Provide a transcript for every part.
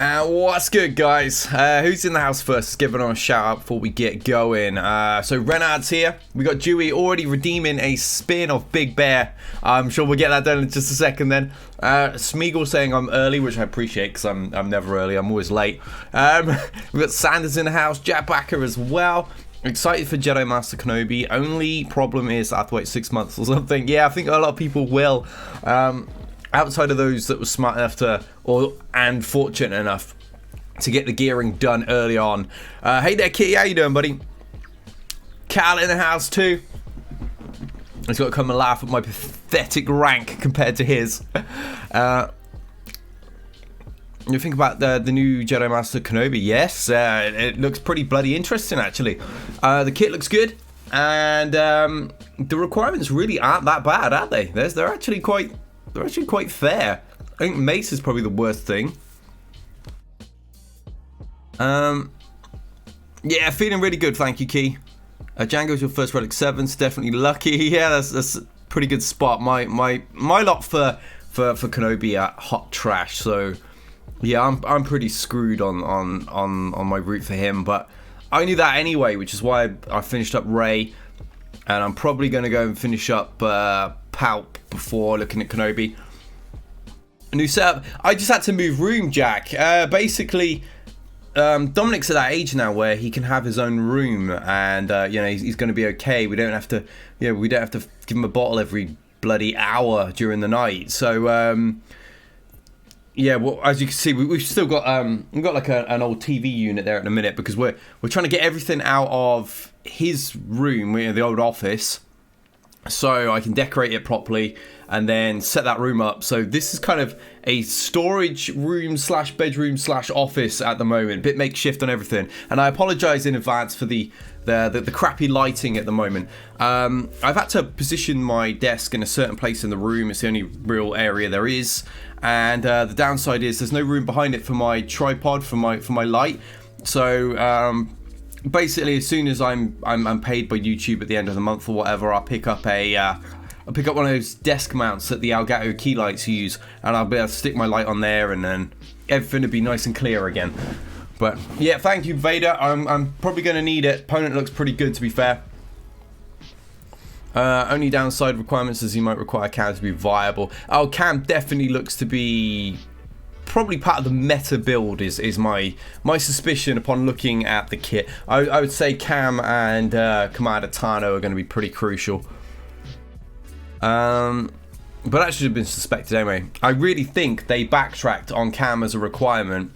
What's good, guys? Who's in the house first? Let's give it on a shout out before we get going. So Renard's here. We got Dewey already redeeming a spin of Big Bear. I'm sure we'll get that done in just a second then. Smeagol saying I'm early, which I appreciate because I'm never early. I'm always late. We've got Sanders in the house. Jack Backer as well. Excited for Jedi Master Kenobi. Only problem is I have to wait 6 months or something. Yeah, I think a lot of people will. Outside of those that were smart enough to, and fortunate enough to get the gearing done early on. Hey there, Kitty, how you doing, buddy? Cal in the house too. He's got to come and laugh at my pathetic rank compared to his. You think about the new Jedi Master Kenobi? Yes, it looks pretty bloody interesting actually. The kit looks good, and the requirements really aren't that bad, are they? They're actually quite fair. I think Mace is probably the worst thing. Yeah, feeling really good, thank you, Key. Django's your first Relic 7's definitely lucky. Yeah, that's a pretty good spot. My lot for Kenobi are hot trash, so yeah, I'm pretty screwed on my route for him, but I knew that anyway, which is why I finished up Rey, and I'm probably going to go and finish up Palp before looking at Kenobi. A new setup. I just had to move room, Jack. Basically, Dominic's at that age now where he can have his own room, and he's going to be okay. We don't have to, we don't have to give him a bottle every bloody hour during the night. So, yeah, well, as you can see, we've still got like an old TV unit there at the minute because we're trying to get everything out of his room, the old office, so I can decorate it properly and then set that room up. So this is kind of a storage room / bedroom / office at the moment, a bit makeshift on everything. And I apologise in advance for the crappy lighting at the moment. I've had to position my desk in a certain place in the room. It's the only real area there is. And the downside is there's no room behind it for my tripod, for my light. So basically, as soon as I'm paid by YouTube at the end of the month or whatever, I'll pick up one of those desk mounts that the Elgato key lights use, and I'll be able to stick my light on there, and then everything will be nice and clear again. But yeah, thank you, Vader. I'm probably going to need it. Opponent looks pretty good, to be fair. Only downside requirements is you might require Cam to be viable. Oh, Cam definitely looks to be probably part of the meta build is my suspicion upon looking at the kit. I would say Cam and Commander Tano are going to be pretty crucial. But that should have been suspected anyway. I really think they backtracked on Cam as a requirement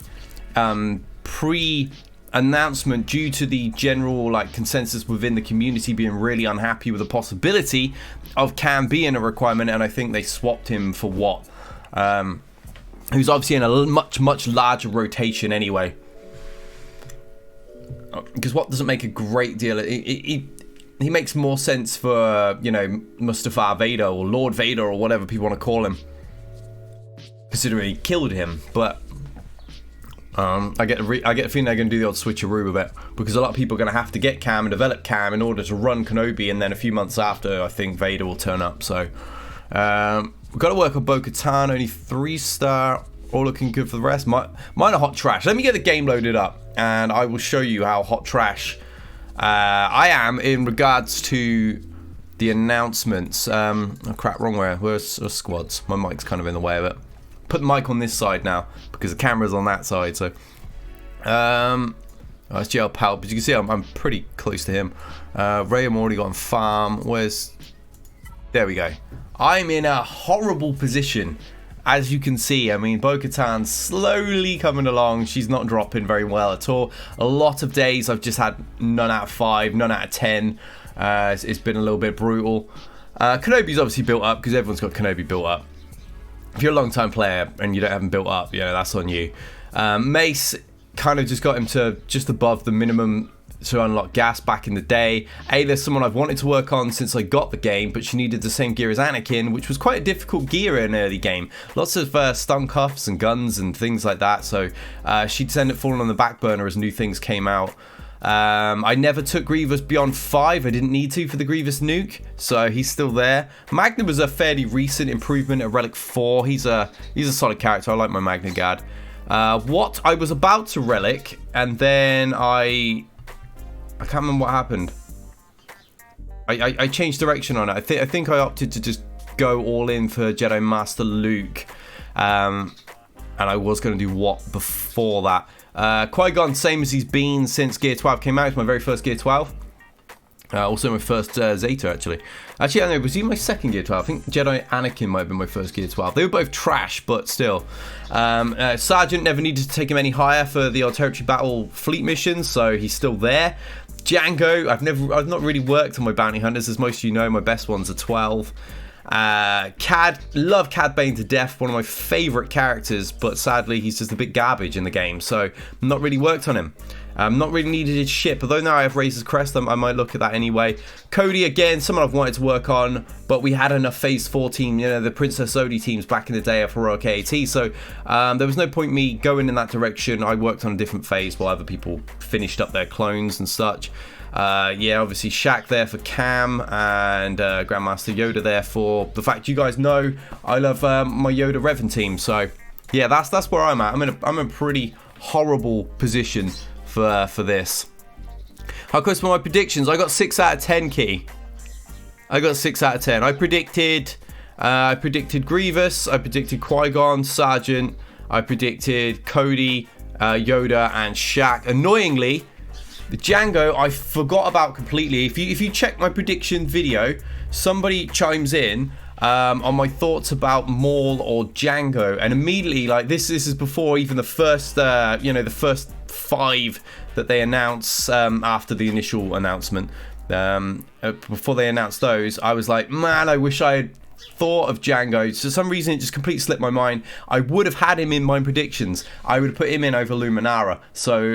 pre-announcement due to the general consensus within the community being really unhappy with the possibility of Cam being a requirement, and I think they swapped him for Watt, who's obviously in a much larger rotation anyway. Because Watt doesn't make a great deal. He makes more sense for, Mustafa Vader or Lord Vader or whatever people want to call him, considering he killed him. But I get a feeling they're going to do the old switcheroo with it, because a lot of people are going to have to get Cam and develop Cam in order to run Kenobi, and then a few months after, I think Vader will turn up. So we've got to work on Bo-Katan, only 3-star, all looking good for the rest. Mine are hot trash. Let me get the game loaded up, and I will show you how hot trash I am in regards to the announcements. Oh crap, wrong way. Where's squads? My mic's kind of in the way of it. Put the mic on this side now because the camera's on that side. So, it's GL Pal, but you can see I'm pretty close to him. Ray, I'm already got on farm. There we go. I'm in a horrible position. As you can see, I mean, Bo-Katan's slowly coming along. She's not dropping very well at all. A lot of days I've just had none out of 5, none out of 10. It's been a little bit brutal. Kenobi's obviously built up because everyone's got Kenobi built up. If you're a long-time player and you don't have him built up, that's on you. Mace kind of just got him to just above the minimum to unlock gas back in the day. Ayla's someone I've wanted to work on since I got the game, but she needed the same gear as Anakin, which was quite a difficult gear in an early game. Lots of stun cuffs and guns and things like that, so she'd end up falling on the back burner as new things came out. I never took Grievous beyond 5. I didn't need to for the Grievous nuke, so he's still there. Magna was a fairly recent improvement at Relic 4. He's a solid character. I like my Magna Guard. What I was about to relic, and then I can't remember what happened. I changed direction on it. I think I opted to just go all in for Jedi Master Luke, and I was going to do what before that. Qui-Gon, same as he's been since Gear 12 came out. It's my very first Gear 12. Also my first Zeta, actually. Actually, I don't know, was he my second Gear 12? I think Jedi Anakin might have been my first Gear 12. They were both trash, but still. Sergeant never needed to take him any higher for the Old Territory Battle fleet missions, so he's still there. Django, I've not really worked on my bounty hunters, as most of you know. My best ones are 12. Cad, love Cad Bane to death, one of my favourite characters, but sadly he's just a bit garbage in the game, so not really worked on him. Not really needed his ship, although now I have Razor's Crest, I might look at that anyway. Cody, again, someone I've wanted to work on, but we had enough Phase 4 team, you know, the Princess Odie teams back in the day of Heroic AAT, so there was no point me going in that direction. I worked on a different phase while other people finished up their clones and such. Yeah, obviously Shaq there for Cam, and Grandmaster Yoda there for the fact you guys know I love my Yoda Revan team. So yeah, that's where I'm at. I'm in a pretty horrible position for this. How close were my predictions? I got 6 out of 10, Key. I got 6 out of 10. I predicted Grievous. I predicted Qui-Gon, Sergeant. I predicted Cody, Yoda, and Shaq. Annoyingly, the Django I forgot about completely. If you check my prediction video, somebody chimes in on my thoughts about Maul or Django, and immediately, like, this is before even the first the first 5 that they announce after the initial announcement. Before they announced those, I was like, man, I wish I had thought of Django. For some reason it just completely slipped my mind. I would have had him in my predictions. I would have put him in over Luminara. So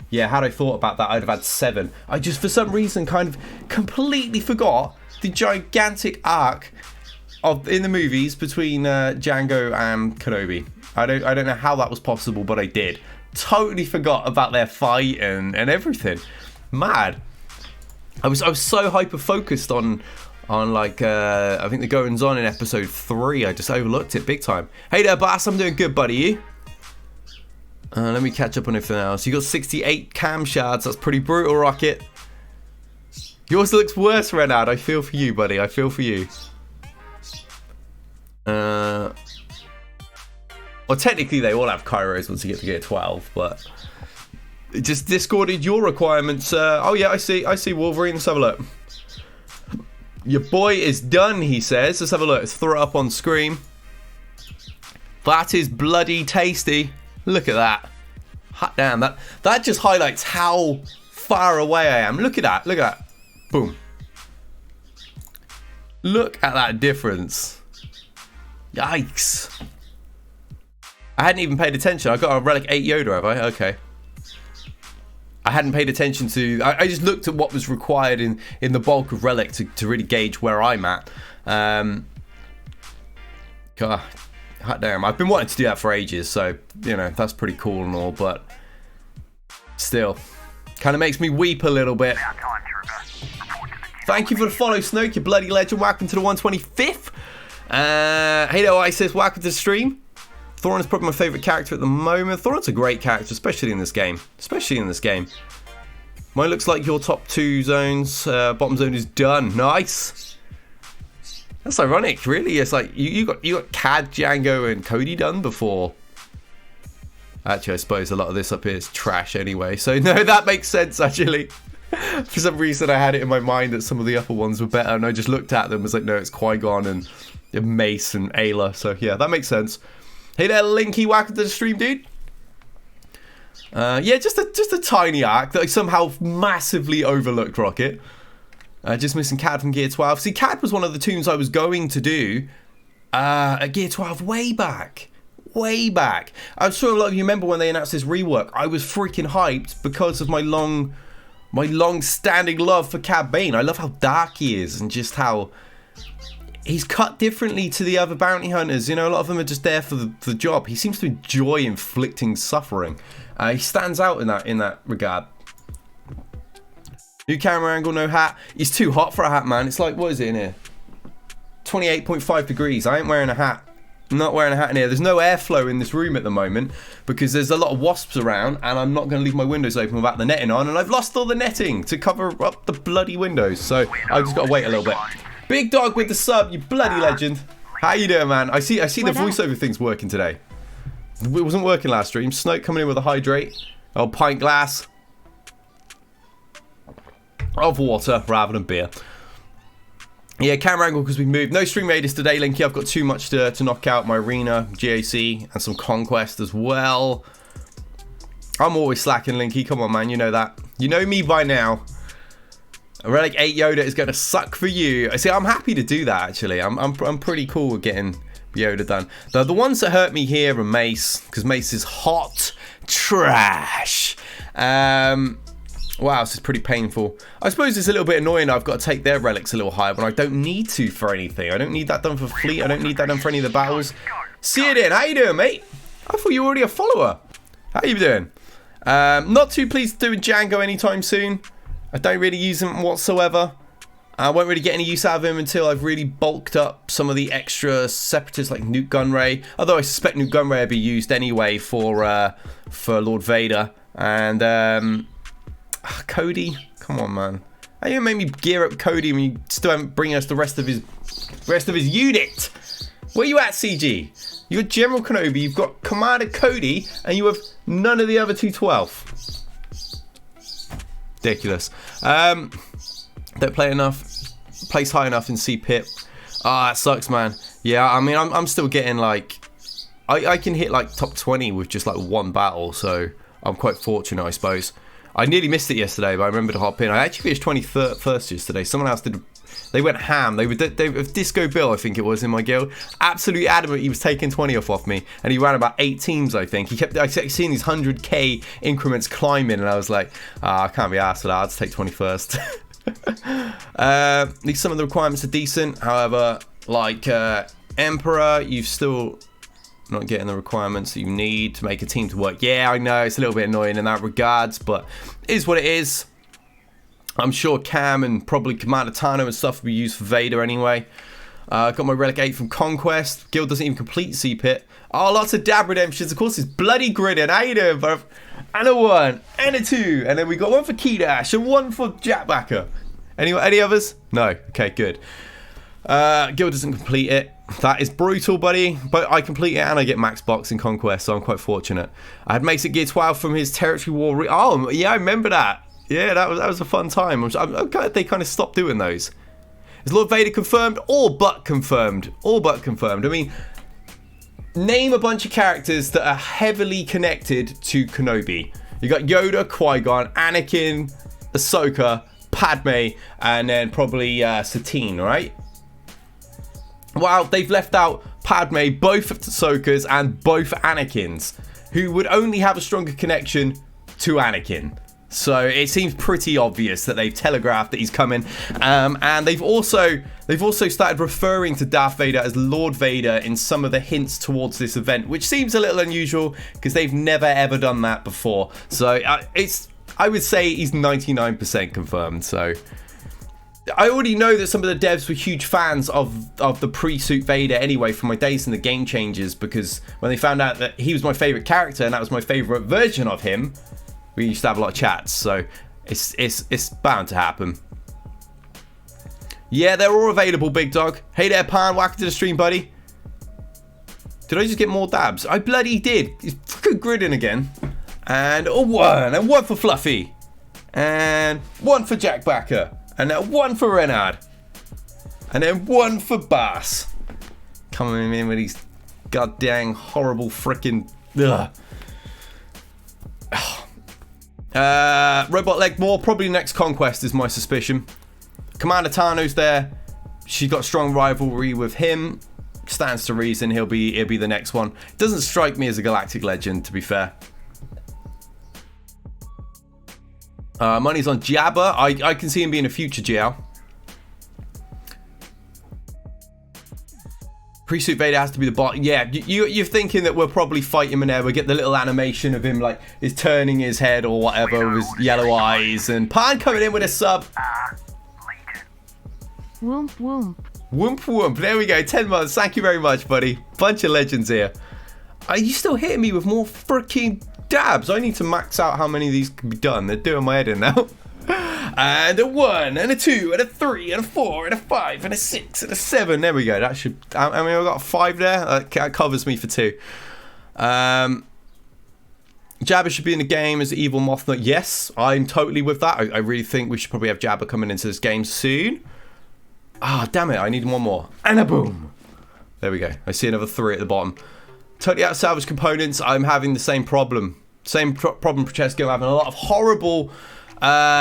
yeah, had I thought about that, I'd have had 7. I just for some reason kind of completely forgot the gigantic arc in the movies between Django and Kenobi. I don't know how that was possible, but I did. Totally forgot about their fight and everything. Mad. I was so hyper focused on like I think the goings on in episode 3. I just overlooked it big time. Hey there, boss. I'm doing good, buddy. You? Let me catch up on everything else. You got 68 cam shards. That's pretty brutal, Rocket. Yours looks worse, Renard. I feel for you, buddy. I feel for you. Well, technically they all have Kairos once you get to Gear 12, but it just discorded your requirements. Oh yeah, I see Wolverine. Let's have a look. Your boy is done, he says. Let's have a look. Let's throw it up on screen. That is bloody tasty. Look at that. Hot damn, that just highlights how far away I am. Look at that. Look at that. Boom. Look at that difference. Yikes. I hadn't even paid attention. I got a Relic 8 Yoda, have I? Okay. I hadn't paid attention to... I just looked at what was required in the bulk of Relic to really gauge where I'm at. God, hot damn. I've been wanting to do that for ages, so, you know, that's pretty cool and all, but still, kind of makes me weep a little bit. Thank you for the follow, Snoke, you bloody legend. Welcome to the 125th. Hey there, Isis. Welcome to the stream. Thorin is probably my favourite character at the moment. Thorin's a great character, especially in this game. Mine looks like your top 2 zones. Bottom zone is done. Nice. That's ironic, really. It's like you got Cad, Django, and Cody done before. Actually, I suppose a lot of this up here is trash anyway. So no, that makes sense actually. For some reason, I had it in my mind that some of the upper ones were better, and I just looked at them and was like, no, it's Qui-Gon and Mace and Ayla. So yeah, that makes sense. Hey there, Linky, welcome to the stream, dude. Yeah, just a tiny arc that I somehow massively overlooked, Rocket. Just missing Cad from Gear 12. See, Cad was one of the tombs I was going to do at Gear 12 way back. I'm sure a lot of you remember when they announced this rework. I was freaking hyped because of my long-standing love for Cad Bane. I love how dark he is and just how... he's cut differently to the other bounty hunters. You know, a lot of them are just there for the job. He seems to enjoy inflicting suffering. He stands out in that regard. New camera angle, no hat. It's too hot for a hat, man. It's like, what is it in here? 28.5 degrees. I ain't wearing a hat. Not wearing a hat in here. There's no airflow in this room at the moment because there's a lot of wasps around, and I'm not going to leave my windows open without the netting on, and I've lost all the netting to cover up the bloody windows, so I've just got to wait a little bit. Big Dog with the sub, you bloody legend. How you doing, man? I see the voiceover thing's working today. It wasn't working last stream. Snoke coming in with a hydrate. Oh, pint glass of water rather than beer. Yeah, camera angle because we moved. No stream raiders today, Linky. I've got too much to knock out. My Arena, GAC, and some Conquest as well. I'm always slacking, Linky. Come on, man. You know that. You know me by now. A Relic 8 Yoda is going to suck for you. I see, I'm happy to do that, actually. I'm pretty cool with getting Yoda done. The ones that hurt me here are Mace, because Mace is hot trash. Wow, this is pretty painful. I suppose it's a little bit annoying. I've got to take their relics a little higher when I don't need to for anything. I don't need that done for fleet. I don't need that done for any of the battles. See it in. How you doing, mate? I thought you were already a follower. How you doing? Not too pleased doing Django anytime soon. I don't really use him whatsoever. I won't really get any use out of him until I've really bulked up some of the extra separatists like Nute Gunray. Although I suspect Nute Gunray will be used anyway for Lord Vader. And Cody, come on, man. How you make me gear up Cody when you still haven't bring us the rest of his unit? Where you at, CG? You're General Kenobi, you've got Commander Cody, and you have none of the other 212. Ridiculous. Don't play enough. Place high enough in C-Pip. Ah, that sucks, man. Yeah, I mean, I'm still getting like... I can hit like top 20 with just like one battle, so I'm quite fortunate, I suppose. I nearly missed it yesterday, but I remember to hop in. I actually finished 21st yesterday. Someone else did... They went ham. They were Disco Bill, I think it was, in my guild. Absolutely adamant he was taking 20 off me. And he ran about 8 teams, I think. I kept seeing these 100k increments climbing, and I was like, I can't be asked for that. I'll just take 21st. At least some of the requirements are decent. However, like Emperor, you've still not getting the requirements that you need to make a team to work. Yeah, I know, it's a little bit annoying in that regards, but it is what it is. I'm sure Cam and probably Commander Tano and stuff will be used for Vader anyway. Got my Relic 8 from Conquest. Guild doesn't even complete C-Pit. Oh, lots of dab redemptions. Of course, it's bloody grinning. How you doing, bruv? And a 1, and a 2. And then we got 1 for Keydash and 1 for Jackbacker. Any others? No. Okay, good. Guild doesn't complete it. That is brutal, buddy. But I complete it and I get max box in Conquest, so I'm quite fortunate. I had Mace at Gear 12 from his Territory War. Oh, yeah, I remember that. Yeah, that was a fun time. I'm glad they kind of stopped doing those. Is Lord Vader confirmed? All but confirmed. All but confirmed. I mean, name a bunch of characters that are heavily connected to Kenobi. You got Yoda, Qui-Gon, Anakin, Ahsoka, Padme, and then probably Satine, right? Wow, they've left out Padme, both Ahsokas and both Anakins, who would only have a stronger connection to Anakin. So it seems pretty obvious that they've telegraphed that he's coming, and they've also started referring to Darth Vader as Lord Vader in some of the hints towards this event, which seems a little unusual because they've never ever done that before. So I would say he's 99% confirmed. So I already know that some of the devs were huge fans of the pre-suit Vader anyway from my days in the Game Changers, because when they found out that he was my favorite character and that was my favorite version of him, we used to have a lot of chats, so it's bound to happen. Yeah, they're all available, Big Dog. Hey there, Pan. Welcome to the stream, buddy. Did I just get more dabs? I bloody did. He's fucking grinning again. And a 1. And 1 for Fluffy. And 1 for Jack Backer. And then 1 for Renard. And then 1 for Bass. Coming in with these goddamn horrible freaking... Robot Leg More, probably next Conquest is my suspicion. Commander Tano's there. She's got strong rivalry with him. Stands to reason he'll be the next one. Doesn't strike me as a galactic legend, to be fair. Money's on Jabba. I can see him being a future GL. Pre-suit Vader has to be the bot. Yeah, you're thinking that we'll probably fight him in there. We'll get the little animation of him, like, is turning his head or whatever with his yellow eyes. And Pan coming in with a sub. Whoomp whoomp. Whoomp whoomp. There we go. 10 months. Thank you very much, buddy. Bunch of legends here. Are you still hitting me with more freaking dabs? I need to max out how many of these can be done. They're doing my head in now. And a 1, and a 2, and a 3, and a 4, and a 5, and a 6, and a 7. There we go. That should... I mean, I've got a 5 there. That covers me for 2. Jabba should be in the game as Evil Mothma. Yes, I'm totally with that. I really think we should probably have Jabba coming into this game soon. Ah, damn it. I need one more. And a boom. There we go. I see another 3 at the bottom. Totally out of salvage components. I'm having the same problem. Same problem Francesco. I'm having a lot of horrible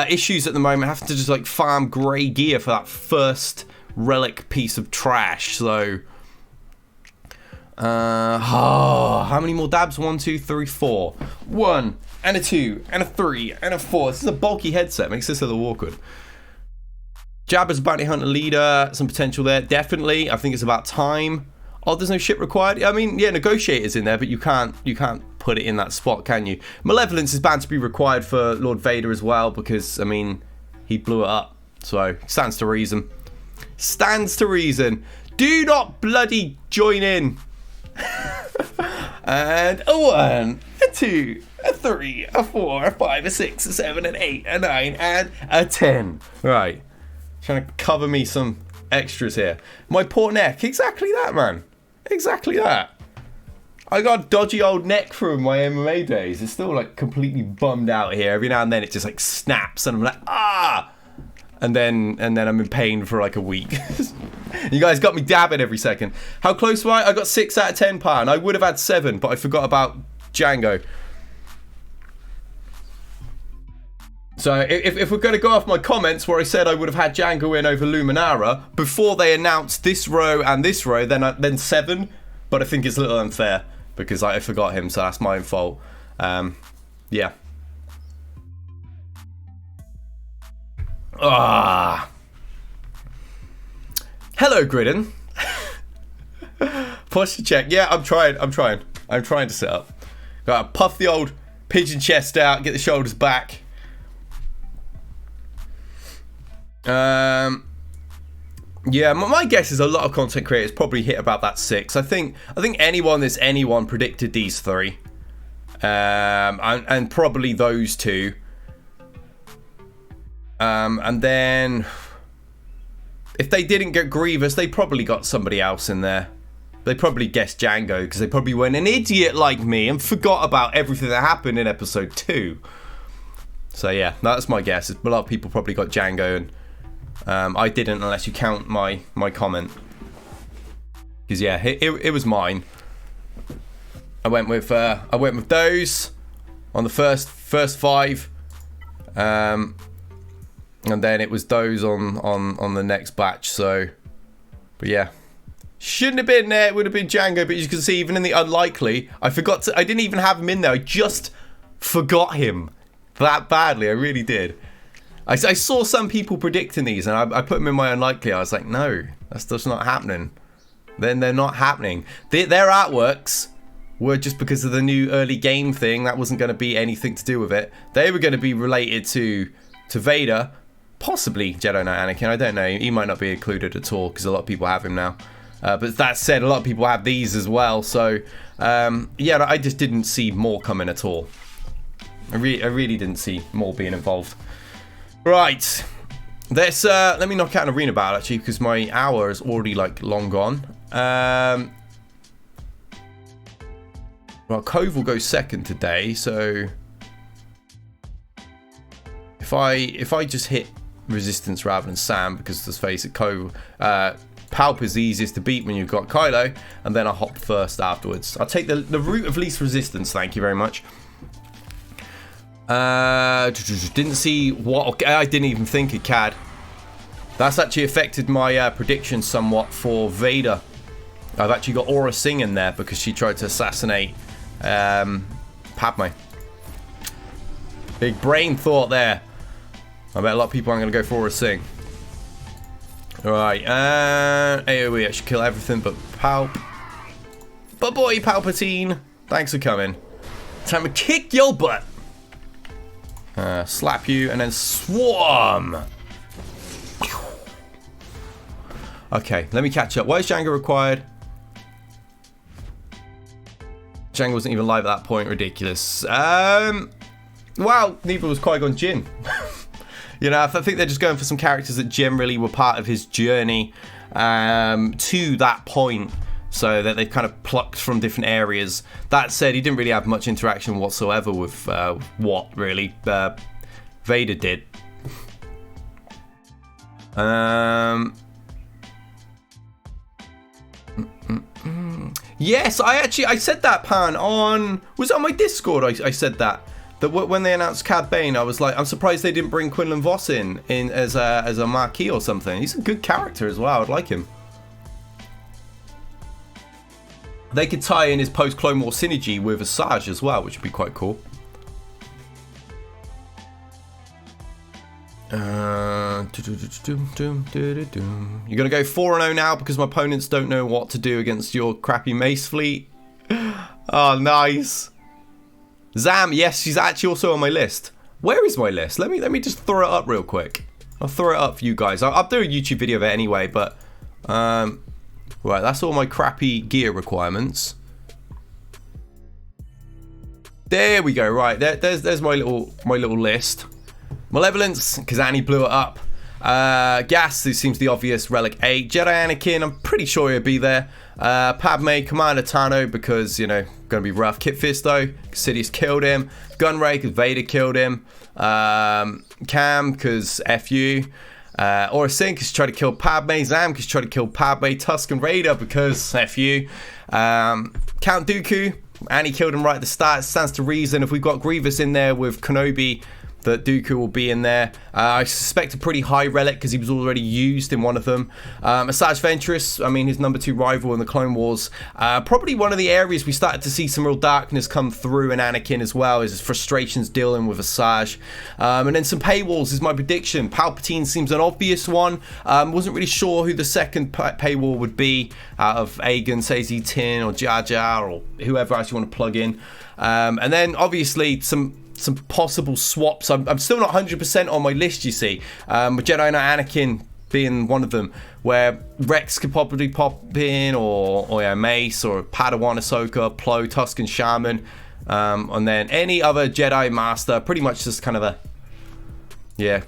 issues at the moment. Having to just like farm grey gear for that first relic piece of trash. So... how many more dabs? 1, 2, 3, 4. 1, and a 2, and a 3, and a 4. This is a bulky headset. Makes this a little awkward. Jabba's bounty hunter leader. Some potential there. Definitely. I think it's about time. Oh, there's no ship required. I mean, yeah, negotiators in there, but you can't put it in that spot, can you? Malevolence is bound to be required for Lord Vader as well, because I mean, he blew it up. So stands to reason. Stands to reason. Do not bloody join in. And a 1, a 2, a 3, a 4, a 5, a 6, a 7, an 8, a 9, and a 10. Right. Trying to cover me some extras here. My poor neck. Exactly that, man. Exactly that. I got a dodgy old neck from my MMA days. It's still like completely bummed out here. Every now and then it just like snaps and I'm like, ah! And then I'm in pain for like a week. You guys got me dabbing every second. How close was I? I got 6 out of 10 pound. I would have had 7, but I forgot about Django. So if we're going to go off my comments where I said I would have had Django in over Luminara before they announced this row and this row, then 7. But I think it's a little unfair because I forgot him, so that's my own fault. Yeah. Ah. Hello, Gridden. Posture check. Yeah, I'm trying to set up. Gotta puff the old pigeon chest out, get the shoulders back. Yeah, my guess is a lot of content creators probably hit about that 6. I think anyone predicted these 3. And probably those 2. And then if they didn't get Grievous, they probably got somebody else in there. They probably guessed Django because they probably weren't an idiot like me and forgot about everything that happened in episode 2. So yeah, that's my guess. A lot of people probably got Django, and I didn't, unless you count my comment. Because yeah, it was mine. I went with those on the first 5. And then it was those on the next batch. So, but yeah, shouldn't have been there. It would have been Django. But you can see, even in the unlikely, I didn't even have him in there. I just forgot him that badly. I really did. I saw some people predicting these, and I put them in my unlikely. I was like, no, that's just not happening. Then they're not happening. Their artworks were just because of the new early game thing. That wasn't going to be anything to do with it. They were going to be related to Vader. Possibly Jedi Knight Anakin, I don't know. He might not be included at all because a lot of people have him now. But that said, a lot of people have these as well. So, yeah, I just didn't see more coming at all. I really didn't see more being involved. Right. Let me knock out an arena battle, actually, because my hour is already, like, long gone. Well, Cove will go second today, so... If I just hit Resistance rather than Sam, because let's face it, Palp is the easiest to beat when you've got Kylo, and then I'll hop first afterwards. I'll take the route of least resistance, thank you very much. Didn't see what... I didn't even think of CAD. That's actually affected my prediction somewhat for Vader. I've actually got Aura Singh in there because she tried to assassinate Padme. Big brain thought there. I bet a lot of people aren't going to go for Aura Singh. Alright, AoE, I should kill everything but Palp. But boy, Palpatine, thanks for coming. Time to kick your butt. Slap you and then swarm. Okay, let me catch up. Why is Django required? Django wasn't even live at that point. Ridiculous. Well, neither was Qui-Gon Jinn. You know, I think they're just going for some characters that generally were part of his journey to that point, so that they've kind of plucked from different areas. That said, he didn't really have much interaction whatsoever with what really Vader did. Yes, I said that, Pan, on... Was it on my Discord? I said that when they announced Cad Bane, I was like, I'm surprised they didn't bring Quinlan Vos in as a marquee or something. He's a good character as well. I'd like him. They could tie in his post-Clone War synergy with Asajj as well, which would be quite cool. You're going to go 4-0 now because my opponents don't know what to do against your crappy Mace fleet. Oh, nice. Zam, yes, she's actually also on my list. Where is my list? Let me just throw it up real quick. I'll throw it up for you guys. I'll do a YouTube video of it anyway, but... right, that's all my crappy gear requirements. There we go. Right, there's my little list. Malevolence, because Annie blew it up. Gas, this seems the obvious. Relic 8. Jedi Anakin, I'm pretty sure he'll be there. Padme, Commander Tano, because, you know, gonna be rough. Kit Fisto, because Sidious killed him. Gunray, because Vader killed him. Cam, because FU. Aura Singh, because she tried to kill Padme. Zam, because she tried to kill Padme. Tusken Raider, because FU. Count Dooku, Annie killed him right at the start. It stands to reason if we've got Grievous in there with Kenobi, that Dooku will be in there. I suspect a pretty high relic because he was already used in one of them. Asajj Ventress, I mean, his number 2 rival in the Clone Wars. Probably one of the areas we started to see some real darkness come through in Anakin as well, is his frustrations dealing with Asajj. And then some paywalls is my prediction. Palpatine seems an obvious one. Wasn't really sure who the second paywall would be out of Aegon, Sazy Tin, or Jar Jar, or whoever else you want to plug in. And then obviously some possible swaps. I'm still not 100% on my list, you see, with Jedi Knight Anakin being one of them, where Rex could probably pop in, or yeah, Mace, or Padawan Ahsoka, Plo, Tusken Shaman, and then any other Jedi Master. Pretty much just kind of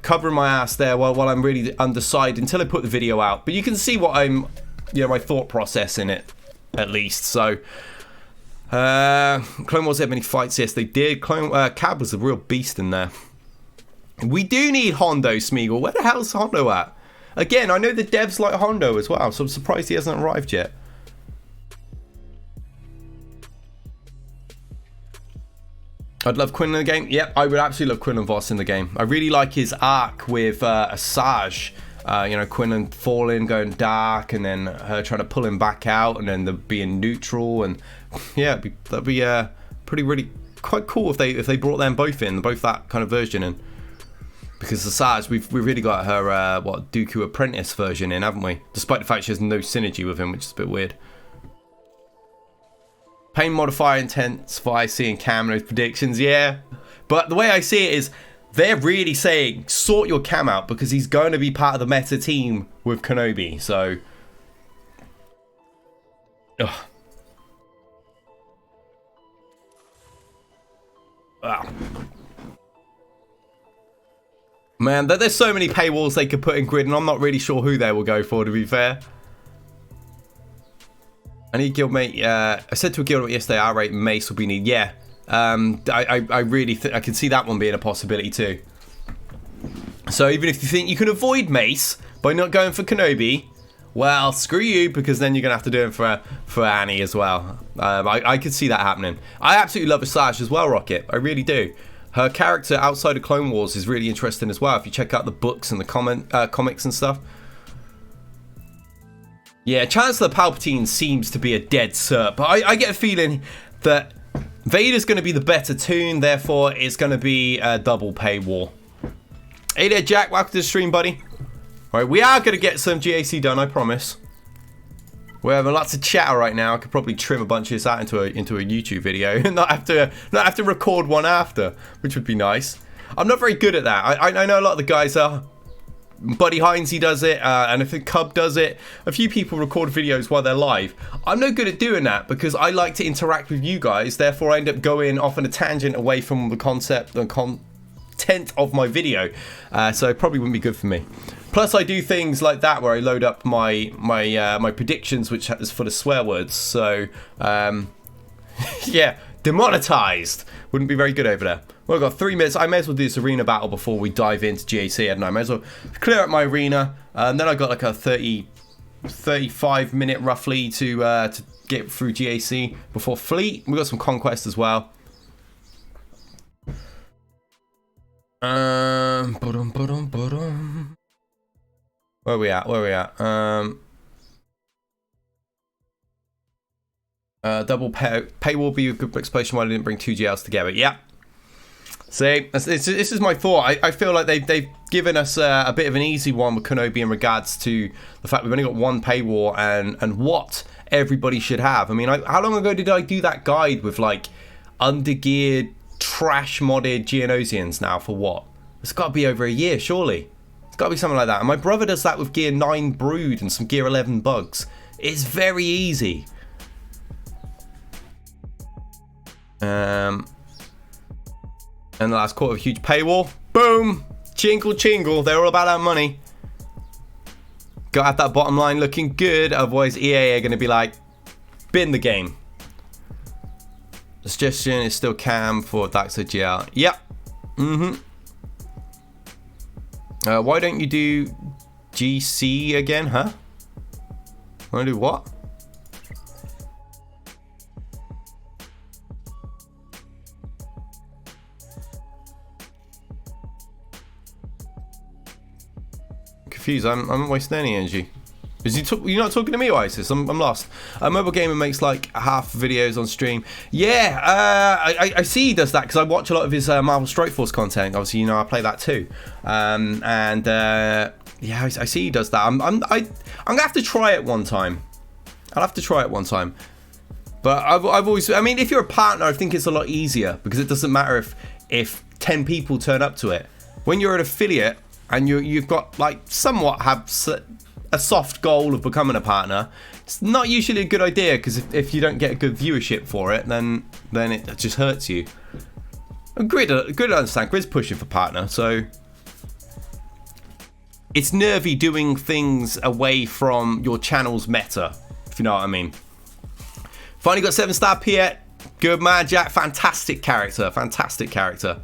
covering my ass there while I'm really undecided until I put the video out. But you can see what my thought process in it, at least. So Clone Wars had many fights. Yes, they did. Cab was a real beast in there. We do need Hondo, Smeagol. Where the hell's Hondo at? Again, I know the devs like Hondo as well, so I'm surprised he hasn't arrived yet. I'd love Quinlan in the game. Yep, I would absolutely love Quinlan Vos in the game. I really like his arc with Asajj. You know, Quinlan falling, going dark, and then her trying to pull him back out, and then the being neutral, and yeah, that'd be really quite cool if they brought them both in, both that kind of version in. Because Asajj, we've really got her Dooku Apprentice version in, haven't we? Despite the fact she has no synergy with him, which is a bit weird. Pain modifier intensify, seeing Cam and those predictions, yeah. But the way I see it is, they're really saying, sort your Cam out, because he's going to be part of the meta team with Kenobi, so... Ugh. Wow. Man, there's so many paywalls they could put in Grid, and I'm not really sure who they will go for, to be fair. I need guildmate. I said to a guildmate yesterday, our rate Mace will be needed. Yeah. I really I can see that one being a possibility too. So even if you think you can avoid Mace by not going for Kenobi, well, screw you, because then you're gonna have to do it for Annie as well. I could see that happening. I absolutely love Asajj as well, Rocket. I really do. Her character outside of Clone Wars is really interesting as well. If you check out the books and the comics and stuff. Yeah, Chancellor Palpatine seems to be a dead cert, but I get a feeling that Vader's going to be the better tune, therefore it's going to be a double paywall. Hey there, Jack. Welcome to the stream, buddy. All right, we are going to get some GAC done, I promise. We're having lots of chatter right now. I could probably trim a bunch of this out into a YouTube video and not have to record one after, which would be nice. I'm not very good at that. I know a lot of the guys are. Buddy Heinze does it, and I think Cub does it. A few people record videos while they're live. I'm no good at doing that because I like to interact with you guys. Therefore, I end up going off on a tangent away from the concept, the content of my video. So it probably wouldn't be good for me. Plus, I do things like that where I load up my predictions, which is full of swear words. So, yeah, demonetized. Wouldn't be very good over there. Well, I've got 3 minutes. I may as well do this arena battle before we dive into GAC. And I may as well clear up my arena. And then I got like a 35 minute roughly to get through GAC before Fleet. We got some Conquest as well. Where are we at? Double pay will be a good explanation why I didn't bring 2 GLs together. Yeah. See, this is my thought. I feel like they've given us a bit of an easy one with Kenobi in regards to the fact we've only got 1 pay war and what everybody should have. I mean, how long ago did I do that guide with like undergeared, trash modded Geonosians now for what? It's got to be over a year, surely. It's got to be something like that. And my brother does that with Gear 9 Brood and some Gear 11 bugs. It's very easy. And the last quarter of a huge paywall. Boom! Chingle chingle. They're all about that money. Got to have that bottom line looking good. Otherwise, EA are going to be like, bin the game. The suggestion is still cam for Daxa GL. Yep. Why don't you do GC again, huh? Want to do what? Confused. I'm not wasting any energy. You're not talking to me, Isis? I'm lost. A mobile gamer makes like half videos on stream. Yeah, I see he does that because I watch a lot of his Marvel Strike Force content. Obviously, you know I play that too. Yeah, I see he does that. I'm gonna have to try it one time. I'll have to try it one time. But I've always, I mean, if you're a partner, I think it's a lot easier because it doesn't matter if 10 people turn up to it. When you're an affiliate and you've got like somewhat have a soft goal of becoming a partner, it's not usually a good idea because if you don't get a good viewership for it, then it just hurts you. Grid understand. Grid's pushing for partner, so it's nervy doing things away from your channel's meta, if you know what I mean. Finally got 7-star Piet. Good man, Jack. Fantastic character. Fantastic character.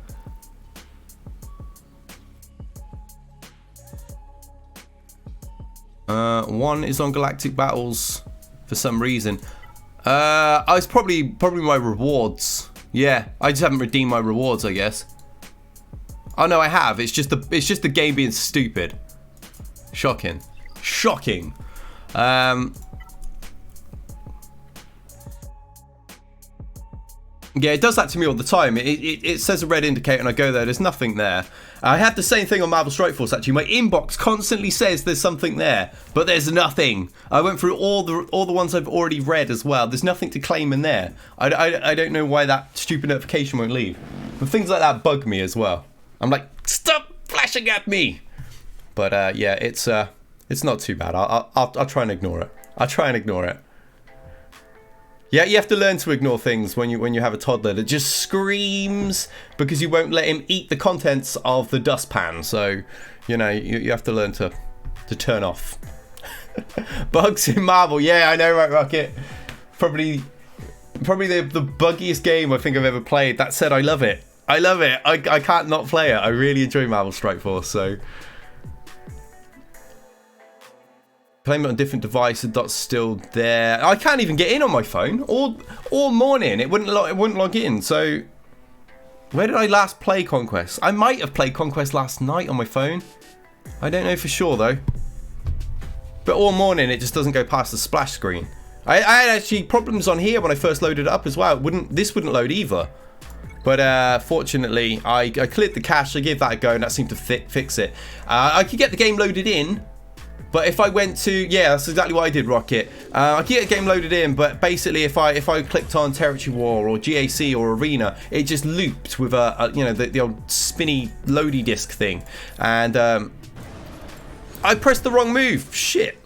One is on Galactic Battles for some reason. It's probably my rewards. Yeah, I just haven't redeemed my rewards, I guess. Oh no, I have. It's just the game being stupid. Shocking. Shocking. Yeah, it does that to me all the time. It says a red indicator and I go there, there's nothing there. I had the same thing on Marvel Strike Force actually. My inbox constantly says there's something there, but there's nothing. I went through all the ones I've already read as well. There's nothing to claim in there. I don't know why that stupid notification won't leave. But things like that bug me as well. I'm like, stop flashing at me! But yeah, it's not too bad. I'll try and ignore it. I'll try and ignore it. Yeah, you have to learn to ignore things when you have a toddler that just screams because you won't let him eat the contents of the dustpan. So, you know, you have to learn to turn off. Bugs in Marvel. Yeah, I know, right, Rocket? Probably the buggiest game I think I've ever played. That said, I love it. I love it. I can't not play it. I really enjoy Marvel Strike Force, so... Playing it on different devices, dot's still there. I can't even get in on my phone. All morning, it wouldn't log in. So, where did I last play Conquest? I might have played Conquest last night on my phone. I don't know for sure though. But all morning, it just doesn't go past the splash screen. I had actually problems on here when I first loaded it up as well. This wouldn't load either. But fortunately, I cleared the cache. I gave that a go, and that seemed to fix it. I could get the game loaded in. But if I went to, yeah, that's exactly what I did, Rocket. I could get a game loaded in, but basically if I clicked on Territory War or GAC or Arena, it just looped with you know, the old spinny loady disc thing. And I pressed the wrong move. Shit.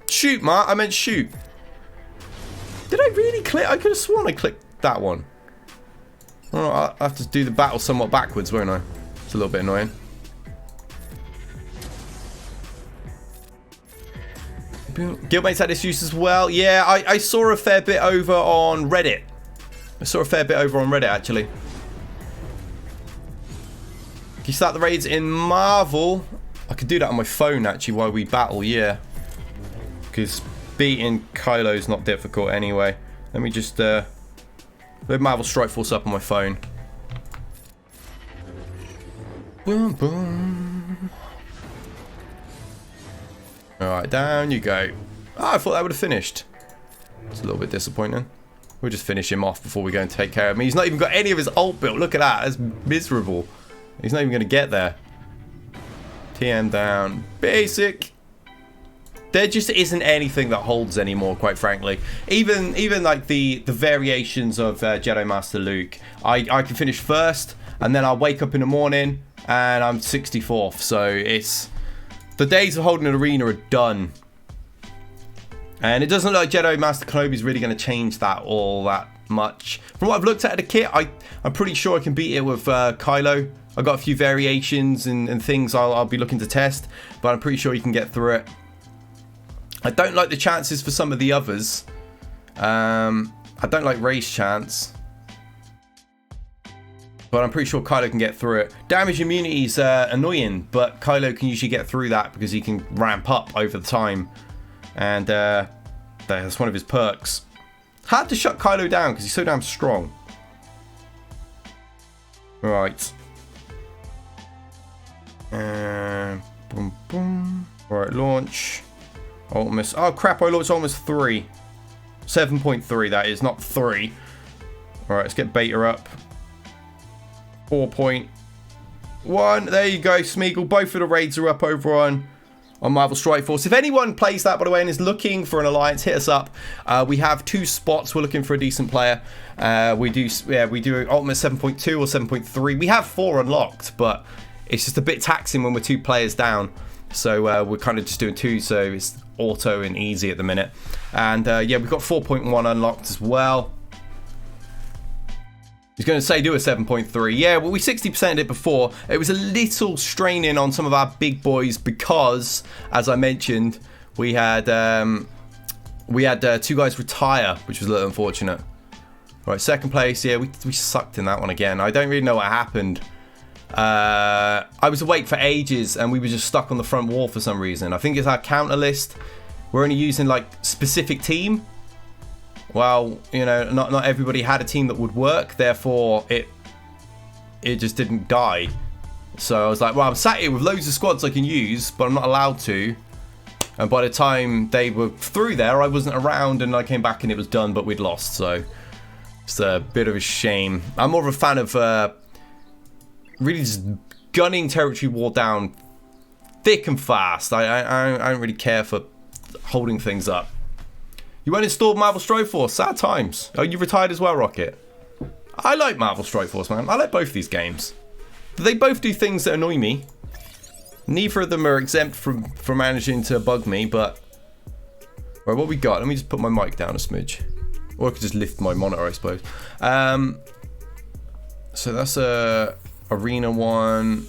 Shoot, Mark. I meant shoot. Did I really click? I could have sworn I clicked that one. Oh, I have to do the battle somewhat backwards, won't I? It's a little bit annoying. Guildmates had issues as well. Yeah, I saw a fair bit over on Reddit. Actually. Can you start the raids in Marvel? I could do that on my phone, actually, while we battle, yeah. Because beating Kylo's not difficult anyway. Let me just load Marvel Strike Force up on my phone. Boom, boom. Alright, down you go. Oh, I thought that would have finished. It's a little bit disappointing. We'll just finish him off before we go and take care of him. He's not even got any of his ult built. Look at that. That's miserable. He's not even going to get there. TM down. Basic. There just isn't anything that holds anymore, quite frankly. Even like the variations of Jedi Master Luke. I can finish first, and then I'll wake up in the morning, and I'm 64th. So it's... The days of holding an arena are done. And it doesn't look like Jedi Master Kenobi is really going to change that all that much. From what I've looked at the kit, I'm pretty sure I can beat it with Kylo. I've got a few variations and things I'll be looking to test, but I'm pretty sure you can get through it. I don't like the chances for some of the others. I don't like Rey's chance. But I'm pretty sure Kylo can get through it. Damage immunity is annoying, but Kylo can usually get through that because he can ramp up over the time. And that's one of his perks. Hard to shut Kylo down because he's so damn strong. Right. Boom, boom. Right, launch. Ultimus. Oh, crap, I launched Ultimus 3. 7.3, that is, not 3. Alright, let's get Beta up. 4.1. There you go, Smeagol. Both of the raids are up over on Marvel Strike Force. If anyone plays that, by the way, and is looking for an alliance, hit us up. We have 2 spots. We're looking for a decent player. We do Ultimate 7.2 or 7.3. We have 4 unlocked, but it's just a bit taxing when we're 2 players down. So we're kind of just doing 2, so it's auto and easy at the minute. And yeah, we've got 4.1 unlocked as well. He's going to say do a 7.3. Yeah, well, we 60%ed it before. It was a little straining on some of our big boys because, as I mentioned, we had 2 guys retire, which was a little unfortunate. Right, second place. Yeah, we sucked in that one again. I don't really know what happened. I was awake for ages and we were just stuck on the front wall for some reason. I think it's our counter list. We're only using like specific team. Well, you know, not everybody had a team that would work, therefore it just didn't die. So I was like, well, I'm sat here with loads of squads I can use, but I'm not allowed to. And by the time they were through there, I wasn't around and I came back and it was done, but we'd lost. So it's a bit of a shame. I'm more of a fan of really just gunning territory war down thick and fast. I don't really care for holding things up. You went and installed Marvel Strike Force. Sad times. Oh, you retired as well, Rocket. I like Marvel Strike Force, man. I like both these games. They both do things that annoy me. Neither of them are exempt from managing to bug me, but... Right, what we got? Let me just put my mic down a smidge. Or I could just lift my monitor, I suppose. So that's a Arena 1.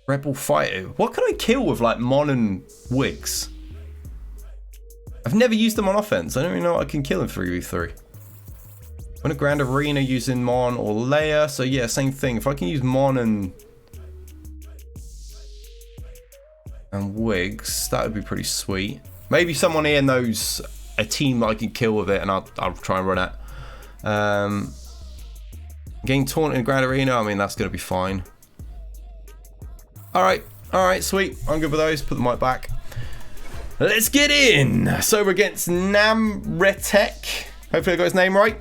Rebel Fighter. What can I kill with, like, Mon and Wigs? I've never used them on offense. I don't even know what I can kill in 3v3. I'm in a Grand Arena using Mon or Leia. So yeah, same thing. If I can use Mon and Wigs, that would be pretty sweet. Maybe someone here knows a team that I can kill with it, and I'll try and run it. Getting taunted in Grand Arena, I mean, that's going to be fine. Alright, sweet. I'm good with those. Put the mic back. Let's get in. So we're against Namretek. Hopefully I got his name right.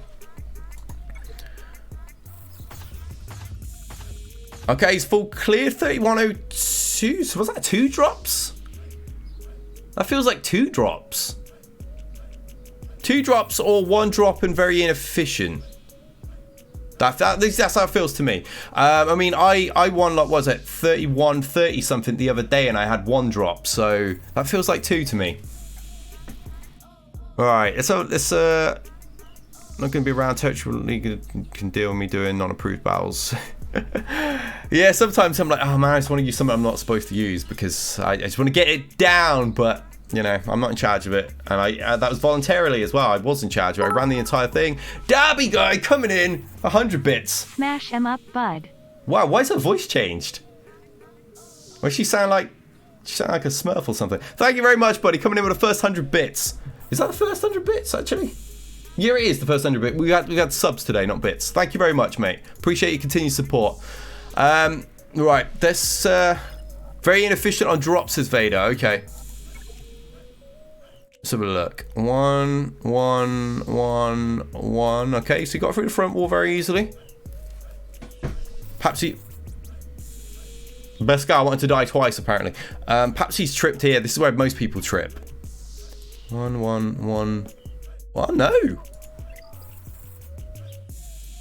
Okay, he's full clear. 3102. So was that 2 drops? That feels like 2 drops. 2 drops or 1 drop and very inefficient. That's how it feels to me. I mean, I won, like, what was it, 31, 30 something the other day, and I had 1 drop, so that feels like 2 to me. All right, it's not going to be around. Territorial League can deal with me doing non-approved battles. Yeah, sometimes I'm like, oh man, I just want to use something I'm not supposed to use because I just want to get it down, but you know, I'm not in charge of it, and that was voluntarily as well. I was in charge of it. I ran the entire thing. Derby guy coming in, 100 bits. Smash him up, bud. Wow, why is her voice changed? Why does she sound like a Smurf or something? Thank you very much, buddy, coming in with the first 100 bits. Is that the first 100 bits actually? Yeah, it is the first 100 bits. We had subs today, not bits. Thank you very much, mate. Appreciate your continued support. Right, this very inefficient on drops, says Vader. Okay. Let's have a look. 1, 1, 1, 1. Okay, so he got through the front wall very easily. Perhaps he... Best guy wanted to die twice, apparently. Perhaps he's tripped here. This is where most people trip. 1, 1, 1. Oh, no.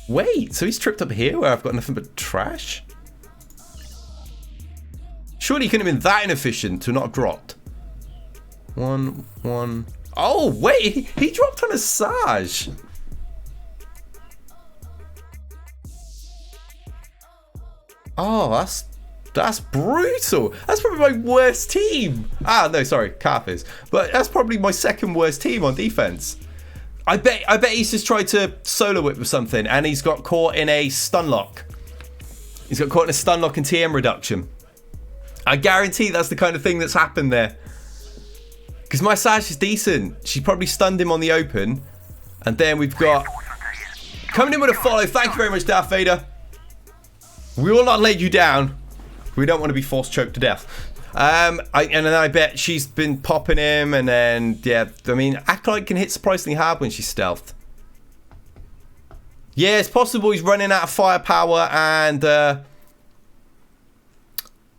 Wait, so he's tripped up here where I've got nothing but trash? Surely he couldn't have been that inefficient to not have dropped. 1, 1. Oh, wait, he dropped on a Sage. Oh, that's brutal. That's probably my worst team. Ah, no, sorry, Carp is. But that's probably my second worst team on defense. I bet he's just tried to solo whip with something and he's got caught in a stun lock. He's got caught in a stun lock and TM reduction. I guarantee that's the kind of thing that's happened there. Because my Sage is decent. She probably stunned him on the open. And then we've got... Coming in with a follow. Thank you very much, Darth Vader. We will not let you down. We don't want to be force choked to death. And then I bet she's been popping him. And then, yeah, I mean, Acolyte can hit surprisingly hard when she's stealthed. Yeah, it's possible he's running out of firepower and...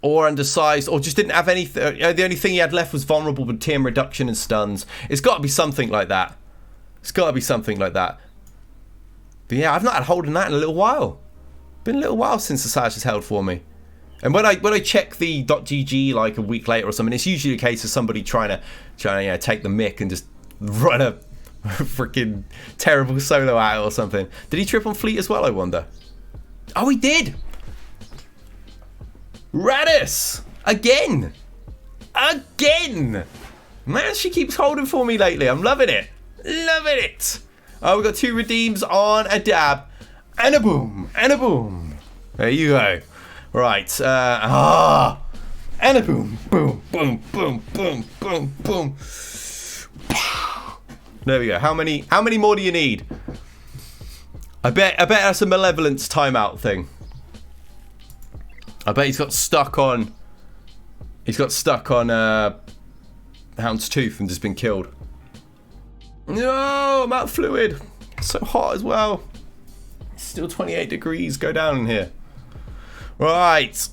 or undersized, or just didn't have anything. The only thing he had left was vulnerable with TM reduction and stuns. It's got to be something like that. It's got to be something like that. But yeah, I've not had hold on that in a little while. Been a little while since the Sage has held for me. And when I check the .gg like a week later or something, it's usually a case of somebody trying to take the mick and just run a freaking terrible solo out or something. Did he trip on fleet as well, I wonder? Oh, he did! Radis! Again! Man, she keeps holding for me lately. I'm loving it. Loving it. Oh, we've got 2 redeems on a dab. And a boom. And a boom. There you go. Right. And a boom. Boom. Boom. Boom. Boom. Boom. Boom. There we go. How many more do you need? I bet that's a malevolence timeout thing. I bet he's got stuck on Hound's Tooth and just been killed. No, I'm out of fluid. It's so hot as well. It's still 28 degrees. Go down in here. Right.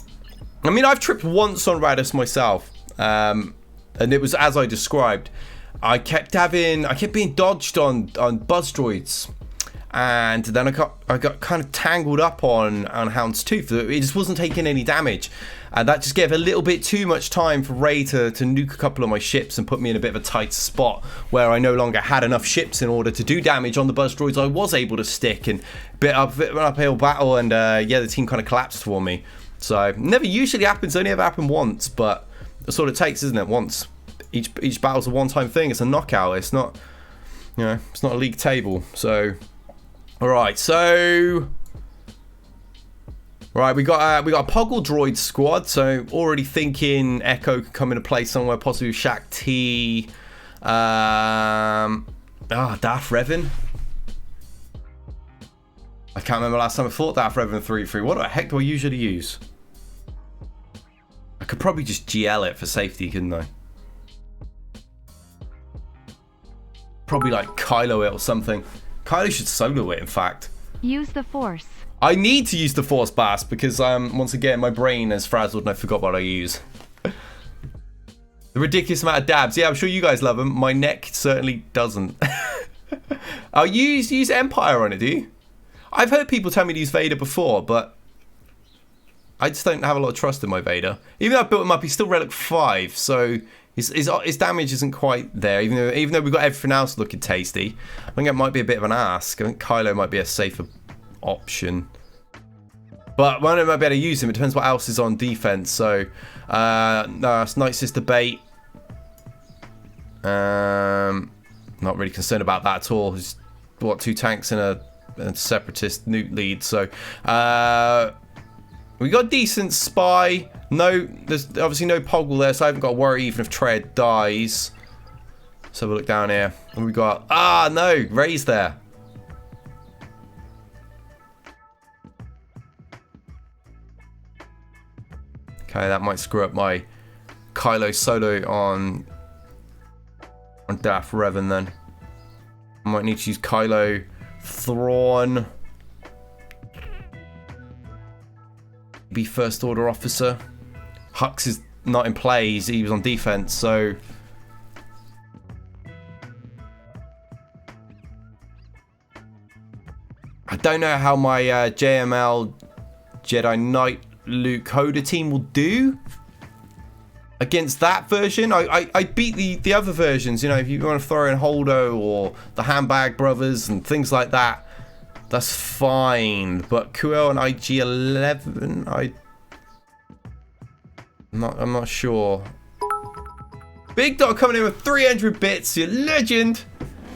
I mean, I've tripped once on Radis myself. And it was as I described. I kept being dodged on buzz droids. And then I got kind of tangled up on Hound's Tooth. It just wasn't taking any damage. And that just gave a little bit too much time for Rey to nuke a couple of my ships and put me in a bit of a tight spot where I no longer had enough ships in order to do damage on the buzz droids I was able to stick. And bit of an uphill battle, and yeah, the team kind of collapsed for me. So never usually happens, only ever happened once, but that's all it takes, isn't it? Once. Each battle's a one-time thing. It's a knockout. It's not, you know, it's not a league table. So... Alright, so... Right, we got a Poggle Droid squad, so already thinking Echo could come into play somewhere, possibly Shaq T. Darth Revan. I can't remember last time I fought Darth Revan 3-3. What the heck do I usually use? I could probably just GL it for safety, couldn't I? Probably like Kylo it or something. Kylo should solo it, in fact. Use the Force. I need to use the Force Bass because, once again, my brain is frazzled and I forgot what I use. The ridiculous amount of dabs. Yeah, I'm sure you guys love them. My neck certainly doesn't. Oh, you use Empire on it, do you? I've heard people tell me to use Vader before, but I just don't have a lot of trust in my Vader. Even though I built him up, he's still Relic 5, so his damage isn't quite there, even though we've got everything else looking tasty. I think it might be a bit of an ask. I think Kylo might be a safer option. But when I might be able to use him, it depends what else is on defense. So, no, it's Night Sister bait. Not really concerned about that at all. Just, what, 2 tanks and a Separatist nuke lead. So, we got decent spy. No, there's obviously no Poggle there, so I haven't got to worry even if Tread dies. So we'll look down here. And we got, no, Ray's there. Okay, that might screw up my Kylo solo on Darth Revan then. I might need to use Kylo Thrawn. Be First Order officer. Hux is not in play, he was on defense, so I don't know how my JML Jedi Knight Luke Hoda team will do against that version. I beat the other versions, you know, if you want to throw in Holdo or the Handbag Brothers and things like that, that's fine. But QL and IG11, I'm not sure. Big Dog coming in with 300 bits, you legend.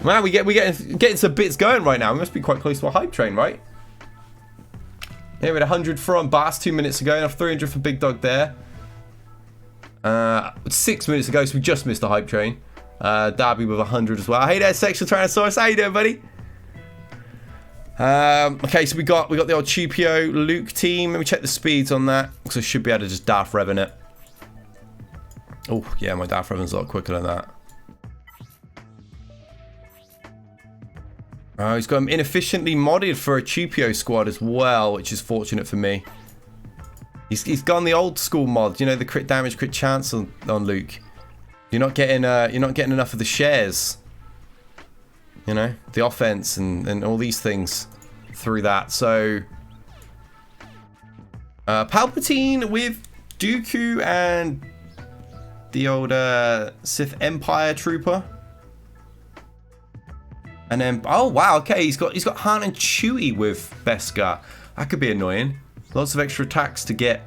Man, we're getting some bits going right now. We must be quite close to a hype train, right? Yeah, we had 100 from Bass 2 minutes ago, and 300 for Big Dog there. 6 minutes ago, so we just missed the hype train. Darby with 100 as well. Hey there, Sexual Tyrannosaurus. How you doing, buddy? Okay, so we got the old Chupio Luke team. Let me check the speeds on that, because I should be able to just Darth Revan it. Oh, yeah, my Darth Revan's a lot quicker than that. Oh, he's got him inefficiently modded for a Chupio squad as well, which is fortunate for me. He's gone the old school mod, you know, the crit damage, crit chance on Luke. You're not getting enough of the shares. You know, the offense and all these things through that. So, Palpatine with Dooku and the old Sith Empire Trooper. And then, oh wow, okay, he's got Han and Chewie with Beskar. That could be annoying. Lots of extra attacks to get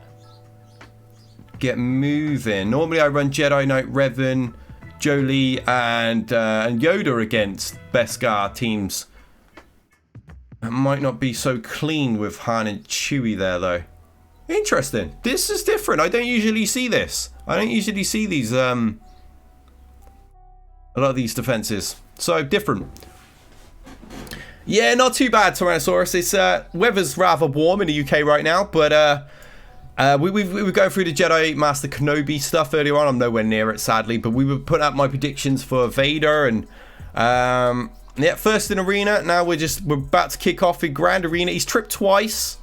moving. Normally I run Jedi Knight Revan, Jolie, and Yoda against Beskar teams. It might not be so clean with Han and Chewie there though. Interesting. This is different. I don't usually see this. I don't usually see these a lot of these defenses. So different. Yeah, not too bad, Tyrannosaurus. It's weather's rather warm in the UK right now, but we were going through the Jedi Master Kenobi stuff earlier on. I'm nowhere near it, sadly, but we were putting up my predictions for Vader, and yeah, first in Arena. Now we're about to kick off in Grand Arena. He's tripped twice.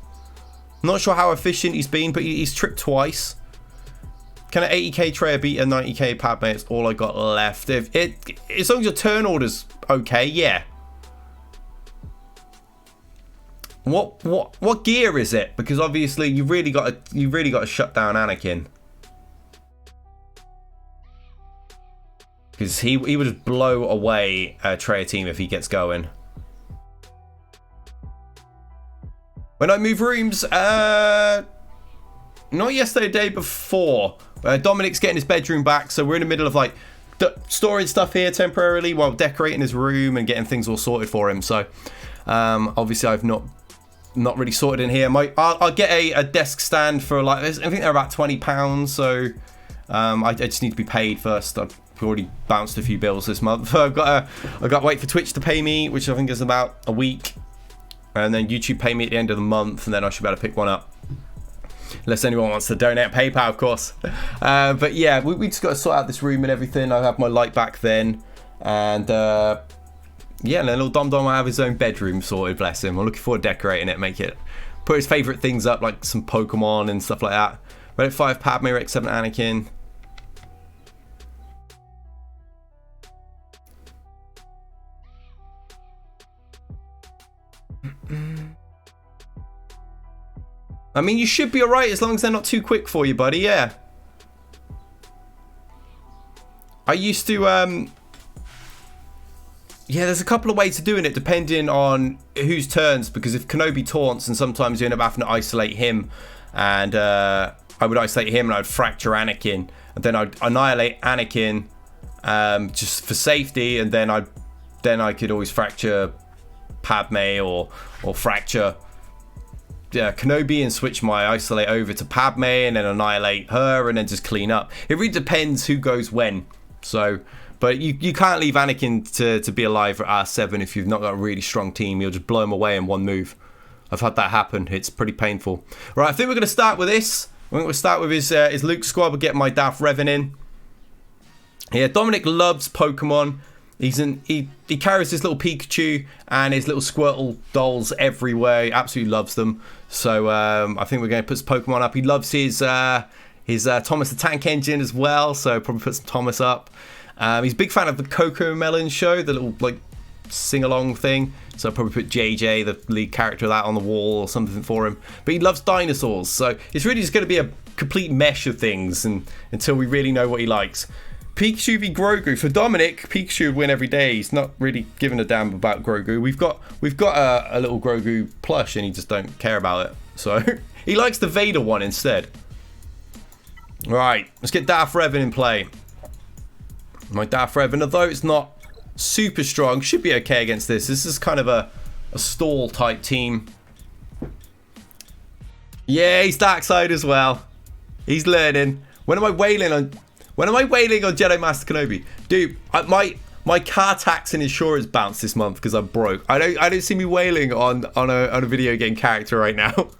Not sure how efficient he's been, but he's tripped twice. Kind of 80k Treya beat a 90k Padme. It's all I got left. As long as your turn order's okay, yeah. What gear is it? Because obviously you've really got to shut down Anakin. Because he would just blow away a Treya team if he gets going. When I move rooms, not yesterday, the day before. Dominic's getting his bedroom back, so we're in the middle of like storing stuff here temporarily while decorating his room and getting things all sorted for him. So obviously I've not really sorted in here. I'll get a desk stand for like, I think they're about £20. So I just need to be paid first. I've already bounced a few bills this month. I've got to wait for Twitch to pay me, which I think is about a week, and then YouTube pay me at the end of the month, and then I should be able to pick one up. Unless anyone wants to donate PayPal, of course. But yeah, we just got to sort out this room and everything. I'll have my light back then, and yeah, and then little Dom will have his own bedroom sorted, bless him. I'm looking forward to decorating it, put his favourite things up, like some Pokemon and stuff like that. Relic 5 Padme, Relic 7 Anakin. I mean, you should be alright as long as they're not too quick for you, buddy. Yeah. I used to, yeah, there's a couple of ways of doing it depending on whose turns, because if Kenobi taunts, and sometimes you end up having to isolate him, and I would isolate him and I'd fracture Anakin, and then I'd annihilate Anakin just for safety, and then I could always fracture Padme or fracture Kenobi and switch my isolate over to Padme and then annihilate her and then just clean up. It really depends who goes when. So, but you can't leave Anakin to be alive at R7 if you've not got a really strong team. You'll just blow him away in one move. I've had that happen. It's pretty painful. Right, I think we're going to start with this. We're going to start with his Luke squad. We'll get my Darth Revan in. Yeah, Dominic loves Pokemon. He carries his little Pikachu and his little Squirtle dolls everywhere. He absolutely loves them. So I think we're going to put some Pokemon up. He loves his Thomas the Tank Engine as well. So probably put some Thomas up. He's a big fan of the Coco Melon show, the little like sing-along thing. So I'll probably put JJ, the lead character of that, on the wall or something for him. But he loves dinosaurs. So it's really just going to be a complete mesh of things until we really know what he likes. Pikachu v Grogu. For Dominic, Pikachu would win every day. He's not really giving a damn about Grogu. We've got a little Grogu plush and he just don't care about it. So he likes the Vader one instead. Right, let's get Darth Revan in play. My Darth Revan, although it's not super strong, should be okay against this. This is kind of a stall type team. Yeah, he's dark side as well. He's learning. When am I wailing on Jedi Master Kenobi? Dude, my car tax and insurance bounced this month because I'm broke. I don't see me wailing on a video game character right now.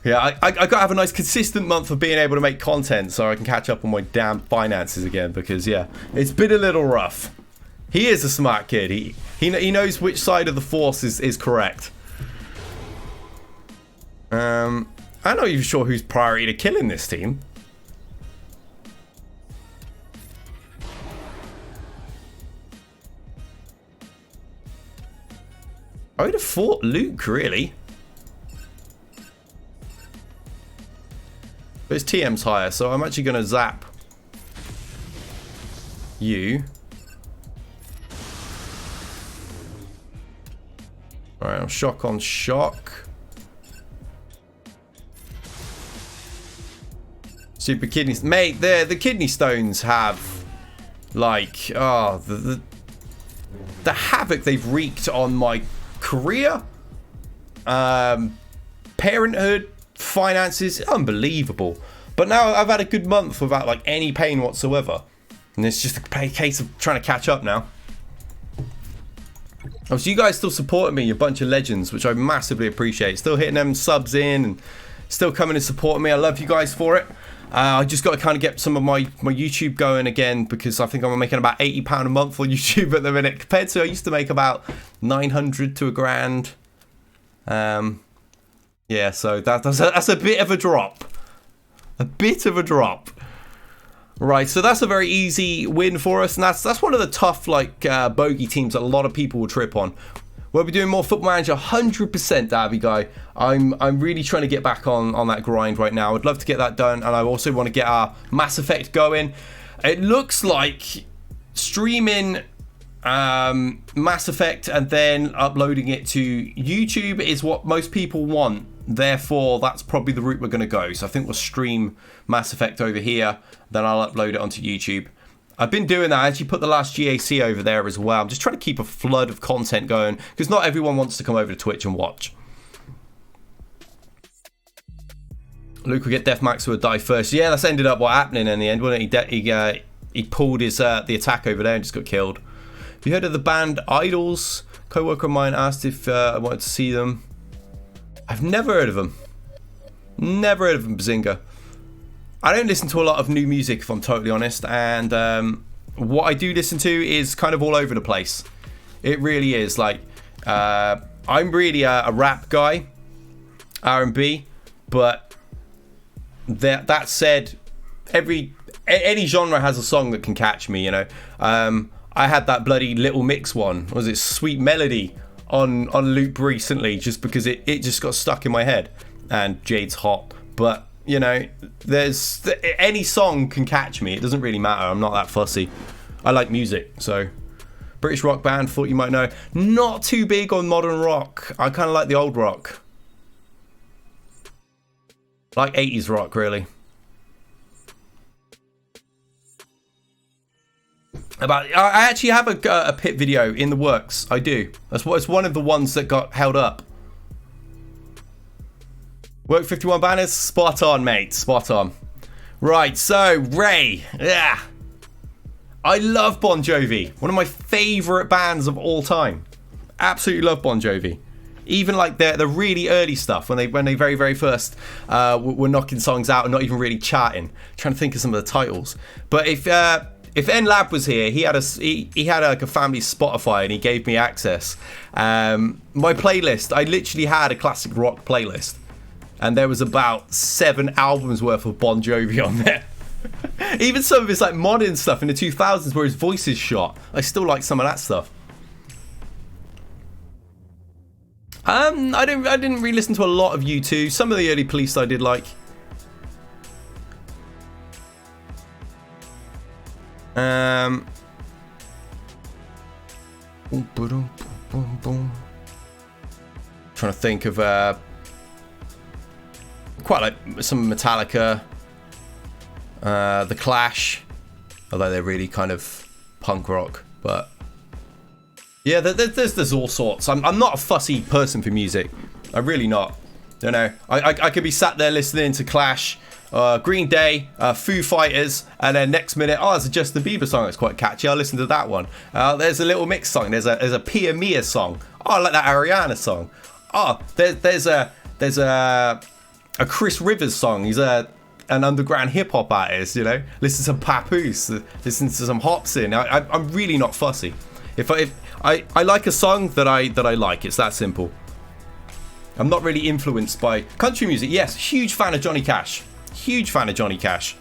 Yeah, I gotta have a nice consistent month of being able to make content so I can catch up on my damn finances again, because yeah, it's been a little rough. He is a smart kid. He knows which side of the force is correct. I'm not even sure who's priority to kill in this team. I would have fought Luke, really. But his TM's higher, so I'm actually going to zap you. Alright, I'm shock on shock. Super kidneys. Mate, the kidney stones have, like, oh, the havoc they've wreaked on my career, parenthood, finances, unbelievable. But now I've had a good month without like any pain whatsoever, and it's just a case of trying to catch up now. Oh, so you guys still supporting me, you bunch of legends, which I massively appreciate. Still hitting them subs in and still coming and supporting me. I love you guys for it. I just got to kind of get some of my YouTube going again, because I think I'm making about £80 a month on YouTube at the minute, compared to I used to make about 900 to £1,000. Yeah, so that's a bit of a drop. A bit of a drop. Right, so that's a very easy win for us, and that's one of the tough like bogey teams that a lot of people will trip on. We'll be doing more Football Manager, 100%, Davy guy. I'm really trying to get back on that grind right now. I'd love to get that done, and I also want to get our Mass Effect going. It looks like streaming Mass Effect and then uploading it to YouTube is what most people want. Therefore, that's probably the route we're going to go. So I think we'll stream Mass Effect over here, then I'll upload it onto YouTube. I've been doing that. I actually put the last GAC over there as well. I'm just trying to keep a flood of content going, because not everyone wants to come over to Twitch and watch. Luke will get Death Max who would die first. Yeah, that's ended up what happening in the end, wasn't it? He pulled his the attack over there and just got killed. Have you heard of the band Idols? Co-worker of mine asked if I wanted to see them. I've never heard of them. Never heard of them, Bazinga. I don't listen to a lot of new music, if I'm totally honest, and what I do listen to is kind of all over the place. It really is. Like, I'm really a rap guy, R&B, but that said, any genre has a song that can catch me, you know. I had that bloody Little Mix one. Was it Sweet Melody on loop recently just because it just got stuck in my head. And Jade's hot, but you know, there's any song can catch me. It doesn't really matter. I'm not that fussy. I like music, so British rock band. Thought you might know. Not too big on modern rock. I kind of like the old rock, like 80s rock, really. I actually have a pit video in the works. I do. It's one of the ones that got held up. Work 51 banners, spot on, mate, spot on. Right, so Ray, yeah. I love Bon Jovi, one of my favourite bands of all time. Absolutely love Bon Jovi. Even like the really early stuff when they very very first were knocking songs out and not even really charting. I'm trying to think of some of the titles, but if N Lab was here, he had like a family Spotify and he gave me access. My playlist, I literally had a classic rock playlist. And there was about 7 albums worth of Bon Jovi on there. Even some of his like modern stuff in the 2000s where his voice is shot. I still like some of that stuff. I didn't really listen to a lot of U2. Some of the early Police I did like. Trying to think of quite like some Metallica, The Clash, although they're really kind of punk rock. But yeah, there's all sorts. I'm not a fussy person for music. I'm really not. You know, I could be sat there listening to Clash, Green Day, Foo Fighters, and then next minute, oh, there's a Justin Bieber song that's quite catchy. I'll listen to that one. There's a Little Mix song. There's a Pia Mia song. Oh, I like that Ariana song. Oh, there's a Chris Rivers song. He's an underground hip hop artist. You know, listen to Papoose, listen to some Hopsin. I'm really not fussy. If I like a song that I like, it's that simple. I'm not really influenced by country music. Yes, huge fan of Johnny Cash. Huge fan of Johnny Cash.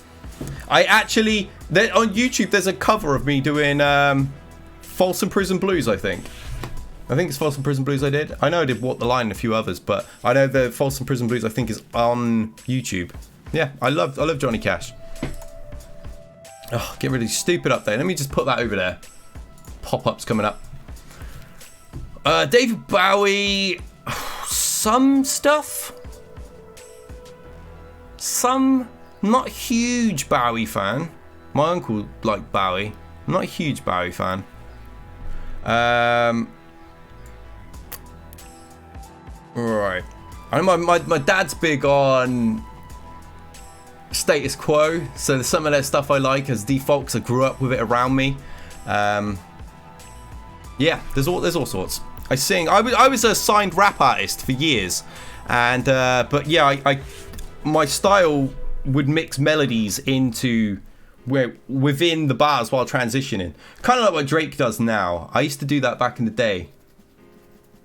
I actually, on YouTube, there's a cover of me doing Folsom Prison Blues, I think it's Folsom Prison Blues I did. I know I did Walk the Line and a few others, but I know the Folsom Prison Blues I think is on YouTube. Yeah, I love Johnny Cash. Oh, get rid of the stupid update. Let me just put that over there. Pop-ups coming up. David Bowie, some stuff. Not a huge Bowie fan. My uncle liked Bowie. I'm not a huge Bowie fan. Right. I know my dad's big on Status Quo, so some of that stuff I like as default because I grew up with it around me. Yeah, there's all sorts. I sing. I was a signed rap artist for years, and but yeah, I my style would mix melodies into within the bars while transitioning, kind of like what Drake does now. I used to do that back in the day.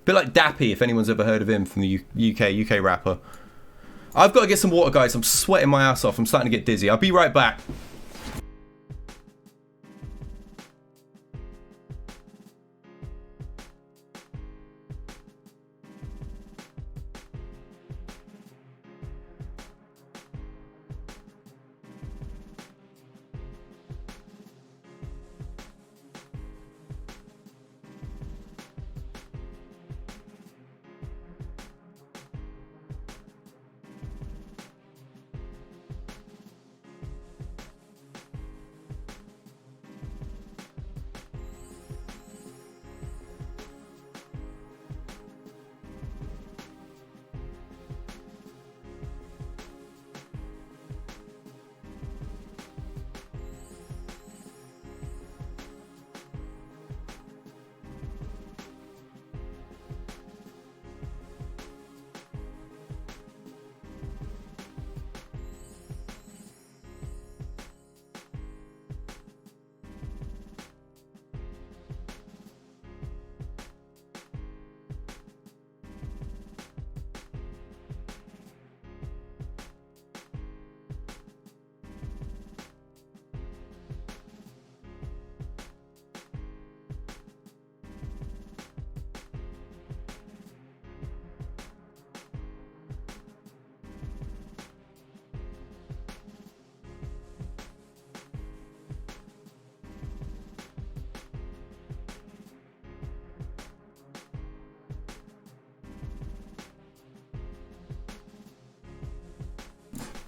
Bit like Dappy, if anyone's ever heard of him from the UK rapper. I've got to get some water, guys. I'm sweating my ass off. I'm starting to get dizzy. I'll be right back.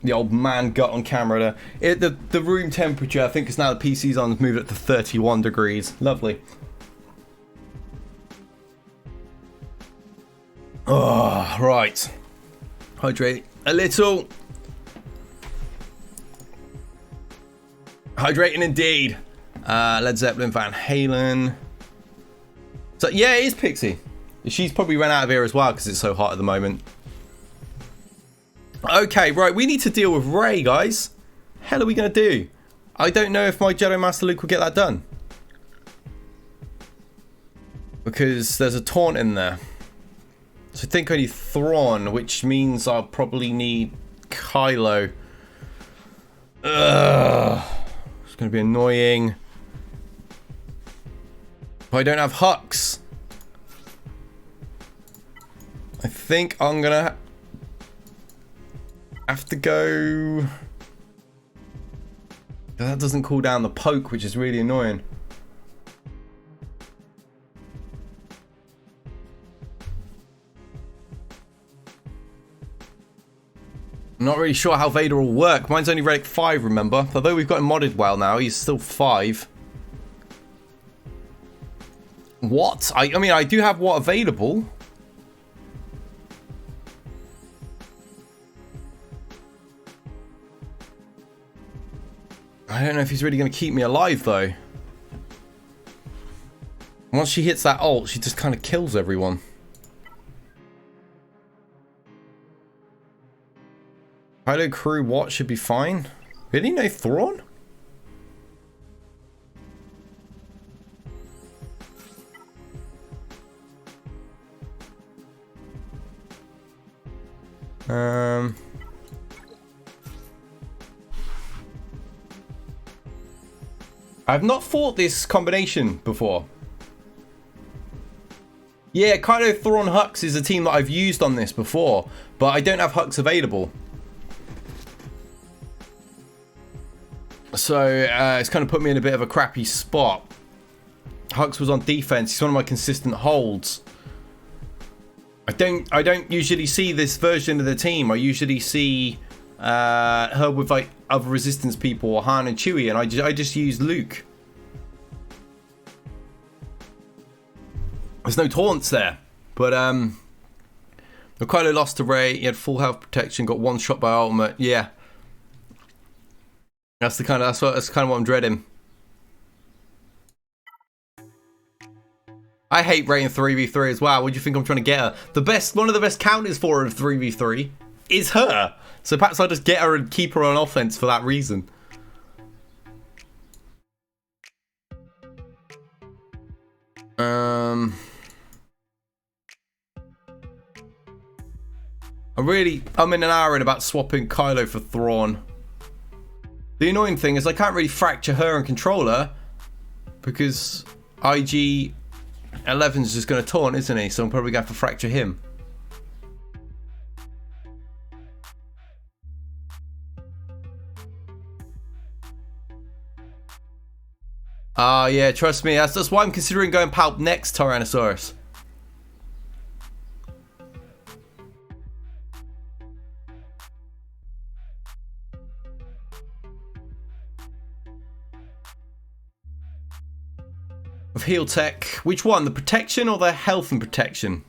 the old man gut on camera there. The room temperature, I think it's now the PC's on, moved up to 31 degrees. Lovely. Oh, right. Hydrate a little. Hydrating indeed. Led Zeppelin, Van Halen. So yeah, it is Pixie. She's probably run out of here as well because it's so hot at the moment. Okay, right, we need to deal with Rey, guys. Hell are we going to do? I don't know if my Jedi Master Luke will get that done. Because there's a taunt in there. So I think I need Thrawn, which means I'll probably need Kylo. Ugh. It's going to be annoying. But I don't have Hux. I think I'm going to have to go... That doesn't cool down the poke, which is really annoying. I'm not really sure how Vader will work. Mine's only Relic 5, remember? Although we've got him modded well now, he's still 5. What? I mean, I do have what available. I don't know if he's really going to keep me alive, though. Once she hits that ult, she just kind of kills everyone. Kylo crew what should be fine. Really? No Thrawn? I've not fought this combination before. Yeah, Kylo, Thrawn, Hux is a team that I've used on this before, but I don't have Hux available. So it's kind of put me in a bit of a crappy spot. Hux was on defense. He's one of my consistent holds. I don't usually see this version of the team. I usually see her with like other resistance people, or Han and Chewie, and I just use Luke. There's no taunts there, but Kylo lost to Rey. He had full health protection, got one shot by ultimate. Yeah, that's kind of what I'm dreading. I hate Rey in 3v3 as well. What do you think I'm trying to get her? One of the best counters for her in 3v3 is her. So perhaps I'll just get her and keep her on offense for that reason. I'm in an hour in about swapping Kylo for Thrawn. The annoying thing is I can't really fracture her and control her because IG 11's just going to taunt, isn't he? So I'm probably going to have to fracture him. Yeah, trust me. That's why I'm considering going Palp next Tyrannosaurus. Of heal tech. Which one? The protection or the health and protection?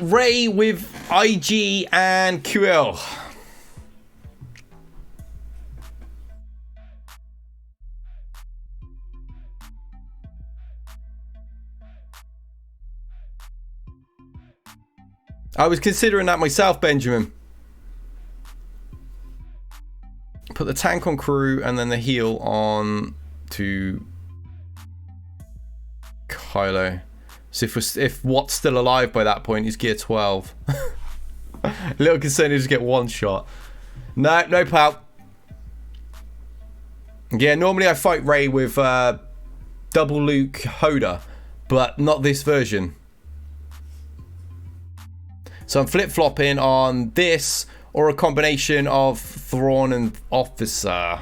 Rey with IG and QL. I was considering that myself, Benjamin. Put the tank on crew and then the heal on to Kylo. So if Watt's still alive by that point, he's gear 12. A little concerned he'll just get one shot. No pal. Yeah, normally I fight Rey with double Luke Hoda, but not this version. So I'm flip-flopping on this or a combination of Thrawn and Officer.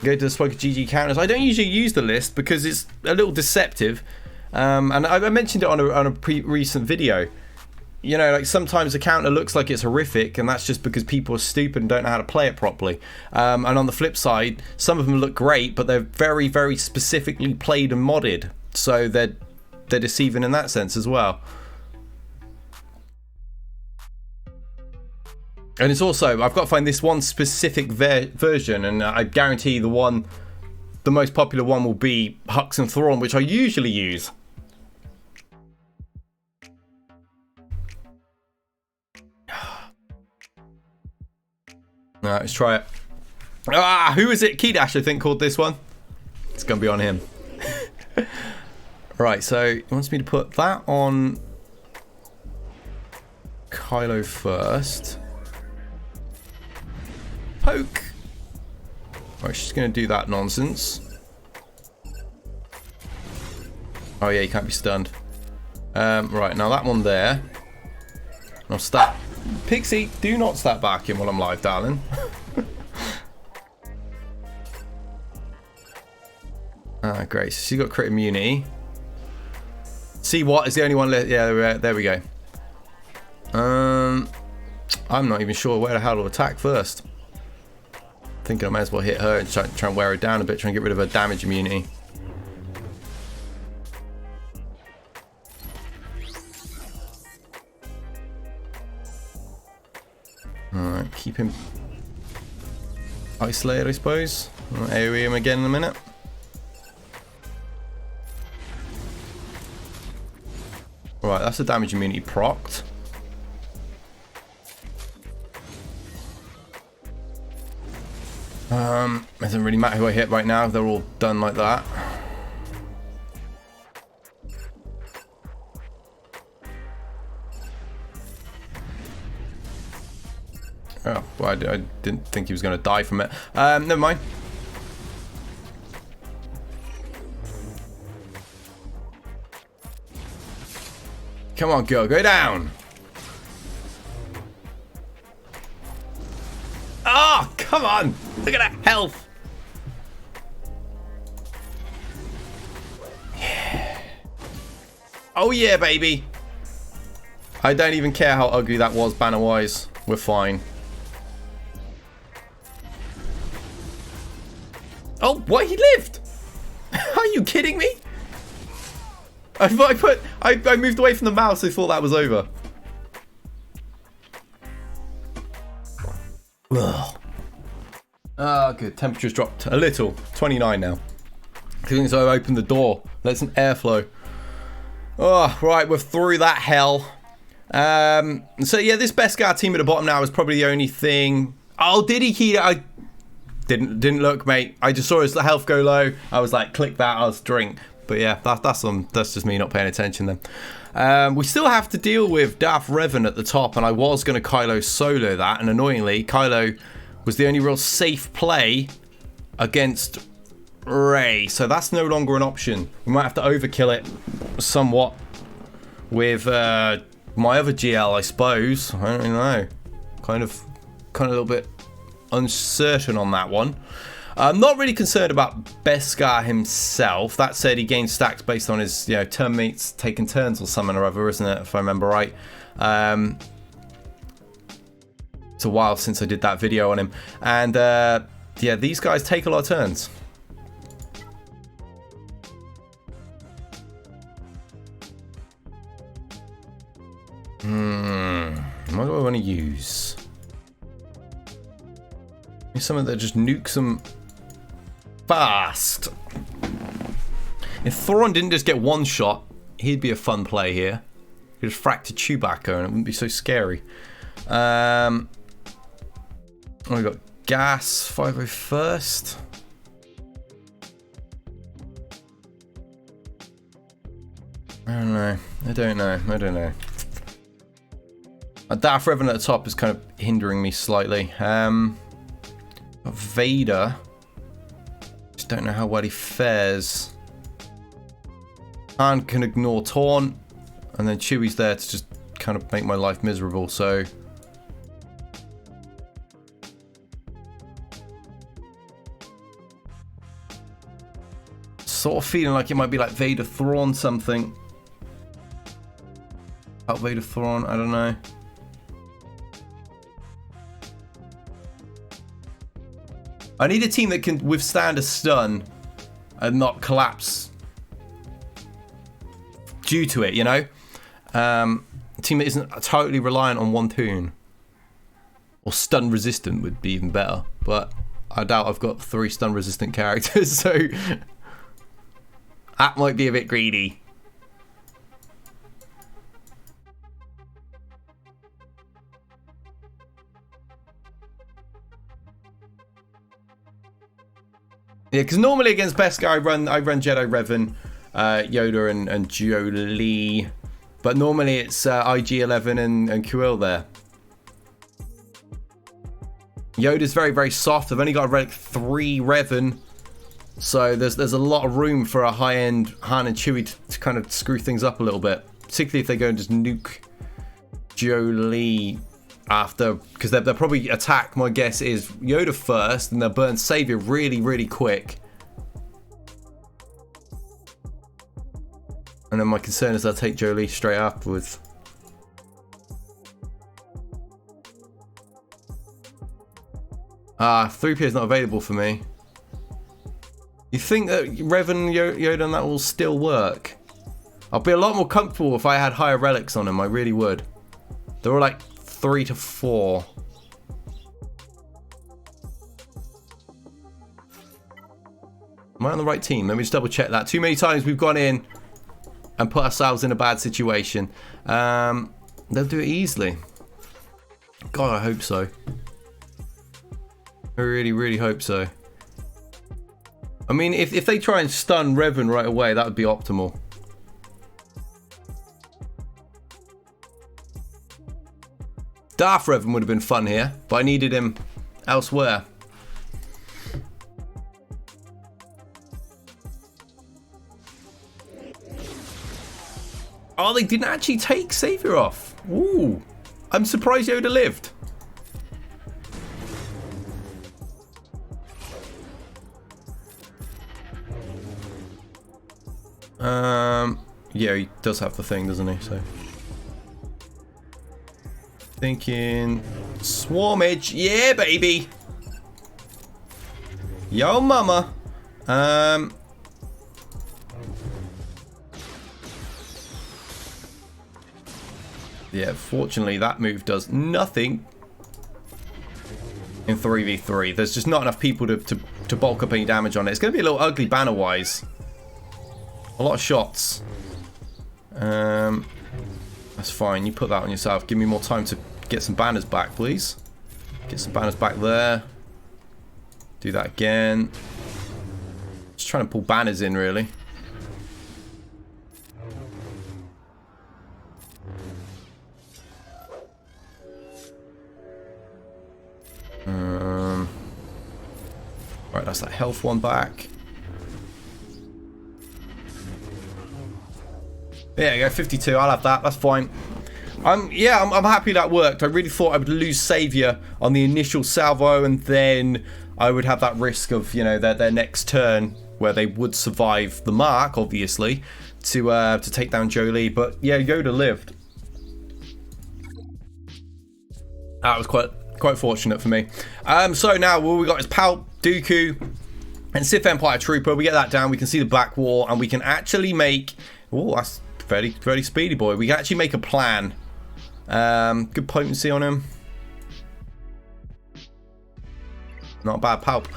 Go to the SWGOH counters. I don't usually use the list because it's a little deceptive. And I mentioned it on a recent video. You know, like sometimes the counter looks like it's horrific, and that's just because people are stupid and don't know how to play it properly. And on the flip side, some of them look great, but they're very, very specifically played and modded, so they're deceiving in that sense as well. And it's also, I've got to find this one specific version, and I guarantee the most popular one will be Hux and Thrawn, which I usually use. Alright, let's try it. Ah, who is it? Keydash, I think, called this one. It's going to be on him. Right, so he wants me to put that on Kylo first. Poke. Right, she's going to do that nonsense. Oh yeah, you can't be stunned. Right, now that one there. I'll stat. Pixie, do not stat back in while I'm live, darling. Ah, great. So she's got crit immunity. See what is the only one left? Yeah, there we go. I'm not even sure where the hell to attack first. Thinking I may as well hit her and try and wear her down a bit, try and get rid of her damage immunity. Alright, keep him isolated, I suppose. I'll AoE him again in a minute. Right, that's the damage immunity procced. It doesn't really matter who I hit right now, they're all done like that. Oh, well, I didn't think he was going to die from it. Never mind. Come on, girl, go down. Oh, come on. Look at that health. Yeah. Oh, yeah, baby. I don't even care how ugly that was banner-wise. We're fine. Oh, what? He lived? Are you kidding me? I moved away from the mouse. I thought that was over. Ugh. Ah, good. Temperature's dropped a little. 29 now. So I opened the door. Let some airflow. Oh, right. We're through that hell. So yeah, this Beskar team at the bottom now is probably the only thing. Oh, did he key? I didn't look, mate. I just saw his health go low. I was like, click that. I'll drink. But yeah, that's just me not paying attention then. We still have to deal with Darth Revan at the top, and I was going to Kylo solo that, and annoyingly, Kylo was the only real safe play against Rey, so that's no longer an option. We might have to overkill it somewhat with my other GL, I suppose. I don't really know. Kind of a little bit uncertain on that one. I'm not really concerned about Beskar himself. That said, he gains stacks based on his, turn mates taking turns or something or other, isn't it? If I remember right. It's a while since I did that video on him. And yeah, these guys take a lot of turns. What do I want to use? Maybe something that just nukes them fast. If Thrawn didn't just get one shot, he'd be a fun play here. He'd just frack to Chewbacca and it wouldn't be so scary. Oh, we got gas 501st. I don't know. Darth Revan at the top is kind of hindering me slightly. Vader. Just don't know how well he fares. Han can ignore taunt, and then Chewie's there to just kind of make my life miserable, so... sort of feeling like it might be like Vader Thrawn something. Out Vader Thrawn, I don't know. I need a team that can withstand a stun and not collapse due to it, you know? A team that isn't totally reliant on one toon. Or stun resistant would be even better, but I doubt I've got 3 stun resistant characters, so that might be a bit greedy. Yeah, because normally against Beskar I run Jedi Revan, Yoda and Jolie, but normally it's IG-11 and Kuil there. Yoda's very, very soft. I've only got a relic 3 Revan, so there's a lot of room for a high-end Han and Chewie to kind of screw things up a little bit, particularly if they go and just nuke Jolie after, because they'll probably attack, my guess is Yoda first, and they'll burn Savior really, really quick. And then my concern is they'll take Jolie straight afterwards. Ah, 3P is not available for me. You think that Revan, Yoda and that will still work? I'd be a lot more comfortable if I had higher relics on them, I really would. They're all like 3 to 4. Am I on the right team? Let me just double check that. Too many times we've gone in and put ourselves in a bad situation. They'll do it easily. God, I hope so. I really, really hope so. I mean, if they try and stun Revan right away, that would be optimal. Darth Revan would have been fun here, but I needed him elsewhere. Oh, they didn't actually take Savior off. Ooh. I'm surprised Yoda lived. Yeah, he does have the thing, doesn't he? So thinking swarmage, yeah, baby. Yo, mama. Yeah, fortunately that move does nothing in 3v3. There's just not enough people to bulk up any damage on it. It's going to be a little ugly banner-wise. A lot of shots. That's fine. You put that on yourself. Give me more time to get some banners back, please. Get some banners back there. Do that again. Just trying to pull banners in, really. Right, that's that health one back. There you go, 52. I'll have that. That's fine. I'm happy that worked. I really thought I would lose Savior on the initial salvo, and then I would have that risk of, you know, their next turn where they would survive the mark, obviously, to take down Jolie. But yeah, Yoda lived. That was quite fortunate for me. So now what we got is Palp, Dooku, and Sith Empire Trooper. We get that down. We can see the Black Wall, and we can actually make. Oh, that's very, very speedy, boy. We can actually make a plan. Good potency on him. Not a bad Palp.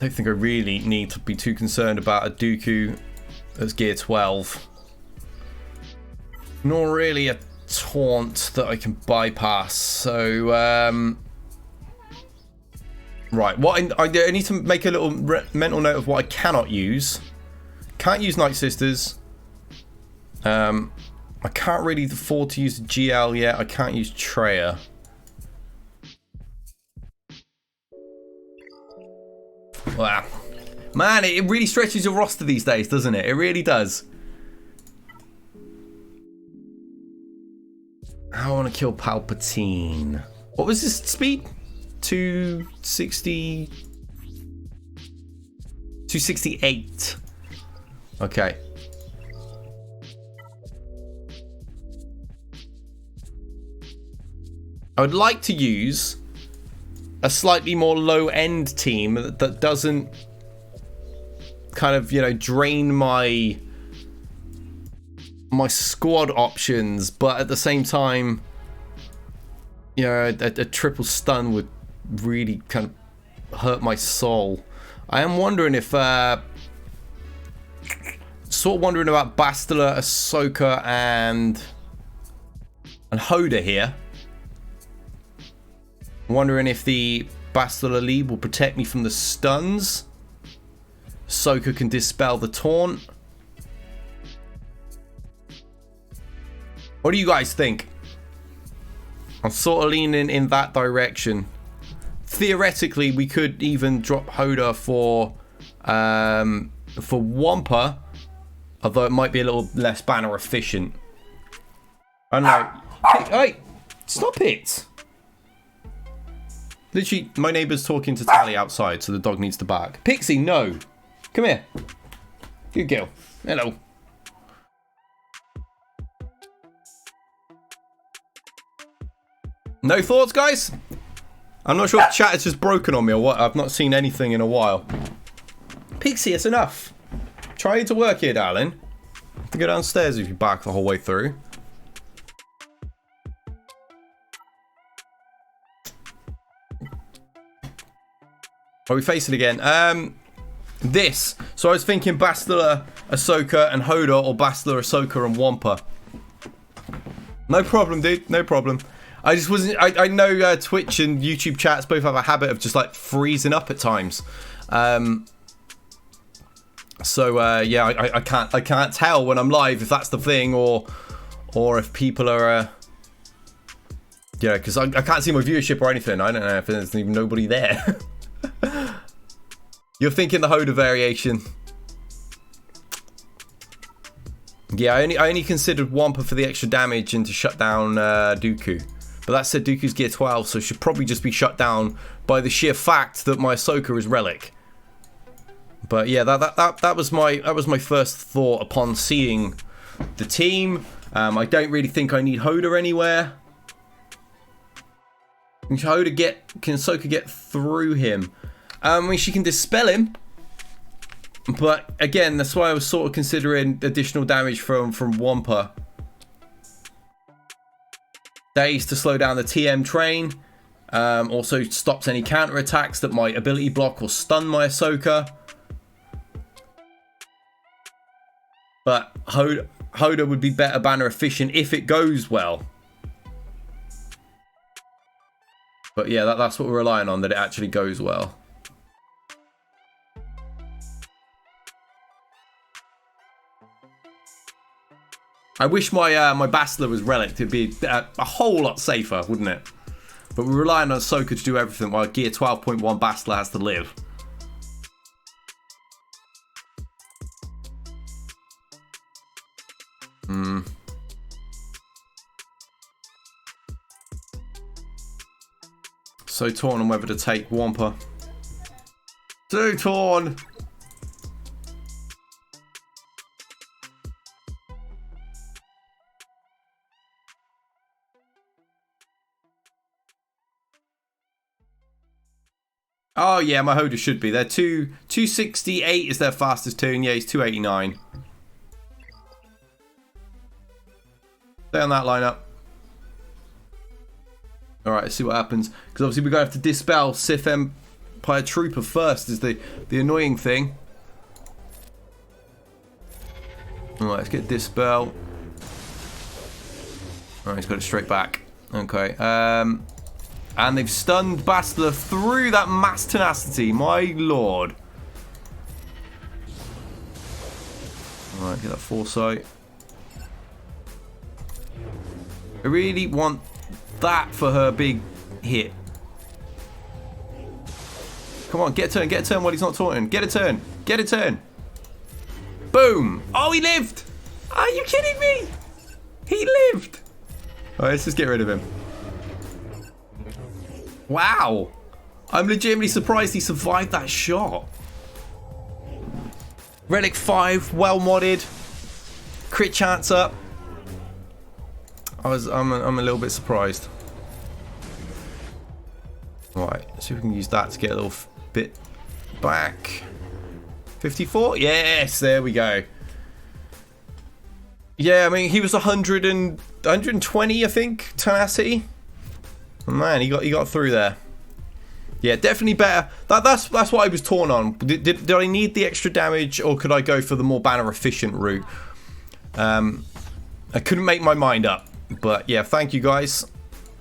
Don't think I really need to be too concerned about a Dooku that's gear 12. Nor really a taunt that I can bypass. So, right. What I need to make a little mental note of what I cannot use. Can't use Night Sisters. I can't really afford to use GL yet. I can't use Treya. Wow. Man, it really stretches your roster these days, doesn't it? It really does. I want to kill Palpatine. What was his speed? 260. 268. Okay. I would like to use a slightly more low-end team that doesn't kind of, you know, drain my squad options, but at the same time, you know, a triple stun would really kind of hurt my soul. I am wondering if sort of wondering about Bastila, Ahsoka, and Hoda here. Wondering if the Bastila lead will protect me from the stuns. Ahsoka can dispel the taunt. What do you guys think? I'm sort of leaning in that direction. Theoretically, we could even drop Hoda for Wampa, although it might be a little less banner efficient. I don't know. Hey, stop it! Literally, my neighbour's talking to Tally outside, so the dog needs to bark. Pixie, no! Come here. Good girl. Hello. No thoughts, guys? I'm not sure if chat is just broken on me or what. I've not seen anything in a while. Pixie, it's enough. Trying to work here, darling. Have to go downstairs if you bark the whole way through. Are we facing again? This. So I was thinking Bastila, Ahsoka, and Hoda, or Bastila, Ahsoka, and Wampa. No problem, dude. No problem. I just wasn't. I know Twitch and YouTube chats both have a habit of just like freezing up at times. So yeah, I can't tell when I'm live if that's the thing or if people are. Yeah, because I can't see my viewership or anything. I don't know if there's even nobody there. You're thinking the Hoda variation. Yeah, I only considered Wampa for the extra damage and to shut down Dooku. But that said, Dooku's gear 12, so should probably just be shut down by the sheer fact that my Ahsoka is relic. But yeah, that was my first thought upon seeing the team. I don't really think I need Hoda anywhere. Can Ahsoka get through him? I mean, she can dispel him. But again, that's why I was sort of considering additional damage from Wampa. Days to slow down the TM train. Also stops any counter attacks that might ability block or stun my Ahsoka. But Hoda would be better banner efficient if it goes well. But yeah, that's what we're relying on, that it actually goes well. I wish my Bastila was relic. It'd be a whole lot safer, wouldn't it? But we're relying on Ahsoka to do everything while Gear 12.1 Bastila has to live. So torn on whether to take Wampa. So torn! Oh yeah, my Hoda should be. They're 268 is their fastest tune. Yeah, he's 289. Stay on that lineup. Alright, let's see what happens. Because obviously we're going to have to dispel Sith Empire Trooper first, is the annoying thing. Alright, let's get dispel. Alright, he's got it straight back. Okay. And they've stunned Bastila through that mass tenacity. My lord. Alright, get that foresight. I really want that for her big hit. Come on, get a turn while he's not taunting. Get a turn. Boom. Oh, he lived. Are you kidding me? He lived. Alright, let's just get rid of him. Wow. I'm legitimately surprised he survived that shot. Relic 5, well modded. Crit chance up. I'm a little bit surprised. Right, let's see if we can use that to get a little bit back. 54? Yes, there we go. Yeah, I mean, he was 120, I think, tenacity. Oh, man, he got through there. Yeah, definitely better. That's what I was torn on. Did I need the extra damage, or could I go for the more banner efficient route? I couldn't make my mind up. But yeah, thank you guys,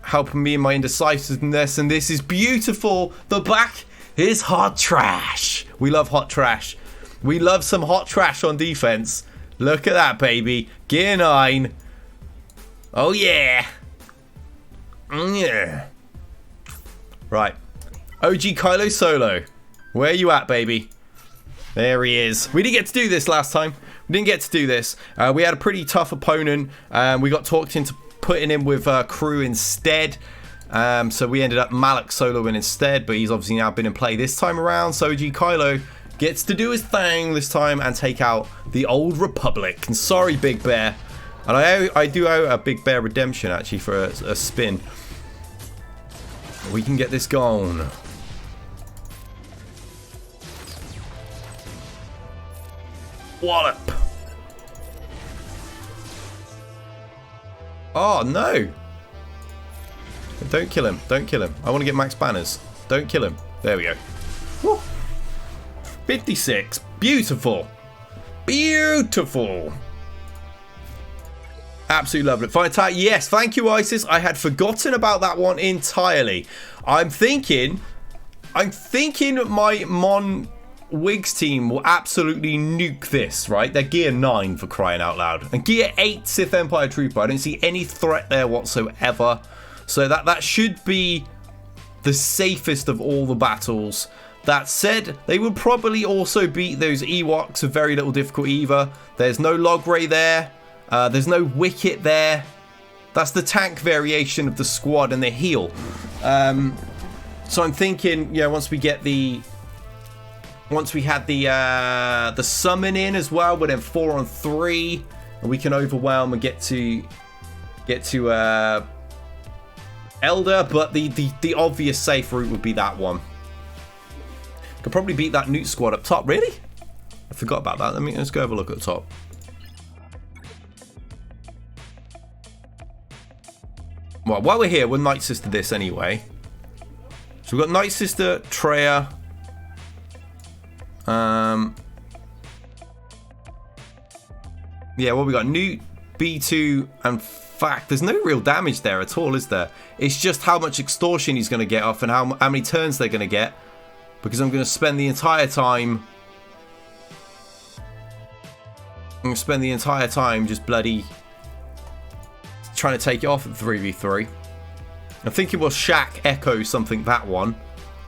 helping me in my indecisiveness. And this is beautiful. The back is hot trash. We love hot trash. We love some hot trash on defense. Look at that, baby. Gear 9. Oh yeah. Yeah. Right. OG Kylo Solo. Where are you at, baby? There he is. We didn't get to do this last time. We didn't get to do this. We had a pretty tough opponent. We got talked into putting him with crew instead. So we ended up Malak soloing instead. But he's obviously now been in play this time around. So OG Kylo gets to do his thing this time and take out the Old Republic. And sorry, Big Bear. And I do owe a Big Bear redemption, actually, for a spin. We can get this gone. Wallop. Oh, no. Don't kill him. Don't kill him. I want to get max banners. Don't kill him. There we go. Woo. 56. Beautiful. Beautiful. Absolutely lovely. Fine attack. Yes, thank you, Isis. I had forgotten about that one entirely. I'm thinking my Mon Wigs team will absolutely nuke this, right? They're gear 9 for crying out loud. And gear 8 Sith Empire Trooper. I don't see any threat there whatsoever. So that should be the safest of all the battles. That said, they would probably also beat those Ewoks with very little difficulty either. There's no Logray there. There's no Wicket there. That's the tank variation of the squad and the heal. So I'm thinking, you know, once we had the summon in as well, we're then 4-on-3, and we can overwhelm and get to Elder. But the obvious safe route would be that one. Could probably beat that Newt squad up top. Really? I forgot about that. Let's go have a look at the top. Well, while we're here, we'll Night Sister this anyway. So we've got Night Sister, Treya. Yeah, well, we got Newt, B2, and Fact. There's no real damage there at all, is there? It's just how much extortion he's going to get off and how many turns they're going to get. Because I'm going to spend the entire time... just bloody... trying to take it off at 3v3. I'm thinking we'll Shaq Echo something that one.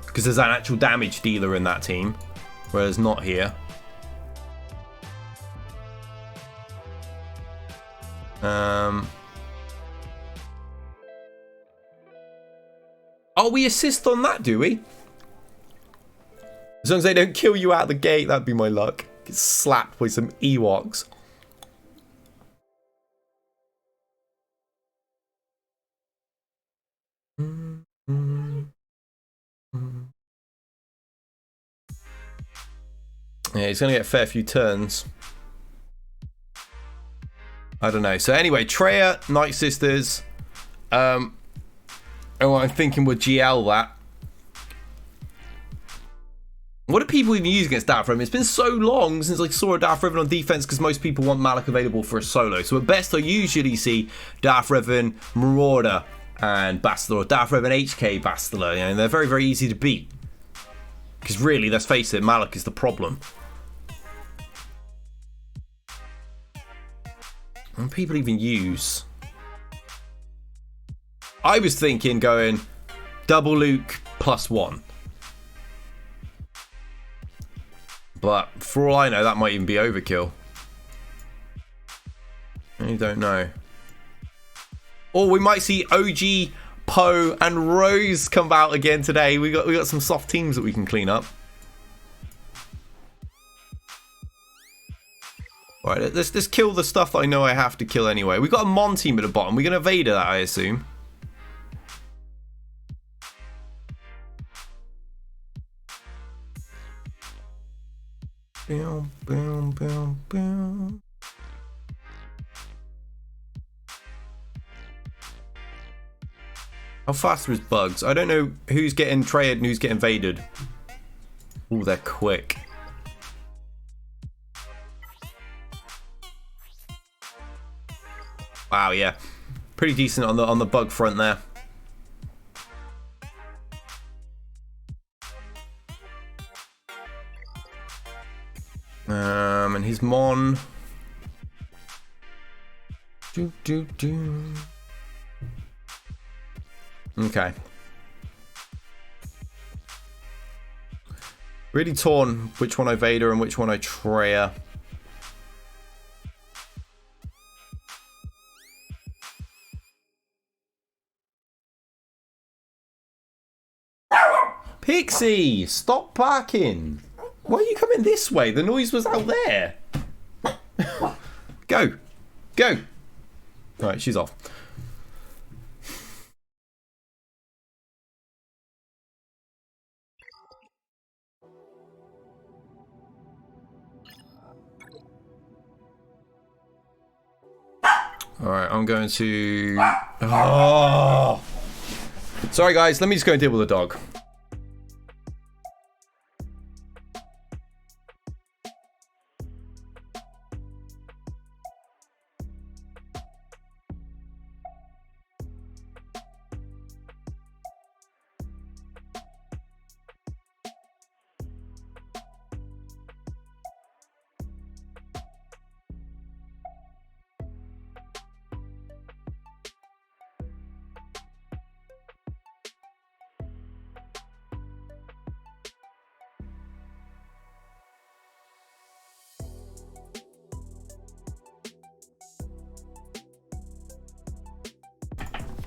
Because there's an actual damage dealer in that team. Whereas not here. Oh, we assist on that, do we? As long as they don't kill you out the gate, that'd be my luck. Get slapped with some Ewoks. Yeah, he's going to get a fair few turns. I don't know. So anyway, Treya, Night Sisters. Oh, I'm thinking we'll GL that. What do people even use against Darth Revan? It's been so long since I saw a Darth Revan on defense because most people want Malak available for a solo. So at best, I usually see Darth Revan, Marauder, and Bastila, or Darth Revan HK Bastila. You know, they're very, very easy to beat. Because really, let's face it, Malak is the problem. And people even use... I was thinking going double Luke +1. But for all I know, that might even be overkill. I don't know. Or we might see OG, Poe, and Rose come out again today. We got some soft teams that we can clean up. Alright, let's kill the stuff that I know I have to kill anyway. We've got a Mon team at the bottom. We're going to Vader that, I assume. Boom, boom, boom, boom. How fast was Bugs? I don't know who's getting Treyed and who's getting Vaded. Ooh, they're quick. Wow, yeah. Pretty decent on the bug front there. And his Mon. Okay. Really torn which one I Vader and which one I Treya. Pixie, stop barking. Why are you coming this way? The noise was out there. Go. Go. Right, she's off. Alright, I'm going to... Oh! Sorry guys, let me just go and deal with the dog.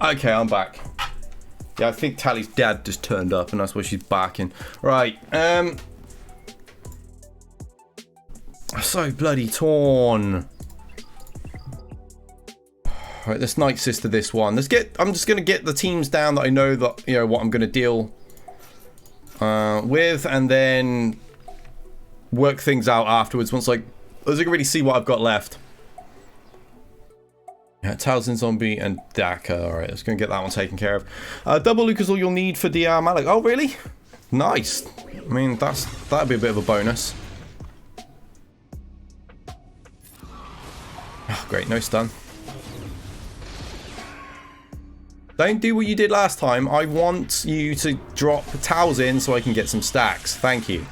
Okay, I'm back. Yeah, I think Tally's dad just turned up and that's why she's barking. Right, I'm so bloody torn. Right, let's Night Sister this one. I'm just gonna get the teams down that I know that, you know, what I'm gonna deal with, and then work things out afterwards once I can really see what I've got left. Yeah, Talzin Zombie and Daka. Alright, let's go and get that one taken care of. Double Luke is all you'll need for DR Malik. Oh, really? Nice. I mean, that'd be a bit of a bonus. Oh, great, no stun. Don't do what you did last time. I want you to drop towels in so I can get some stacks. Thank you.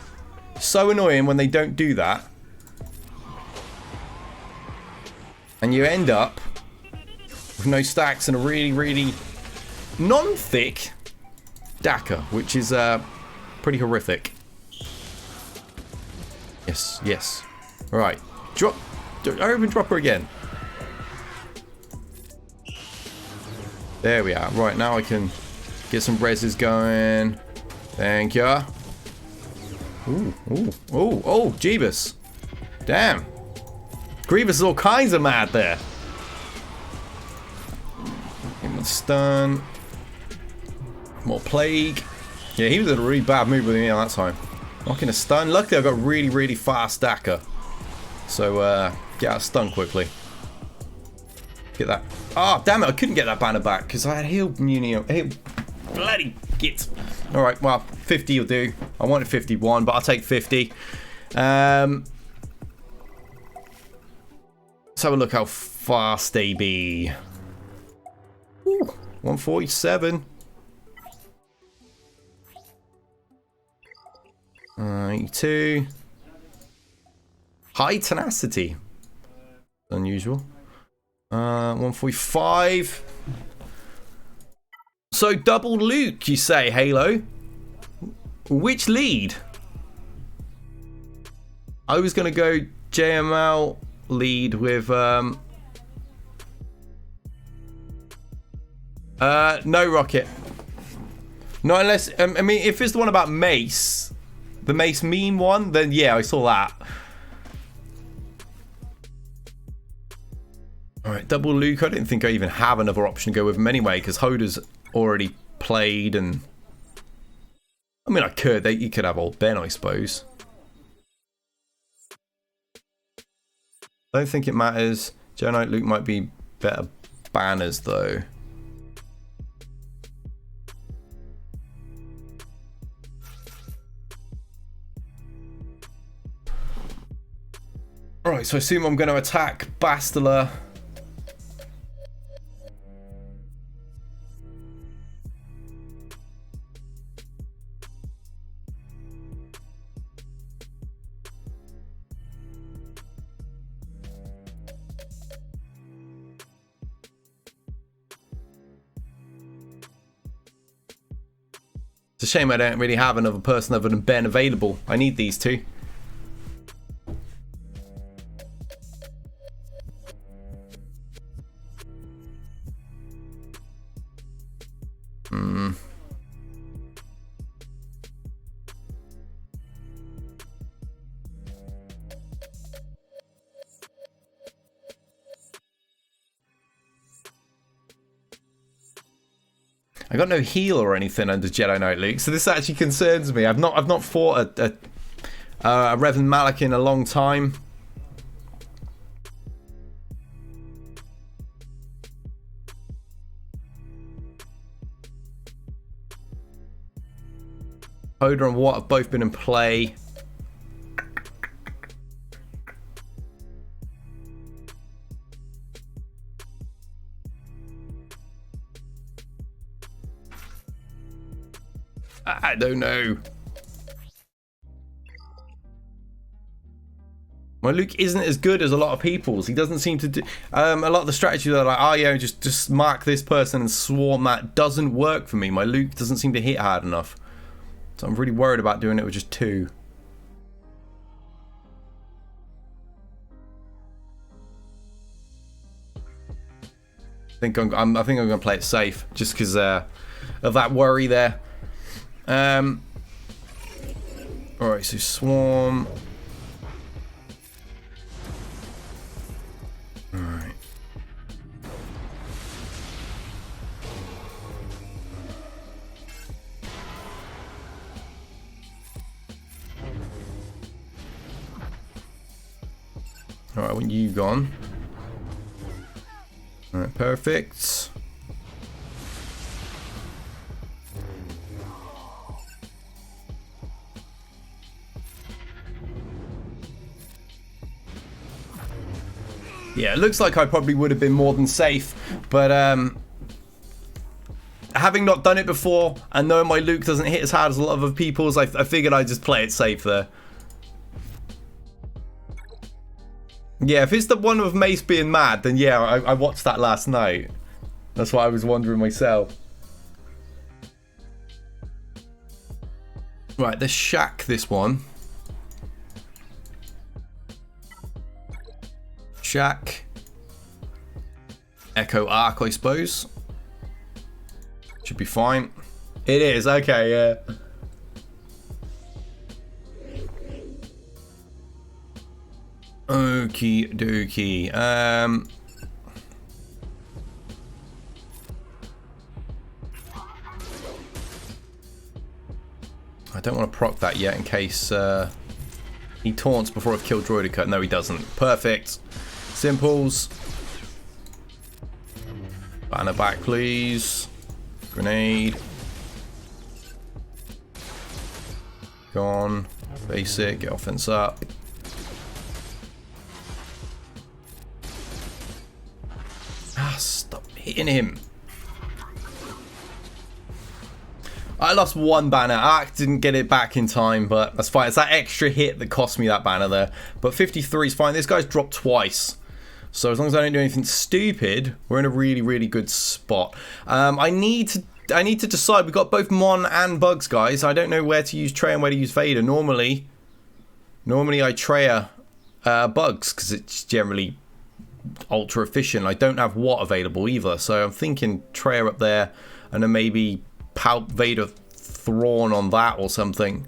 So annoying when they don't do that. And you end up with no stacks and a really, really non-thick Daka, which is pretty horrific. Yes, yes. Alright. Open dropper again. There we are. Right, now I can get some reses going. Thank ya. Ooh, ooh, ooh, oh, Jeebus. Damn. Grievous is all kinds of mad there. Give him a stun. More plague. Yeah, he was in a really bad mood with me on that time. Knocking a stun. Luckily, I got really, really fast Daka. So, get out of stun quickly. Get that. Oh, damn it. I couldn't get that banner back because I had heal immunity. Heal. Bloody git. Alright, well, 50 will do. I wanted 51, but I'll take 50. Let's have a look how fast they be. Ooh, 147. 82. High tenacity. Unusual. 145. So double Luke, you say, Halo? Which lead? I was gonna go JML lead with no rocket. Not unless I mean, if it's the one about Mace, the Mace meme one, then yeah, I saw that. Alright, double Luke. I didn't think I even have another option to go with him anyway, because Hoda's already played, and... I mean, I could. You could have old Ben, I suppose. I don't think it matters. Jedi Knight Luke might be better banners, though. Alright, so I assume I'm going to attack Bastila. It's a shame I don't really have another person other than Ben available. I need these two. I got no heal or anything under Jedi Knight Luke, so this actually concerns me. I've not fought a Revan Malak in a long time. Hoda and Watt have both been in play. I don't know. My Luke isn't as good as a lot of people's. He doesn't seem to do... a lot of the strategies are like, oh yeah, just mark this person and swarm that. Doesn't work for me. My Luke doesn't seem to hit hard enough. So I'm really worried about doing it with just two. I think I'm going to play it safe, just because of that worry there. Alright, so swarm. Alright. Alright, I want you gone. Alright, perfect. Yeah, it looks like I probably would have been more than safe, but having not done it before and knowing my Luke doesn't hit as hard as a lot of other people's, I figured I'd just play it safe there. Yeah, if it's the one with Mace being mad, then yeah, I watched that last night. That's what I was wondering myself. Right, let's shack this one. Shack. Echo Arc, I suppose. Should be fine. It is, okay, yeah. Okie dokie. I don't want to proc that yet in case he taunts before I've killed Droidica. No, he doesn't. Perfect. Simples. Banner back, please. Grenade. Gone. Basic. Get offense up. Ah, stop hitting him. I lost one banner. I didn't get it back in time, but that's fine. It's that extra hit that cost me that banner there. But 53 is fine. This guy's dropped twice. So as long as I don't do anything stupid, we're in a really, really good spot. I need to decide. We've got both Mon and Bugs, guys. I don't know where to use Trey and where to use Vader. Normally I Treya Bugs because it's generally ultra efficient. I don't have Watt available either, so I'm thinking Treya up there, and then maybe Palp Vader Thrawn on that or something.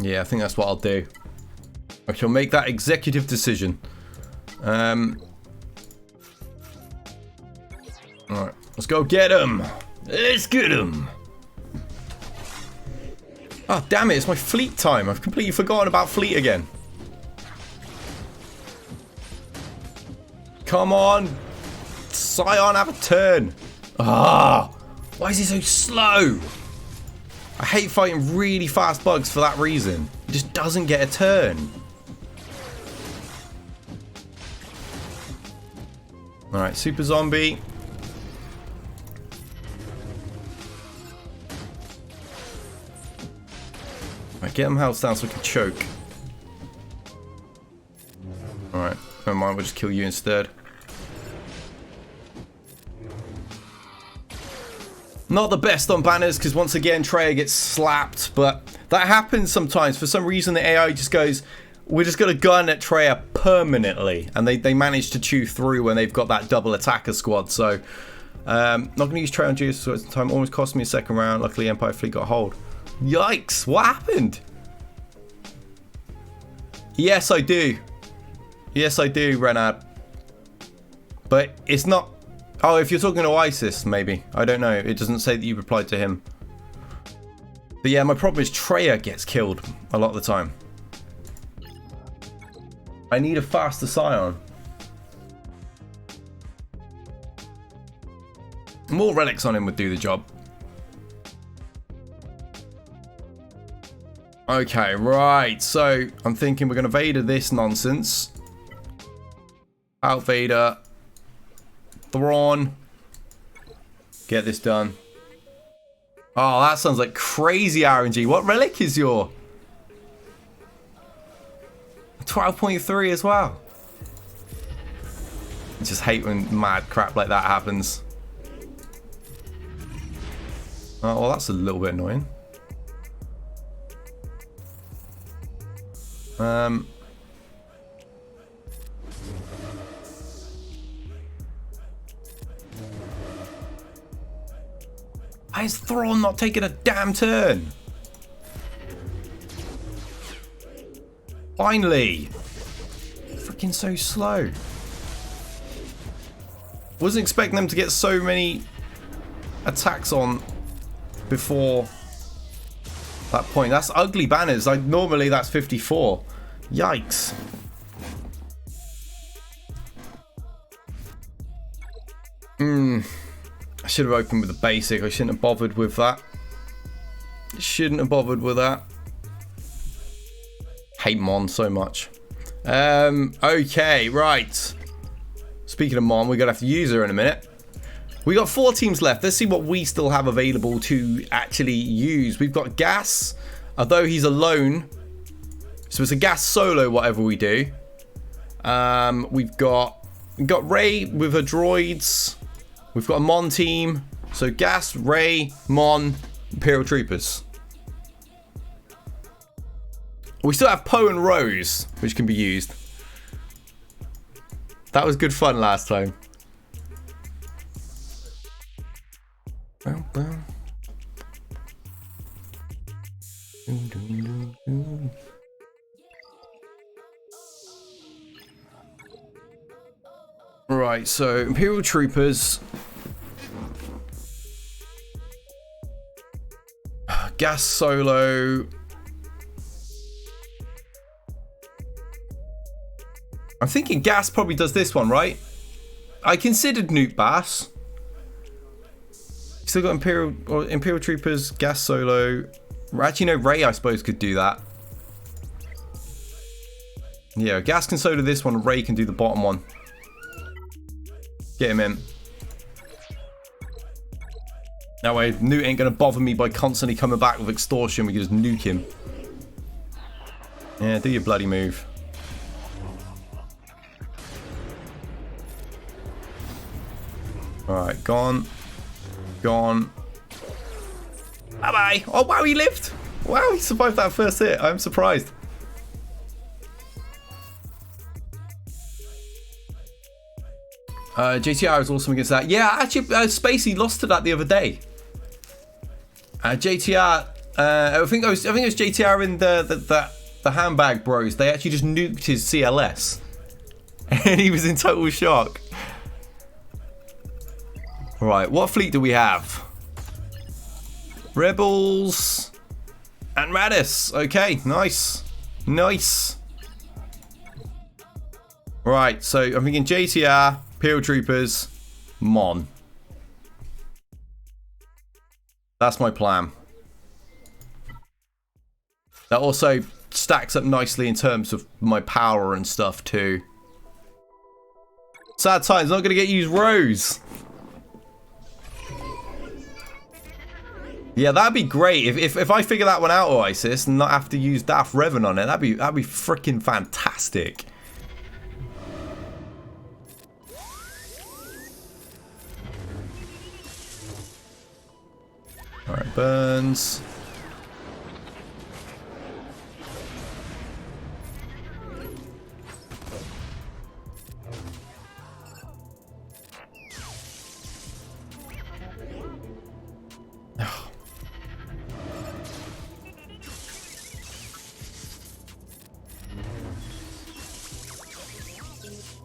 Yeah, I think that's what I'll do. I shall make that executive decision. Alright, let's go get him. Let's get him. Oh, damn it, it's my fleet time. I've completely forgotten about fleet again. Come on. Scion, have a turn. Ah, why is he so slow? I hate fighting really fast bugs for that reason. He just doesn't get a turn. Alright, super zombie. Alright, get them health down so we can choke. Alright, never mind, we'll just kill you instead. Not the best on banners, because once again, Traya gets slapped, but that happens sometimes. For some reason, the AI just goes, we're just going to gun at Traya permanently, and they manage to chew through when they've got that double attacker squad. So, not going to use Traya on GS at the time. Almost cost me a second round. Luckily, Empire Fleet got hold. Yikes, what happened? Yes, I do. Yes, I do, Renard. But it's not... Oh, if you're talking to ISIS, maybe. I don't know. It doesn't say that you replied to him. But yeah, my problem is Traya gets killed a lot of the time. I need a faster Scion. More relics on him would do the job. Okay, right. So, I'm thinking we're going to Vader this nonsense. Out Vader. Thrawn. Get this done. Oh, that sounds like crazy RNG. What relic is your? 12.3 as well. I just hate when mad crap like that happens. Oh, well, that's a little bit annoying. Why is Thrawn not taking a damn turn? Finally! Freaking so slow. Wasn't expecting them to get so many attacks on before that point. That's ugly banners. Like normally that's 54. Yikes. I should have opened with the basic. I shouldn't have bothered with that. Shouldn't have bothered with that. Hate Mon so much. Okay, right. Speaking of Mon, we're going to have to use her in a minute. We got 4 teams left. Let's see what we still have available to actually use. We've got Gas, although he's alone. So it's a Gas solo, whatever we do. We've got Rey with her droids. We've got a Mon team. So Gas, Rey, Mon, Imperial Troopers. We still have Poe and Rose, which can be used. That was good fun last time. Right, so Imperial Troopers. Gas solo. I'm thinking Gas probably does this one, right? I considered Newt Bass. Still got Imperial Troopers, Gas solo. Actually, no, Rey I suppose could do that. Yeah, Gas can solo this one, Rey can do the bottom one. Get him in. That way, Newt ain't gonna bother me by constantly coming back with extortion. We can just nuke him. Yeah, do your bloody move. Alright, gone. Gone. Bye-bye. Oh, wow, he lived. Wow, he survived that first hit. I'm surprised. JTR is awesome against that. Yeah, actually, Spacey lost to that the other day. JTR, I think it was JTR in the the handbag bros, they actually just nuked his CLS. And he was in total shock. Right, what fleet do we have? Rebels and Radis. Okay, nice. Nice. Right, so I'm thinking JTR, Imperial Troopers, Mon. That's my plan. That also stacks up nicely in terms of my power and stuff too. Sad times, not going to get used Rose. Yeah, that'd be great if I figure that one out, Oasis, and not have to use Daft Revan on it. That'd be freaking fantastic. All right, Burns.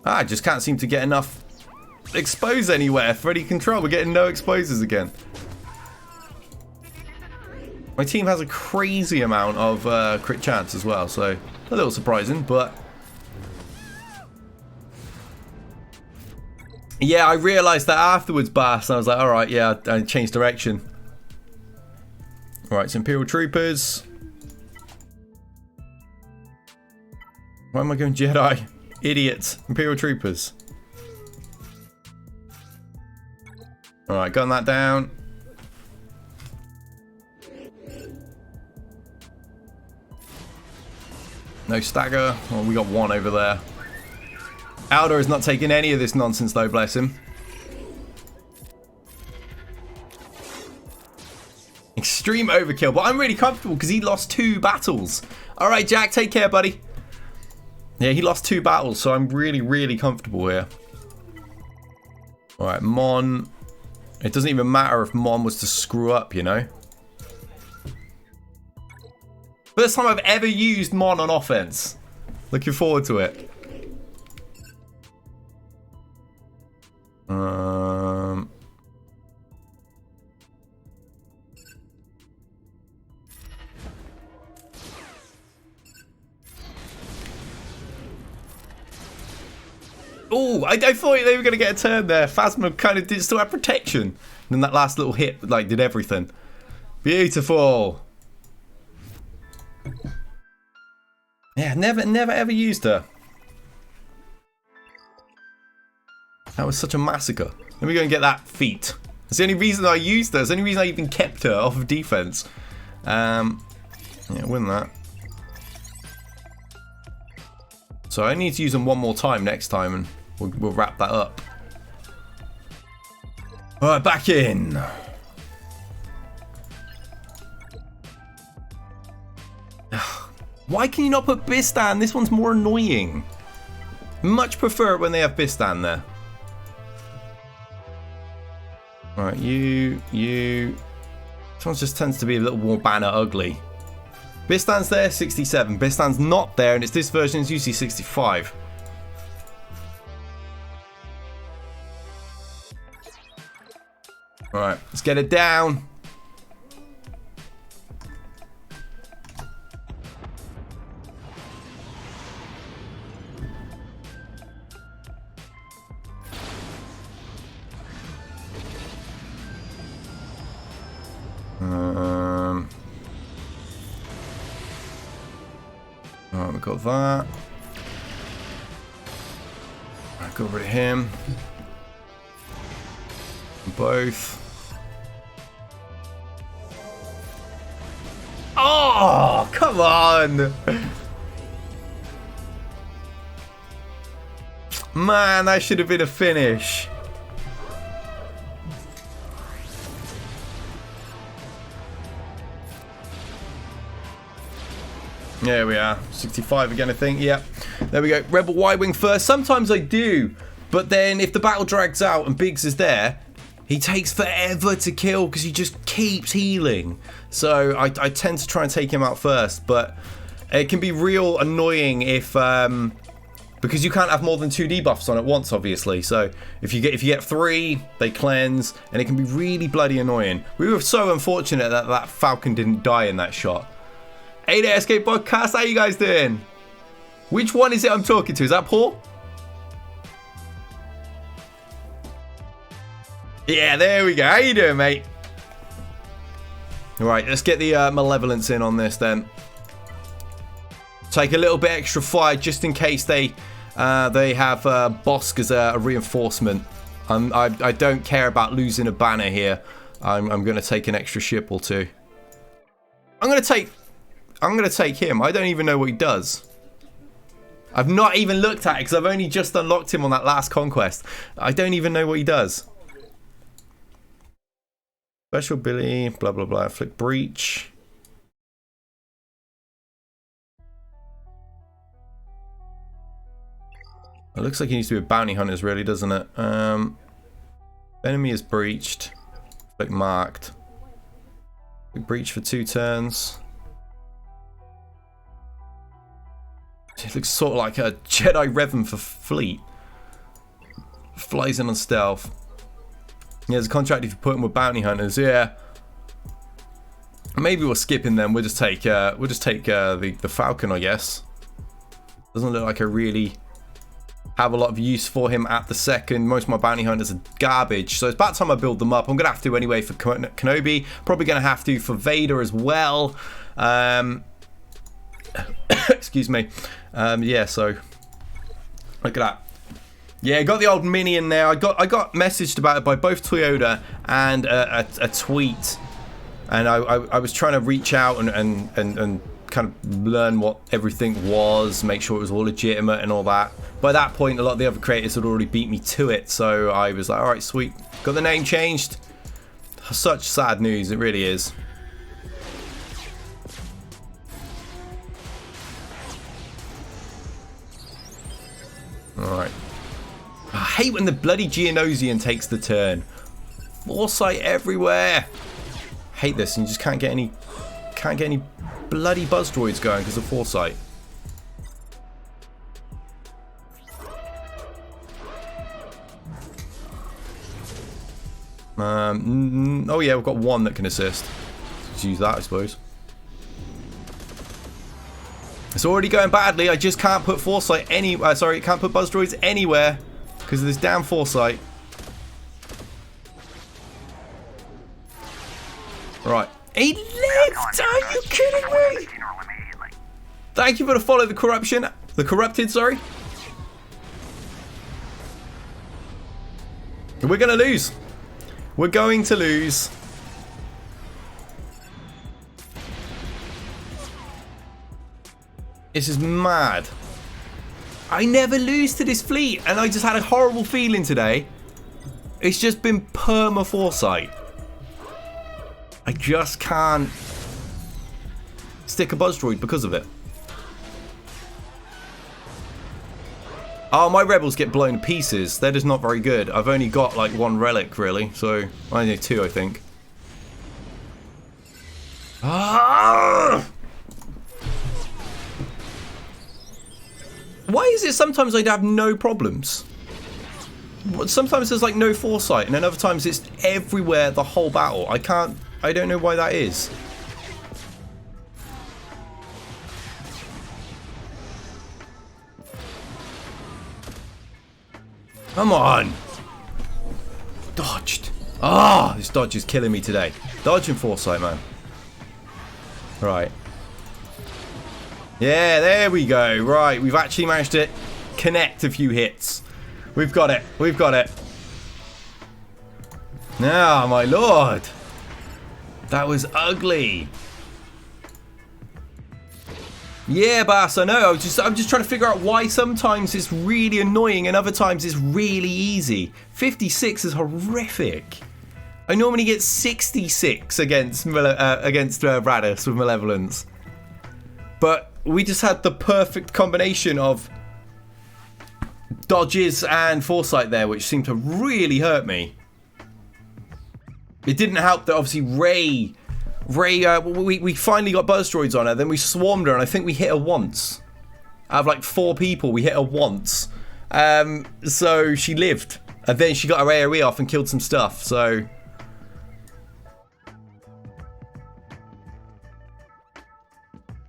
I just can't seem to get enough expose anywhere for any control. We're getting no exposures again. My team has a crazy amount of crit chance as well, so a little surprising, but... Yeah, I realised that afterwards, Bass, and I was like, alright, yeah, I changed direction. Alright, so Imperial Troopers. Why am I going Jedi? Idiots. Imperial Troopers. Alright, gun that down. No stagger. Oh, we got one over there. Alder is not taking any of this nonsense though, bless him. Extreme overkill, but I'm really comfortable because he lost 2 battles. Alright, Jack, take care, buddy. Yeah, he lost 2 battles, so I'm really, really comfortable here. Alright, Mon. It doesn't even matter if Mon was to screw up, you know? First time I've ever used Mon on offense. Looking forward to it. Oh, I thought they were going to get a turn there. Phasma kind of did still have protection. And then that last little hit, like, did everything. Beautiful. Yeah, never ever used her. That was such a massacre. Let me go and get that feat. That's the only reason I used her. It's the only reason I even kept her off of defense. Yeah, win that. So I need to use them one more time next time, and we'll wrap that up. All right, back in. Why can you not put Bistan? This one's more annoying. Much prefer it when they have Bistan there. All right, you. This one just tends to be a little more banner ugly. Bistan's there, 67. Bistan's not there, and it's this version, it's usually 65. Alright, let's get it down. Alright, we got that. Alright, got rid of him. Both. Oh, come on! Man, that should have been a finish. There we are. 65 again, I think. Yep. There we go. Rebel Y-Wing first. Sometimes I do, but then if the battle drags out and Biggs is there, he takes forever to kill because he just keeps healing. So I tend to try and take him out first, but It can be real annoying if because you can't have more than 2 debuffs on at once, obviously. So if you get 3, they cleanse, and it can be really bloody annoying. We were so unfortunate that that Falcon didn't die in that shot. 8ASK podcast, how you guys doing? Which one is it I'm talking to? Is that Paul? Yeah, there we go. How you doing, mate? All right, let's get the malevolence in on this then. Take a little bit extra fire just in case they have Bosk as a reinforcement. I don't care about losing a banner here. I'm going to take an extra ship or 2. I'm going to take him. I don't even know what he does. I've not even looked at it because I've only just unlocked him on that last conquest. I don't even know what he does. Special Billy, blah blah blah. Flick breach. It looks like he needs to be with bounty hunters, really, doesn't it? Enemy is breached. Flick marked. Flick breach for 2 turns. It looks sort of like a Jedi Revan for fleet. Flies in on stealth. Yeah, there's a contract if you put him with bounty hunters. Yeah. Maybe we'll skip him then. We'll just take the Falcon, I guess. Doesn't look like I really have a lot of use for him at the second. Most of my bounty hunters are garbage, so it's about time I build them up. I'm gonna have to anyway for Kenobi. Probably gonna have to for Vader as well. Excuse me. Yeah, so look at that. Yeah, got the old mini in there. I got messaged about it by both Toyota and a tweet, and I was trying to reach out and kind of learn what everything was, make sure it was all legitimate and all that. By that point, a lot of the other creators had already beat me to it, so I was like, all right, sweet. Got the name changed. Such sad news, it really is. All right. I hate when the bloody Geonosian takes the turn. Foresight everywhere. Hate this, and you just can't get any bloody buzz droids going because of foresight. Oh yeah, we've got 1 that can assist. Let's use that, I suppose. It's already going badly. I just can't put foresight can't put buzz droids anywhere because of this damn foresight. Right. He lived! Are you kidding me? Thank you for the follow, the corruption. The corrupted, sorry. We're going to lose. We're going to lose. This is mad. I never lose to this fleet, and I just had a horrible feeling today. It's just been perma foresight. I just can't stick a buzz droid because of it. Oh, my rebels get blown to pieces. They're just not very good. I've only got like 1 relic, really. So, I need 2, I think. Ah! Why is it sometimes I'd have no problems? Sometimes there's like no foresight, and then other times it's everywhere the whole battle. I don't know why that is. Come on! Dodged. Ah, this dodge is killing me today. Dodge and foresight, man. Right. Yeah, there we go. Right, we've actually managed to connect a few hits. We've got it. We've got it. Now, my lord. That was ugly. Yeah, Bass, I know. I'm just trying to figure out why sometimes it's really annoying and other times it's really easy. 56 is horrific. I normally get 66 against Radis with Malevolence. But we just had the perfect combination of dodges and foresight there, which seemed to really hurt me. It didn't help that obviously Rey Ray, we finally got buzz droids on her. Then we swarmed her, and I think we hit her once. Out of like 4 people, we hit her once. So she lived. And then she got her AoE off and killed some stuff, so...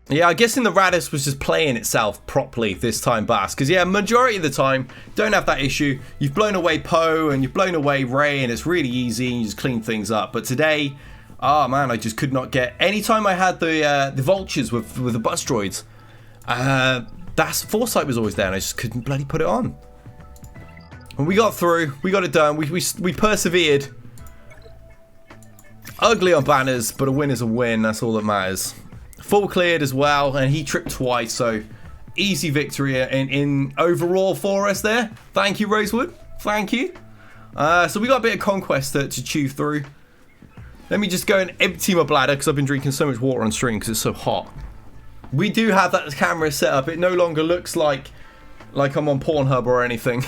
Yeah, I'm guessing the Radis was just playing itself properly this time, Bass. Because, yeah, majority of the time, don't have that issue. You've blown away Poe and you've blown away Rey, and it's really easy and you just clean things up. But today, oh man, I just could not get... Anytime I had the vultures with the bus droids, that's Foresight was always there and I just couldn't bloody put it on. And we got through. We got it done. We persevered. Ugly on banners, but a win is a win. That's all that matters. Full cleared as well, and he tripped twice, so easy victory in overall for us there. Thank you, Rosewood. Thank you. So we got a bit of conquest to chew through. Let me just go and empty my bladder because I've been drinking so much water on stream because it's so hot. We do have that camera set up. It no longer looks like I'm on Pornhub or anything.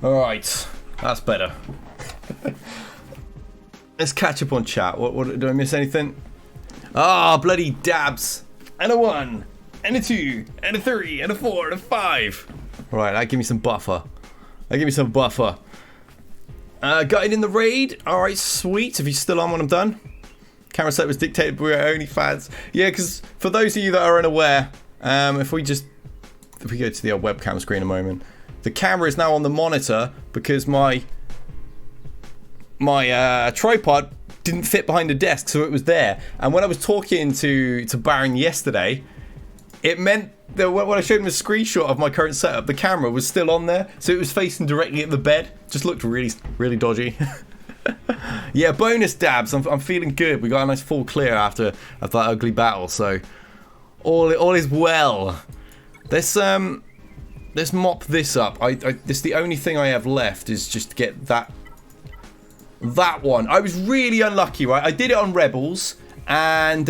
Alright, that's better. Let's catch up on chat. What did I miss anything? Ah, bloody dabs. And a 1, and a 2, and a 3, and a 4, and a 5. Right, that give me some buffer. Guide in the raid. Alright, sweet. If he's still on when I'm done. Camera set was dictated by our only fans. Yeah, because for those of you that are unaware, if we go to the old webcam screen a moment. The camera is now on the monitor because my tripod didn't fit behind the desk, so it was there. And when I was talking to Baron yesterday, it meant that when I showed him a screenshot of my current setup, the camera was still on there, so it was facing directly at the bed. Just looked really, really dodgy. Yeah, bonus dabs. I'm feeling good. We got a nice full clear after that ugly battle, so all is well. Let's mop this up. This the only thing I have left is just to get that one. I was really unlucky, right? I did it on Rebels, and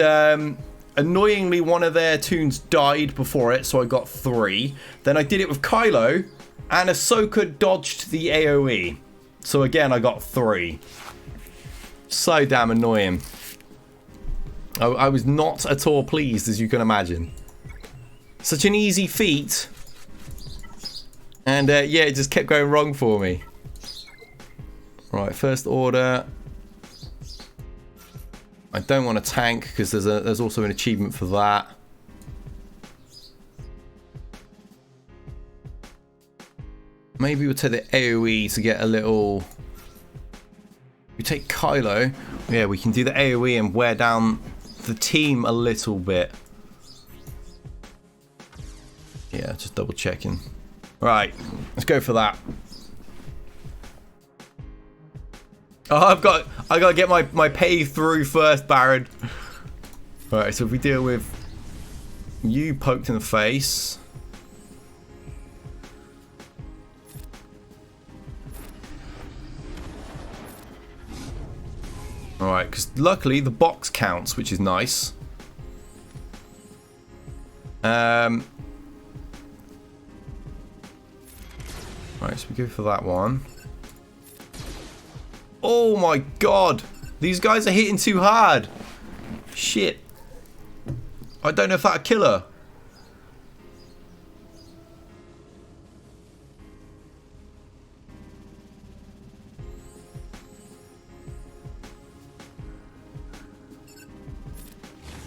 annoyingly one of their tunes died before it, so I got 3. Then I did it with Kylo, and Ahsoka dodged the AoE. So again, I got 3. So damn annoying. I was not at all pleased, as you can imagine. Such an easy feat. And yeah, it just kept going wrong for me. Right, first order. I don't want a tank because there's also an achievement for that. Maybe we'll take the AoE to get a little... We take Kylo. Yeah, we can do the AoE and wear down the team a little bit. Yeah, just double checking. Right, let's go for that. Oh, I gotta get my pay through first, Baron. Alright, so if we deal with you poked in the face. because luckily the box counts, which is nice. Right, so we go for that one. Oh my god! These guys are hitting too hard! Shit. I don't know if that'll kill her.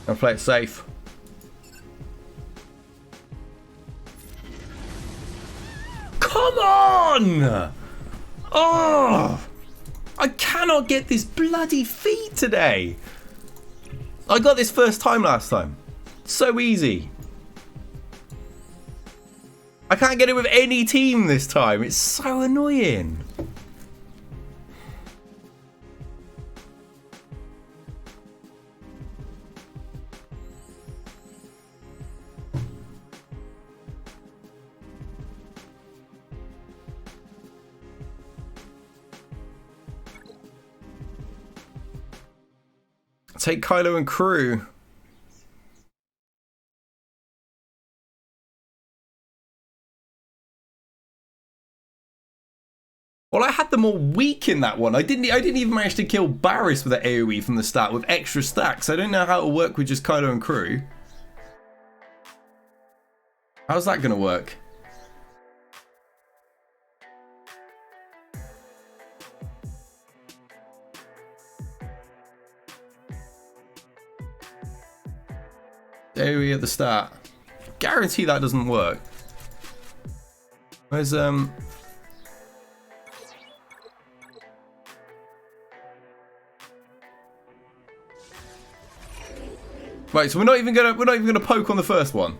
I'll play it safe. Come on! Oh! I cannot get this bloody feat today. I got this first time last time. So easy. I can't get it with any team this time. It's so annoying. Take Kylo and crew. Well, I had them all weak in that one. I didn't even manage to kill Barriss with an AoE from the start with extra stacks. I don't know how it'll work with just Kylo and crew. How's that gonna work? AoE at the start. Guarantee that doesn't work. Where's Right, so we're not even gonna poke on the first one.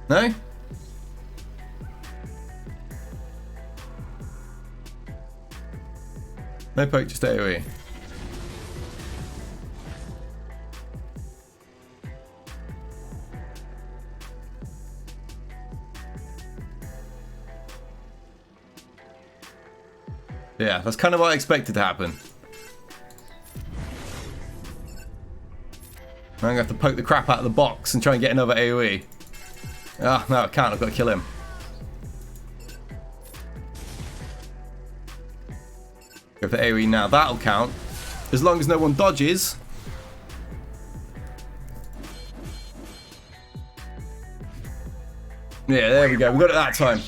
No? No poke, just AoE. Yeah, that's kind of what I expected to happen. I'm going to have to poke the crap out of the box and try and get another AoE. Ah, no, I can't. I've got to kill him. Go for AoE now. That'll count. As long as no one dodges. Yeah, there we go. We got it that time.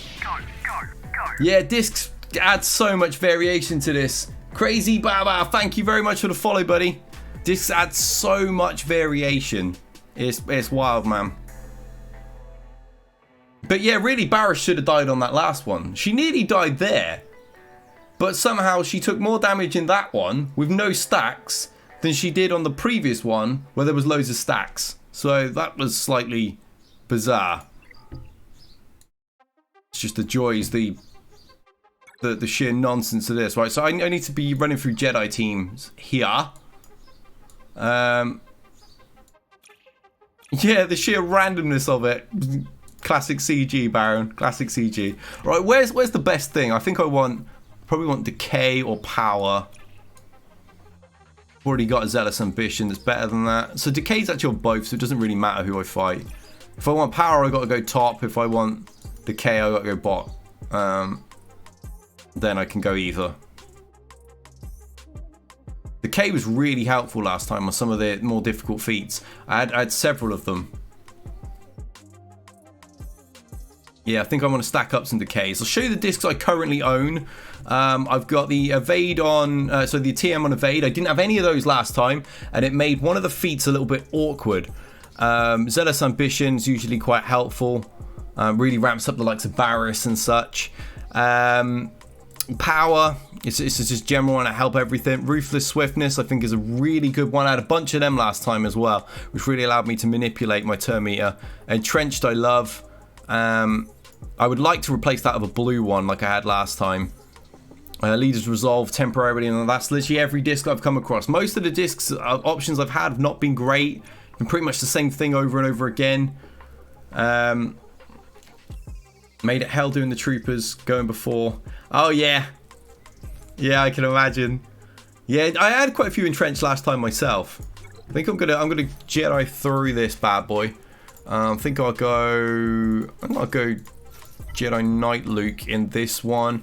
Yeah, discs add so much variation to this. Crazy Baba, thank you very much for the follow, buddy. Discs add so much variation. It's wild, man. But yeah, really, Barriss should have died on that last one. She nearly died there. But somehow she took more damage in that one with no stacks than she did on the previous one where there was loads of stacks. So that was slightly bizarre. It's just the joys, the sheer nonsense of this, right? So I need to be running through Jedi teams here. Yeah, the sheer randomness of it. Classic CG, Baron. Classic CG. Right, where's the best thing? I think probably want decay or power. Already got a zealous ambition that's better than that. So decay's actually on both, so it doesn't really matter who I fight. If I want power, I got to go top. If I want decay, I got to go bot. Then I can go either. Decay was really helpful last time on some of the more difficult feats. I had several of them. Yeah, I think I want to stack up some decays. I'll show you the discs I currently own. I've got the Evade on, so the TM on Evade. I didn't have any of those last time, and it made one of the feats a little bit awkward. Zealous Ambition's usually quite helpful. Really ramps up the likes of Barriss and such. Power, it's just general one to help everything. Ruthless Swiftness, I think, is a really good one. I had a bunch of them last time as well, which really allowed me to manipulate my turn meter. Entrenched, I love. I would like to replace that with a blue one like I had last time. Leaders resolve temporarily, and that's literally every disc I've come across. Most of the discs options I've had have not been great. Been pretty much the same thing over and over again. Made it hell doing the troopers going before. Oh yeah, yeah, I can imagine. Yeah, I had quite a few entrenched last time myself. I think I'm gonna Jedi through this bad boy. I think I'll go Jedi Knight Luke in this one.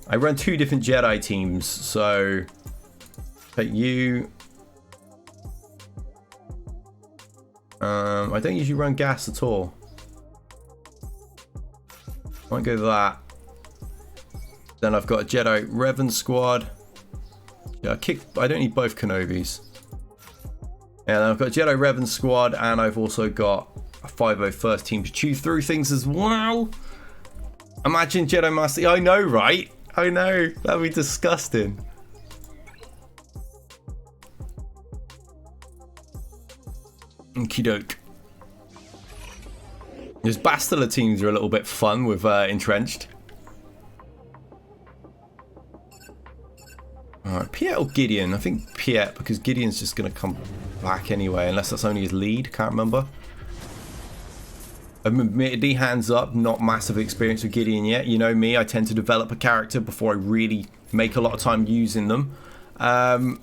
I run 2 different Jedi teams, so take you. I don't usually run gas at all. Might go that. Then I've got a Jedi Revan squad. Yeah, I don't need both Kenobis. And I've got a Jedi Revan squad, and I've also got a 501st team to chew through things as well. Imagine Jedi Master. I know, right? I know. That'd be disgusting. Okie doke. Those Bastila teams are a little bit fun with entrenched. Alright, Piet or Gideon? I think Piet, because Gideon's just going to come back anyway, unless that's only his lead. Can't remember. Admittedly, hands up, not massive experience with Gideon yet. You know me, I tend to develop a character before I really make a lot of time using them. And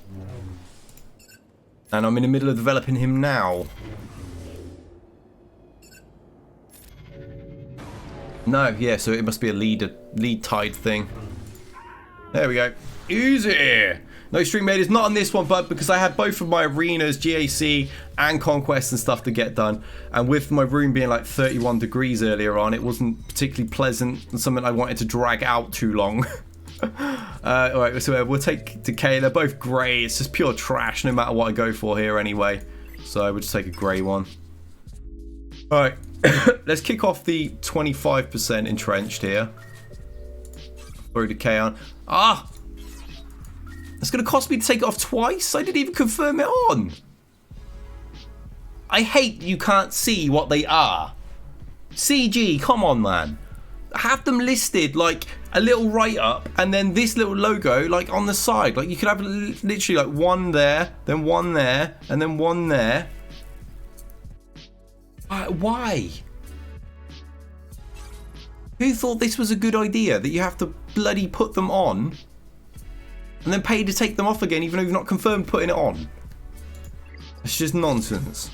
I'm in the middle of developing him now. No, yeah, so it must be a lead tied thing. There we go. Easy! No stream made is not on this one, but because I had both of my arenas, GAC and Conquest and stuff to get done, and with my room being like 31 degrees earlier on, it wasn't particularly pleasant and something I wanted to drag out too long. Alright, so we'll take Decay. They're both grey. It's just pure trash no matter what I go for here anyway. So we'll just take a grey one. Alright, let's kick off the 25% entrenched here. Throw Decay on. Ah! It's going to cost me to take it off twice? I didn't even confirm it on. I hate you can't see what they are. CG, come on, man. Have them listed like a little write-up and then this little logo like on the side. Like you could have literally like one there, then one there, and then one there. Why? Who thought this was a good idea? That you have to bloody put them on and then pay to take them off again even though you've not confirmed putting it on. It's just nonsense.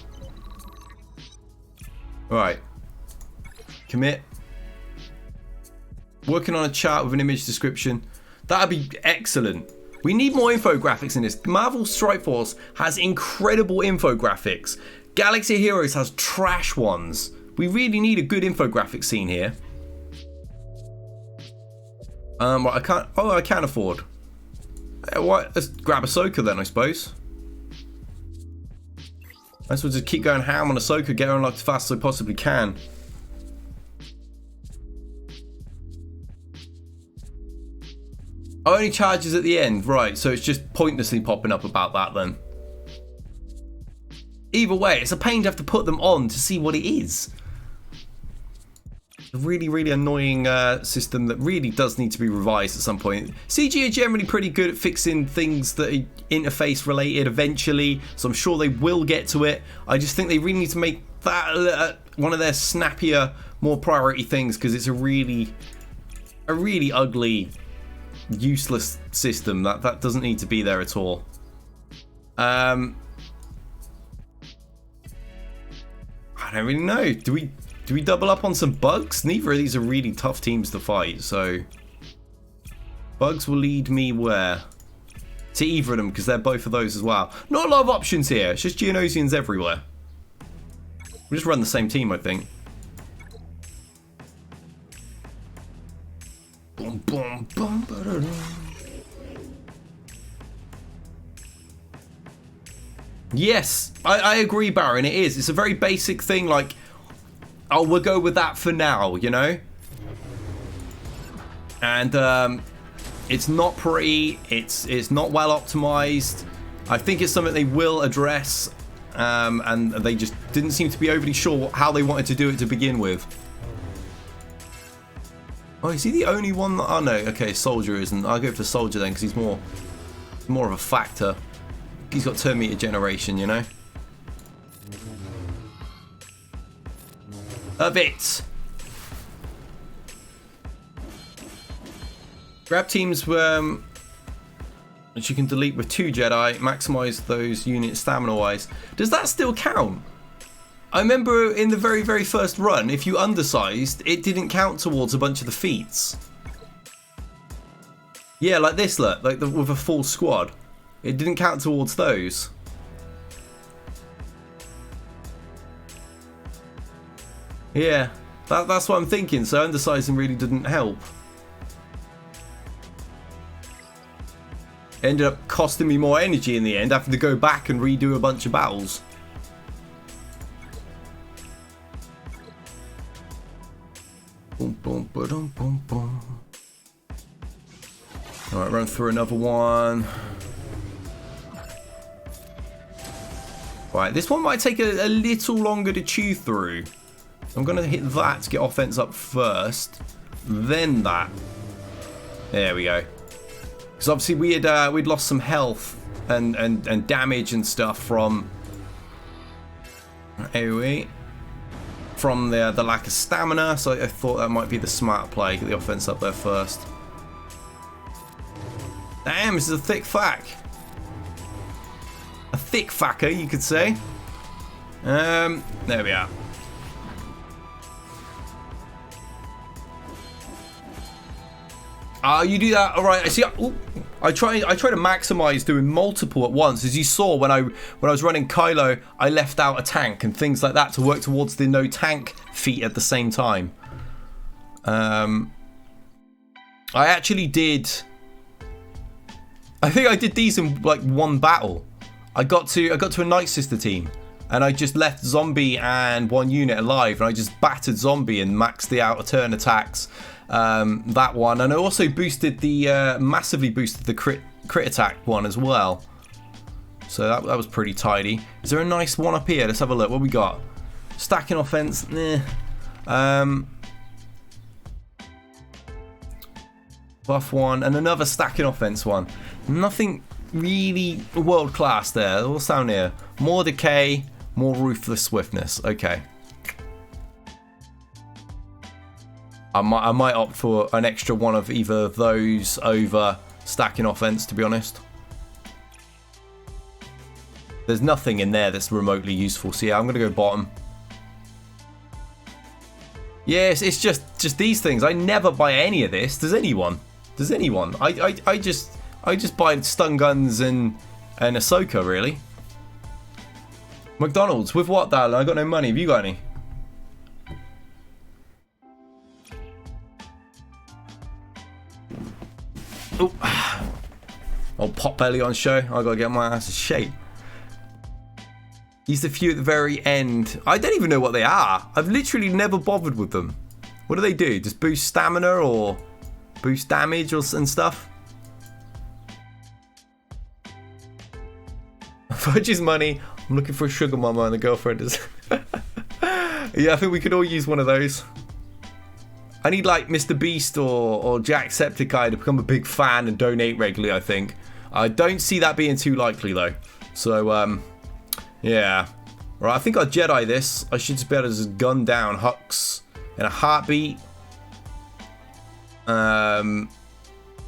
Alright. Commit. Working on a chart with an image description. That'd be excellent. We need more infographics in this. Marvel Strike Force has incredible infographics. Galaxy of Heroes has trash ones. We really need a good infographic scene here. Well, I can't. Oh, I can afford. What? Let's grab Ahsoka then, I suppose. I suppose just keep going ham on Ahsoka, get her unlocked as fast as I possibly can. Oh, only charges at the end, right? So it's just pointlessly popping up about that then. Either way, it's a pain to have to put them on to see what it is. A really, really annoying system that really does need to be revised at some point. CG are generally pretty good at fixing things that are interface related eventually, so I'm sure they will get to it. I just think they really need to make that one of their snappier, more priority things, because it's a really ugly, useless system that doesn't need to be there at all. I don't really know. Do we double up on some bugs? Neither of these are really tough teams to fight, so bugs will lead me where? To either of them, because they're both of those as well. Not a lot of options here. It's just Geonosians everywhere. We'll just run the same team, I think. Boom, boom, boom, ba-da-da. Yes, I agree, Baron. It is. It's a very basic thing, like, oh, we'll go with that for now, you know? And it's not pretty. It's not well optimized. I think it's something they will address, and they just didn't seem to be overly sure how they wanted to do it to begin with. Oh, is he the only one that... Oh, no. Okay, Soldier isn't. I'll go for Soldier then, because he's more of a factor. He's got turn meter generation, you know? A bit. Grab teams which you can delete with 2 Jedi. Maximize those units stamina-wise. Does that still count? I remember in the very, very first run, if you undersized, it didn't count towards a bunch of the feats. Yeah, like this, look. Like with a full squad. It didn't count towards those. Yeah, that's what I'm thinking. So undersizing really didn't help. Ended up costing me more energy in the end, having to go back and redo a bunch of battles. Boom, boom, boom, boom, boom. Alright, run through another one. Right, this one might take a little longer to chew through. I'm going to hit that to get offense up first. Then that. There we go. Because obviously we'd lost some health and damage and stuff from... AoE. From the lack of stamina, so I thought that might be the smart play. Get the offense up there first. Damn, this is a thick fack. A thick facker, you could say. There we are. You do that. All right. I see. I try to maximize doing multiple at once. As you saw when I was running Kylo, I left out a tank and things like that to work towards the no tank feat at the same time. I actually did. I think I did these in like one battle. I got to a Night Sister team, and I just left Zombie and 1 unit alive, and I just battered Zombie and maxed the out of turn attacks. That one, and I also boosted the massively boosted the crit attack one as well. So that was pretty tidy. Is there a nice one up here? Let's have a look. What we got? Stacking offense. Nah. Buff one and another stacking offense one. Nothing really world class there. What's down here? More decay, more ruthless swiftness. Okay. I might opt for an extra one of either of those over stacking offense, to be honest. There's nothing in there that's remotely useful, so yeah, I'm gonna go bottom. Yes, it's just these things. I never buy any of this. Does anyone? Does anyone? I just buy stun guns and Ahsoka, really. McDonald's with what, darling? I got no money. Have you got any? Oh, old pot belly on show. I gotta get my ass in shape. Use the few at the very end. I don't even know what they are. I've literally never bothered with them. What do they do? Just boost stamina or boost damage and stuff? Fudge's money. I'm looking for a sugar mama and the girlfriend is. Yeah, I think we could all use one of those. I need like Mr. Beast or Jacksepticeye to become a big fan and donate regularly, I think. I don't see that being too likely though. So, yeah. Right, I think I'll Jedi this. I should just be able to just gun down Hux in a heartbeat.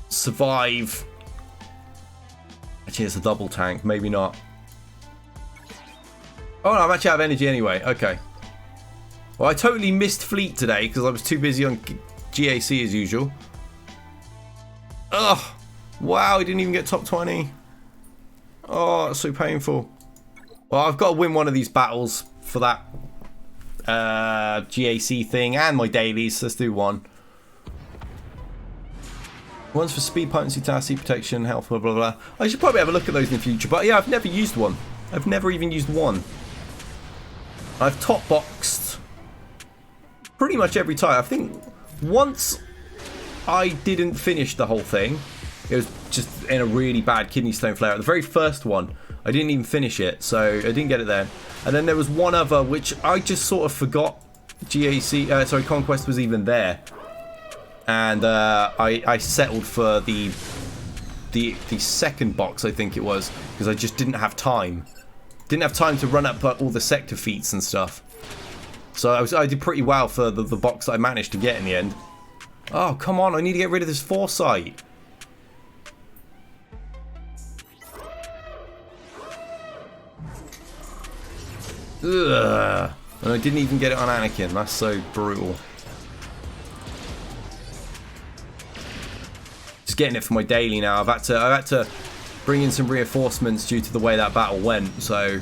Survive. Actually, it's a double tank. Maybe not. Oh, no, I'm actually out of energy anyway. Okay. Well, I totally missed fleet today because I was too busy on GAC as usual. Ugh. Wow, he didn't even get top 20. Oh, that's so painful. Well, I've got to win one of these battles for that GAC thing and my dailies. Let's do one. One's for speed, potency, tenacity, protection, health, blah, blah, blah. I should probably have a look at those in the future. But yeah, I've never used one. I've never even used one. I've top boxed pretty much every time. I think once I didn't finish the whole thing. It was just in a really bad kidney stone flare. The very first one, I didn't even finish it, so I didn't get it there. And then there was one other which I just sort of forgot GAC, sorry, Conquest was even there. and I settled for the second box, I think it was, because I just didn't have time. Didn't have time to run up all the sector feats and stuff. So I did pretty well for the box that I managed to get in the end. Oh, come on, I need to get rid of this foresight. Ugh. And I didn't even get it on Anakin. That's so brutal. Just getting it for my daily now. I've had to bring in some reinforcements due to the way that battle went. So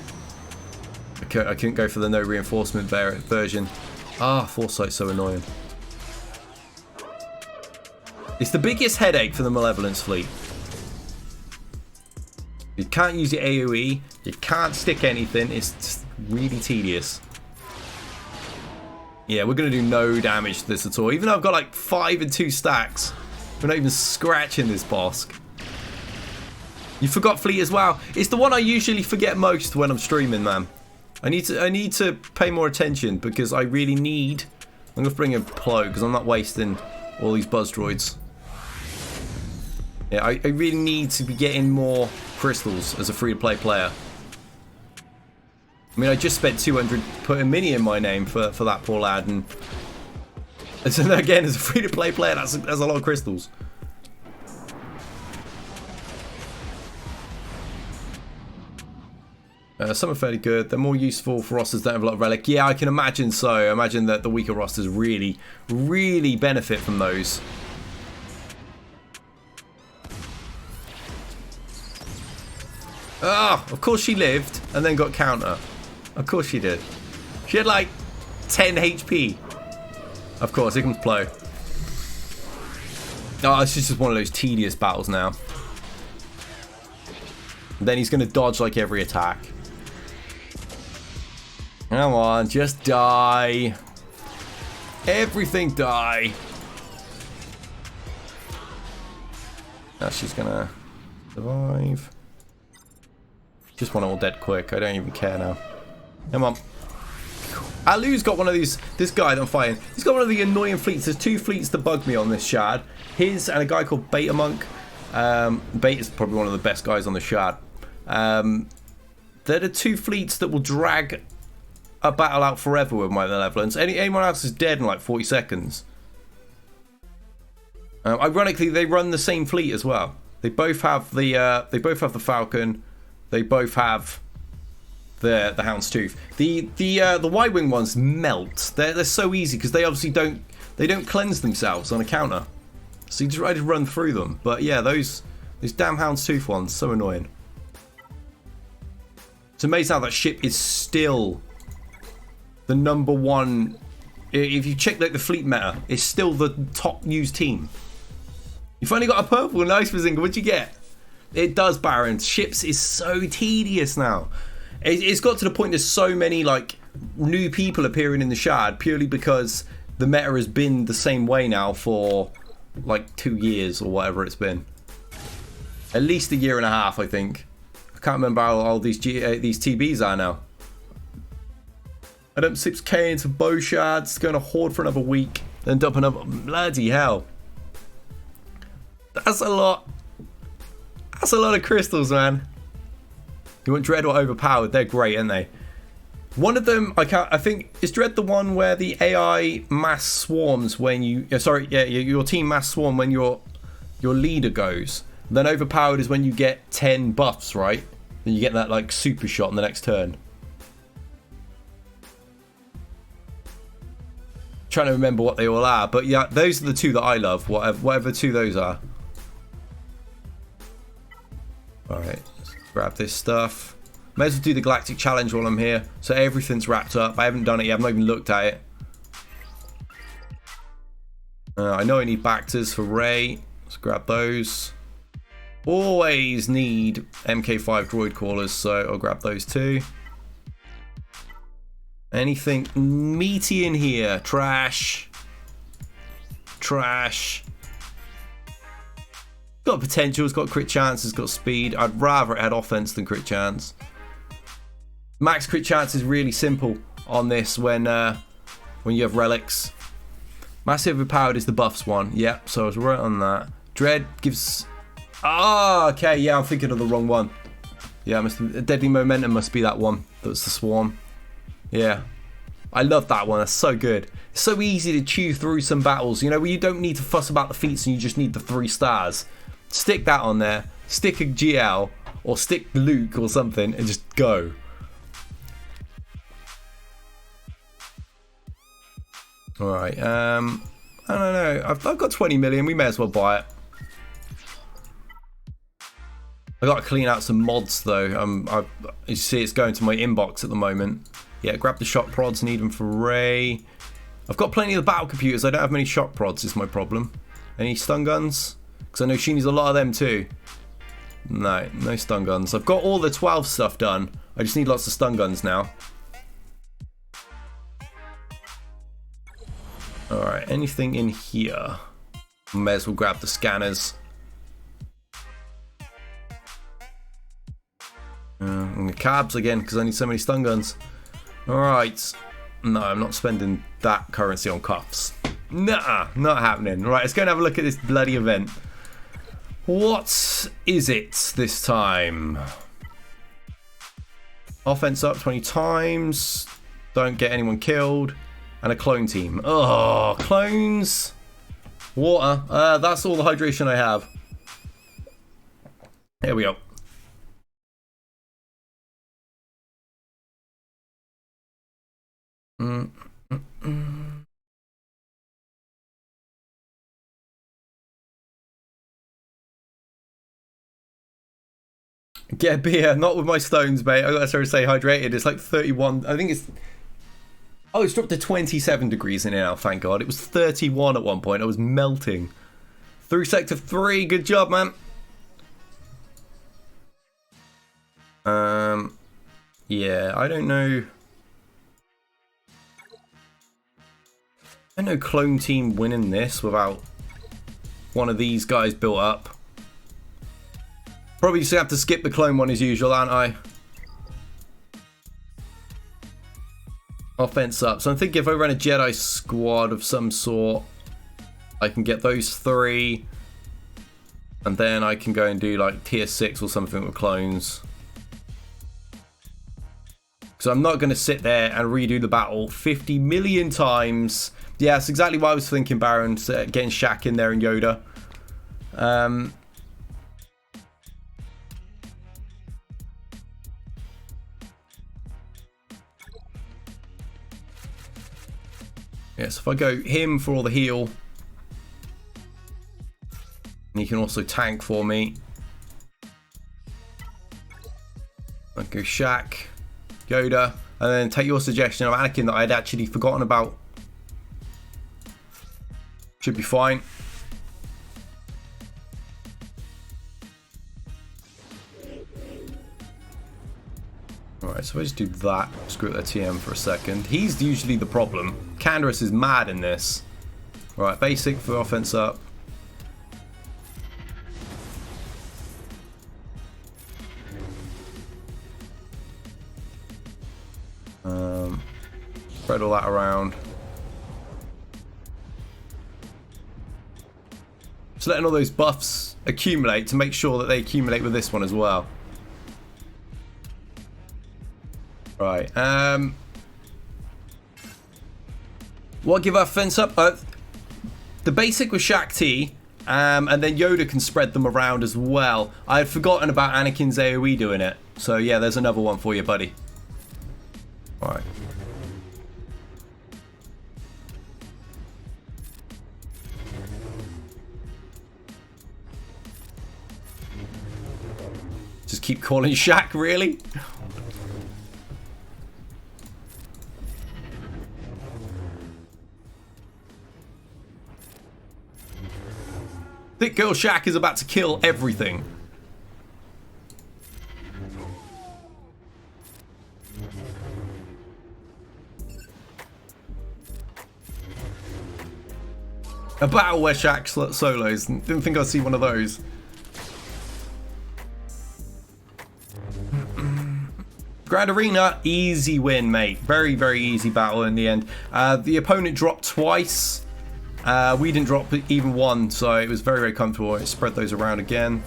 I couldn't go for the no reinforcement version. Ah, Foresight's so annoying. It's the biggest headache for the Malevolence fleet. You can't use your AoE. You can't stick anything. It's just really tedious. Yeah, we're going to do no damage to this at all. Even though I've got like 5 and 2 stacks. We're not even scratching this boss. You forgot fleet as well. It's the one I usually forget most when I'm streaming, man. I need to pay more attention because I really need... I'm going to bring a Plo because I'm not wasting all these buzz droids. Yeah, I really need to be getting more crystals as a free-to-play player. I mean, I just spent 200 putting Mini in my name for that poor lad, and so again, as a free-to-play player, that's a lot of crystals. Some are fairly good. They're more useful for rosters that have a lot of relic. Yeah, I can imagine so. I imagine that the weaker rosters really, really benefit from those. Ah, of course she lived and then got counter. Of course she did. She had like 10 HP. Of course, here comes Plo. Oh, this is just one of those tedious battles now. And then he's going to dodge like every attack. Come on, just die. Everything die. Now she's going to survive. Just want it all dead quick. I don't even care now. Come on. Alu's got one of these. This guy that I'm fighting. He's got one of the annoying fleets. There's 2 fleets that bug me on this shard. His and a guy called Beta Monk. Beta's probably one of the best guys on the shard. They're the 2 fleets that will drag a battle out forever with my malevolence. Anyone else is dead in like 40 seconds. Ironically, they run the same fleet as well. They both have the Falcon. They both have the Houndstooth. The Y-wing ones melt. They're so easy because they obviously don't cleanse themselves on a counter. So you just try to run through them. But yeah, those damn Houndstooth ones, so annoying. It's amazing how that ship is still the #1. If you check like the fleet meta, it's still the top used team. You finally got a purple. Nice, Bazinga. What'd you get? It does, Baron. Ships is so tedious now. It's got to the point there's so many like new people appearing in the shard purely because the meta has been the same way now for like 2 years or whatever it's been. At least 1.5 years, I think. I can't remember how old these TBs are now. I dumped 6k into bow shards, going to hoard for another week, then dump another. Bloody hell. That's a lot. That's a lot of crystals, man. You want Dread or Overpowered? They're great, aren't they? One of them, I think, is Dread the one where the AI mass swarms when you... your team mass swarm when your leader goes. Then Overpowered is when you get 10 buffs, right? Then you get that, like, super shot in the next turn. Trying to remember what they all are. But yeah, those are the 2 that I love. Whatever 2 those are. Alright, let's grab this stuff. May as well do the Galactic Challenge while I'm here. So everything's wrapped up. I haven't done it yet. I've not even looked at it. I know I need Bactors for Rey. Let's grab those. Always need MK5 droid callers, so I'll grab those too. Anything meaty in here? Trash. Trash. Got potential, it's got crit chance, it's got speed. I'd rather it had offense than crit chance. Max crit chance is really simple on this when you have relics. Massive overpowered is the buffs one. Yep, so I was right on that. Dread gives... Ah, okay, yeah, I'm thinking of the wrong one. Yeah, Deadly Momentum must be that one. That's the Swarm. Yeah. I love that one. That's so good. It's so easy to chew through some battles, you know, where you don't need to fuss about the feats and you just need the 3 stars. Stick that on there. Stick a GL or stick Luke or something and just go. Alright, I don't know. I've got 20 million. We may as well buy it. I got to clean out some mods though. You see it's going to my inbox at the moment. Yeah, grab the shock prods, need them for Ray. I've got plenty of the battle computers. I don't have many shock prods is my problem. Any stun guns? Because I know she needs a lot of them too. No, no stun guns. I've got all the 12 stuff done. I just need lots of stun guns now. Alright, anything in here? May as well grab the scanners. And the cabs again, because I need so many stun guns. Alright. No, I'm not spending that currency on cuffs. Nah, not happening. Right, let's go and have a look at this bloody event. What is it this time? Offense up 20 times. Don't get anyone killed. And a clone team. Oh, clones. Water. That's all the hydration I have. Here we go. Get a beer, not with my stones, mate. I gotta say hydrated. It's like 31. I think it's. Oh, it's dropped to 27 degrees in here now, thank God. It was 31 at one point. I was melting. Through Sector 3. Good job, man. Yeah, I don't know. I know clone team winning this without one of these guys built up. Probably just have to skip the clone one as usual, aren't I? Offense up. So I'm thinking if I run a Jedi squad of some sort, I can get those 3. And then I can go and do like tier 6 or something with clones. Because I'm not going to sit there and redo the battle 50 million times. Yeah, that's exactly what I was thinking, Baron. Getting Shaq in there and Yoda. Yeah, so if I go him for all the heal. And he can also tank for me. I go Shaq, Yoda, and then take your suggestion of Anakin that I had actually forgotten about. Should be fine. Alright, so I just do that. Screw that TM for a second. He's usually the problem. Canderous is mad in this. Alright, basic for offense up. Spread all that around. Just letting all those buffs accumulate to make sure that they accumulate with this one as well. Right. What give our fence up? The basic was Shaq T, and then Yoda can spread them around as well. I had forgotten about Anakin's AoE doing it. So yeah, there's another one for you, buddy. Alright. Just keep calling Shaq, really? Thick Girl Shaq is about to kill everything. A battle where Shaq solos. Didn't think I'd see one of those. Grand Arena, easy win, mate. Very, very easy battle in the end. The opponent dropped twice. We didn't drop even one, so it was very, very comfortable. It spread those around again.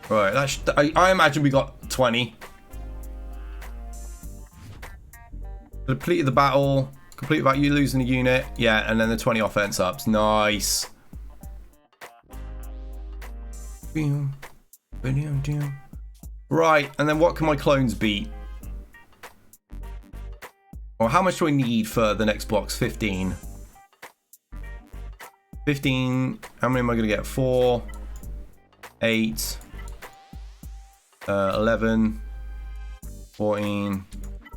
Right, I imagine we got 20. Completed the battle. Completed without you losing a unit. Yeah, and then the 20 offense ups. Nice. Right, and then what can my clones beat? Well, how much do I need for the next blocks? 15. 15. How many am I going to get? 4, 8, 11, 14.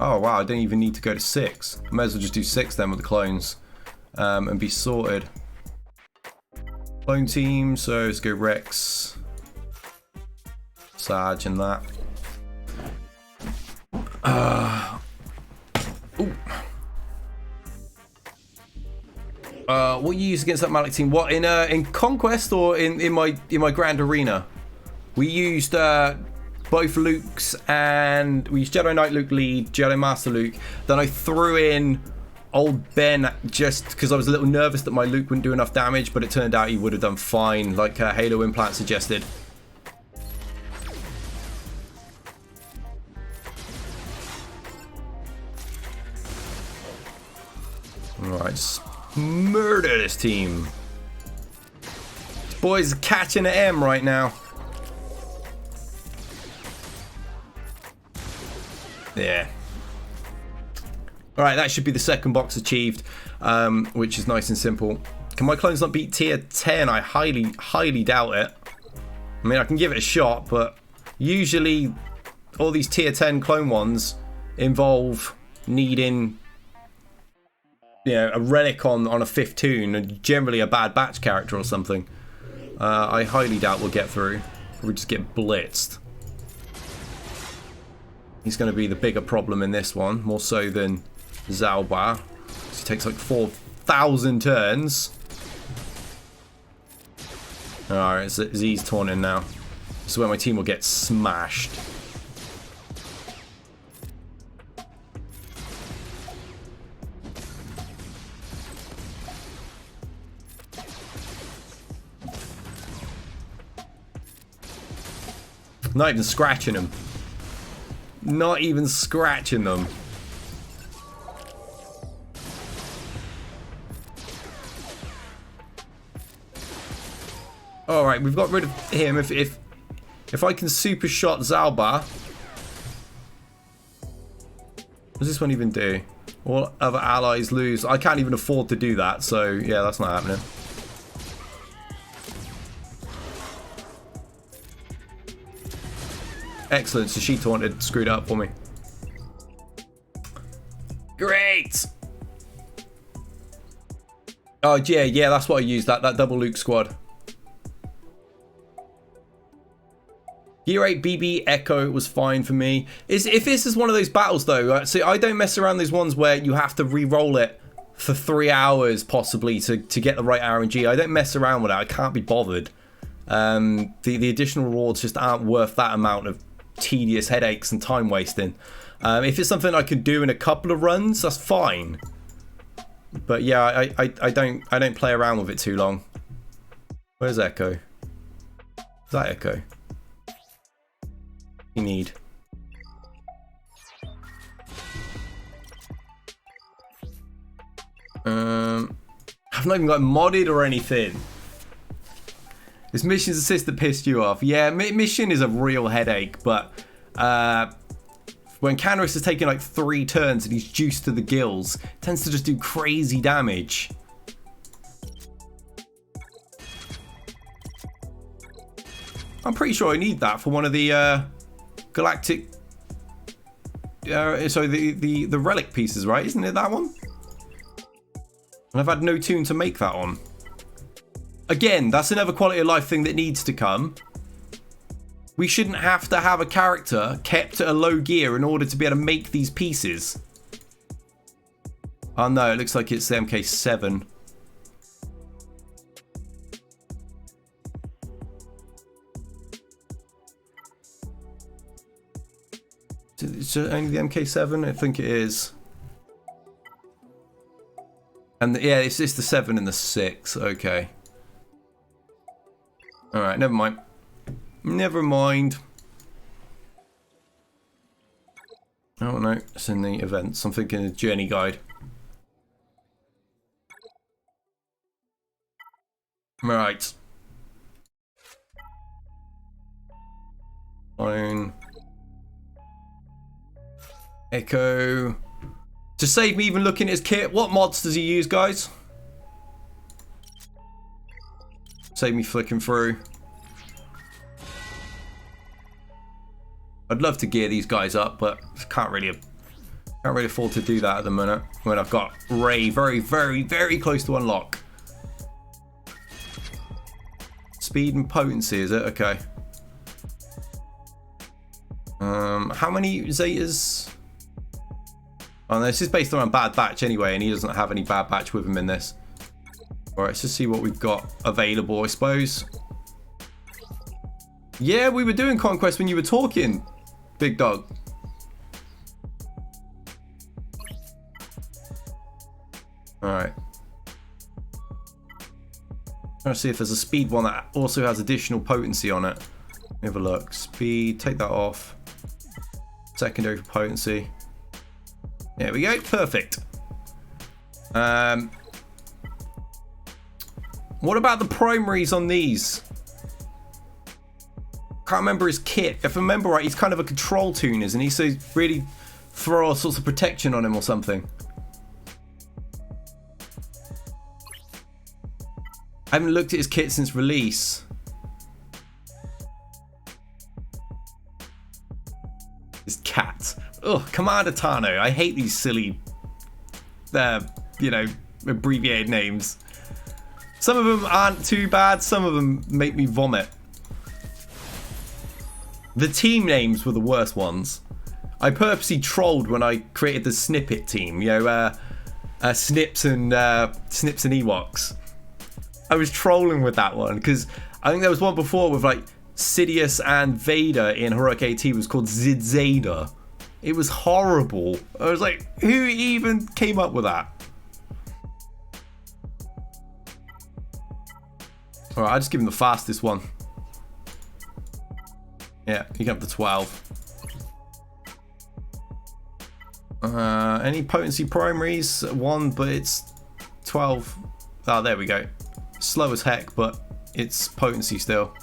Oh, wow. I don't even need to go to 6. I might as well just do 6 then with the clones and be sorted. Clone team. So let's go Rex, Sarge, and that. What you use against that Malik team? What in Conquest or in my Grand Arena? We used both Lukes, and we used Jedi Knight Luke lead, Jedi Master Luke. Then I threw in old Ben just because I was a little nervous that my Luke wouldn't do enough damage, but it turned out he would have done fine, like Halo Implant suggested. Alright, murder this team. This boy's catching an M right now. Yeah. Alright, that should be the second box achieved, which is nice and simple. Can my clones not beat tier 10? I highly doubt it. I mean, I can give it a shot, but usually all these tier 10 clone ones involve needing, you know, a relic on a 5th toon, and generally a bad batch character or something. I highly doubt we'll get through. We'll just get blitzed. He's going to be the bigger problem in this one, more so than Zalba. He takes like 4,000 turns. Alright, Z's torn in now. This is where my team will get smashed. Not even scratching them. Not even scratching them. Alright, we've got rid of him. If I can super shot Zalba. What does this one even do? All other allies lose. I can't even afford to do that, so yeah, that's not happening. Excellent, so she taunted, screwed up for me. Great! Oh yeah, that's what I used, that double Luke squad. Gear 8 BB Echo was fine for me. If this is one of those battles though, see, I don't mess around these ones where you have to re-roll it for 3 hours possibly to get the right RNG. I don't mess around with that, I can't be bothered. The additional rewards just aren't worth that amount of tedious headaches and time wasting. If it's something I could do in a couple of runs, that's fine. But yeah, I don't play around with it too long. Where's Echo? Is that Echo? You need. I've not even got modded or anything. This mission's assist that pissed you off. Yeah, mission is a real headache, but when Canaris is taking like 3 turns and he's juiced to the gills, it tends to just do crazy damage. I'm pretty sure I need that for one of the galactic, sorry, the relic pieces, right? Isn't it that one? And I've had no toon to make that on. Again, that's another quality of life thing that needs to come. We shouldn't have to have a character kept at a low gear in order to be able to make these pieces. Oh no, it looks like it's the MK7. Is it only the MK7? I think it is. And yeah, it's the 7 and the 6. Okay. Alright, never mind. Never mind. Oh no, it's in the events. I'm thinking a journey guide. Right. Clone. Echo. To save me even looking at his kit, what mods does he use, guys? Save me flicking through. I'd love to gear these guys up, but can't really afford to do that at the minute when I've got Rey very, very, very close to unlock. Speed and potency, is it? Okay. How many Zetas? Oh, this is based on Bad Batch anyway, and he doesn't have any Bad Batch with him in this. Alright, let's just see what we've got available, I suppose. Yeah, we were doing Conquest when you were talking, big dog. Alright. Trying to see if there's a speed one that also has additional potency on it. Let me have a look. Speed, take that off. Secondary for potency. There we go, perfect. What about the primaries on these? Can't remember his kit. If I remember right, he's kind of a control toon, isn't he? So really throw all sorts of protection on him or something. I haven't looked at his kit since release. His cat. Ugh, Commander Tano. I hate these silly, you know, abbreviated names. Some of them aren't too bad. Some of them make me vomit. The team names were the worst ones. I purposely trolled when I created the snippet team. You know, Snips and Ewoks. I was trolling with that one because I think there was one before with like Sidious and Vader in Heroic AT was called Zida. It was horrible. I was like, who even came up with that? Alright, I'll just give him the fastest one. Yeah, you can have the 12. Any potency primaries? 1, but it's 12. Oh, there we go. Slow as heck, but it's potency still.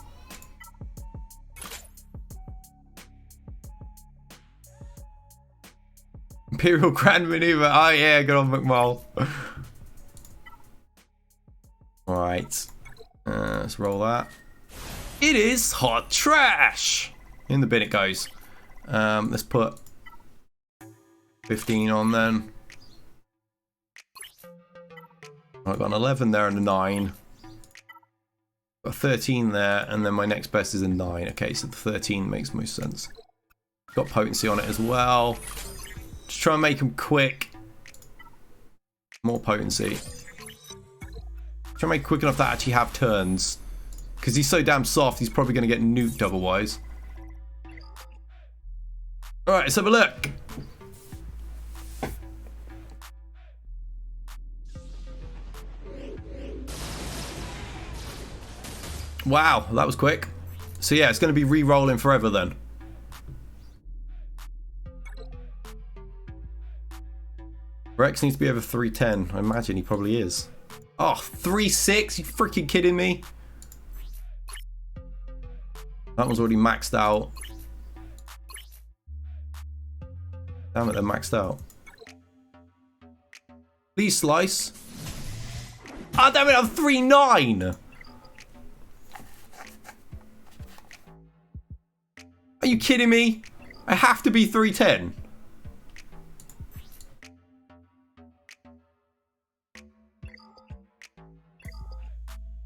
Imperial Grand Maneuver. Oh yeah, good on McMull. Alright. Let's roll that. It is hot trash! In the bin it goes. Let's put 15 on then. I've got an 11 there and a 9. Got a 13 there, and then my next best is a 9. Okay, so the 13 makes most sense. Got potency on it as well. Just try and make them quick. More potency. Try and make it quick enough to actually have turns. Because he's so damn soft, he's probably going to get nuked otherwise. Alright, let's have a look. Wow, that was quick. So yeah, it's going to be re-rolling forever then. Rex needs to be over 310. I imagine he probably is. Oh, 3.6? You freaking kidding me? That one's already maxed out. Damn it, they're maxed out. Please slice. Ah, oh, damn it, I'm 3.9. Are you kidding me? I have to be 310.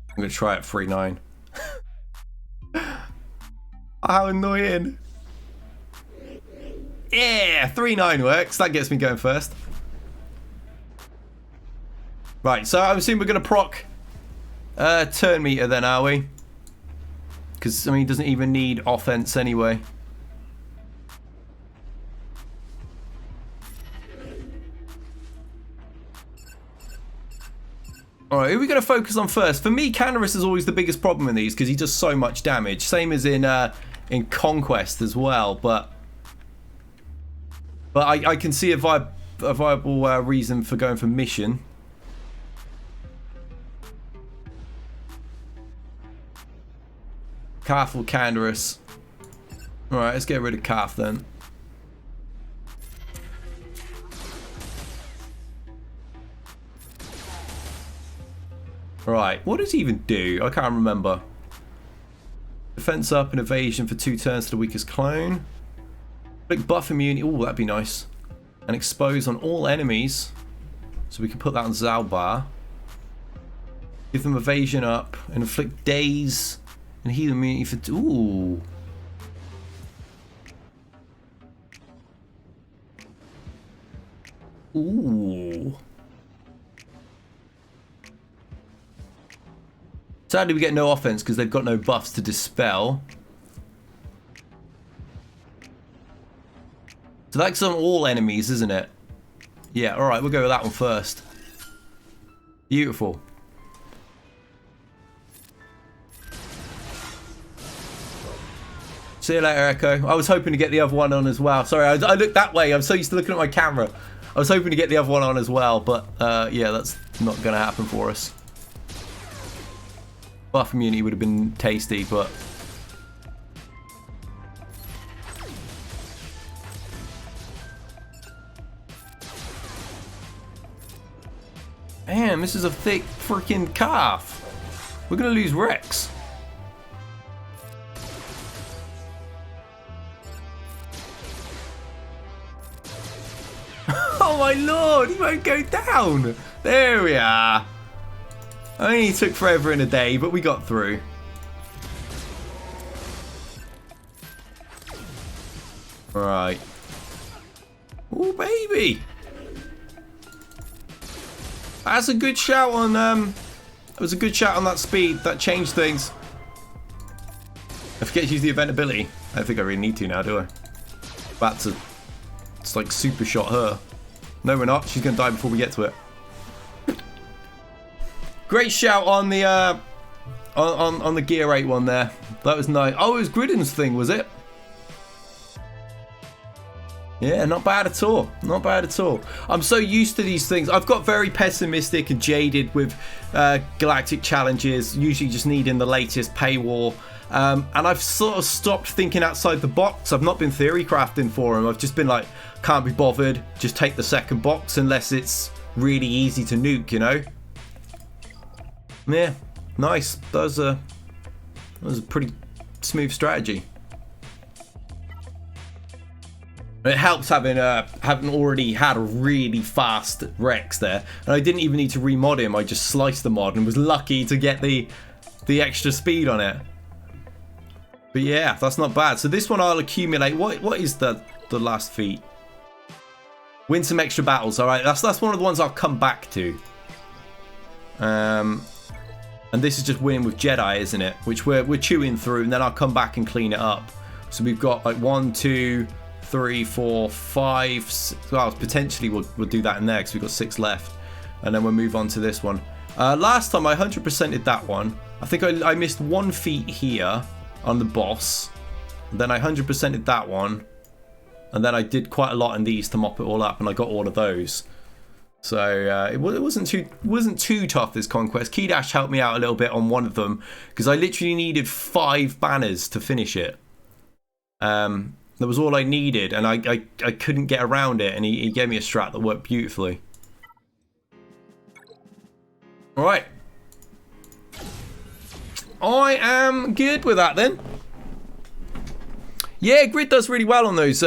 I'm gonna try it 3.9. How annoying. Yeah, 3.9 works. That gets me going first. Right, so I'm assuming we're gonna proc turn meter then, are we? Because I mean, he doesn't even need offense anyway. Alright, who are we going to focus on first? For me, Canarus is always the biggest problem in these because he does so much damage. Same as in Conquest as well, but I can see a viable reason for going for Mission. Calf or Canarus? Alright, let's get rid of Calf then. Right, what does he even do? I can't remember. Defense up and evasion for 2 turns to the weakest clone. Click buff immunity. Oh, that'd be nice. And expose on all enemies. So we can put that on Zalbar. Give them evasion up and inflict daze and heal immunity for... Ooh. Ooh. Sadly, we get no offense because they've got no buffs to dispel. So that's on all enemies, isn't it? Yeah, alright, we'll go with that one first. Beautiful. See you later, Echo. I was hoping to get the other one on as well. Sorry, I looked that way. I'm so used to looking at my camera. I was hoping to get the other one on as well, but yeah, that's not going to happen for us. Buff immunity would have been tasty, but... Damn, this is a thick freaking calf. We're going to lose Rex. Oh my lord, he won't go down. There we are. Only took forever in a day, but we got through. Right. Oh baby. That's a good shout on it was a good shout on that speed. That changed things. I forget to use the event ability. I don't think I really need to now, do I? About to it's like super shot her. No we're not, she's gonna die before we get to it. Great shout on the on the Gear 8 one there. That was nice. Oh, it was Gridden's thing, was it? Yeah, not bad at all. Not bad at all. I'm so used to these things. I've got very pessimistic and jaded with galactic challenges, usually just needing the latest paywall. And I've sort of stopped thinking outside the box. I've not been theory crafting for them. I've just been like, can't be bothered. Just take the second box unless it's really easy to nuke, you know? Yeah, nice. That was a pretty smooth strategy. It helps having already had a really fast Rex there, and I didn't even need to remod him. I just sliced the mod and was lucky to get the extra speed on it. But yeah, that's not bad. So this one I'll accumulate. What is the last feat? Win some extra battles. All right, that's one of the ones I'll come back to. And this is just winning with Jedi, isn't it? Which we're chewing through, and then I'll come back and clean it up. So we've got like 1, 2, 3, 4, 5. 6, well, potentially we'll do that in there because we've got 6 left, and then we'll move on to this one. Last time I 100%ed that one. I think I missed 1 feat here on the boss. Then I 100%ed that one, and then I did quite a lot in these to mop it all up, and I got all of those. So it wasn't too tough, this conquest. Keydash helped me out a little bit on one of them because I literally needed 5 banners to finish it. That was all I needed, and I couldn't get around it, and he gave me a strat that worked beautifully. All right, I am good with that then. Yeah, Grid does really well on those.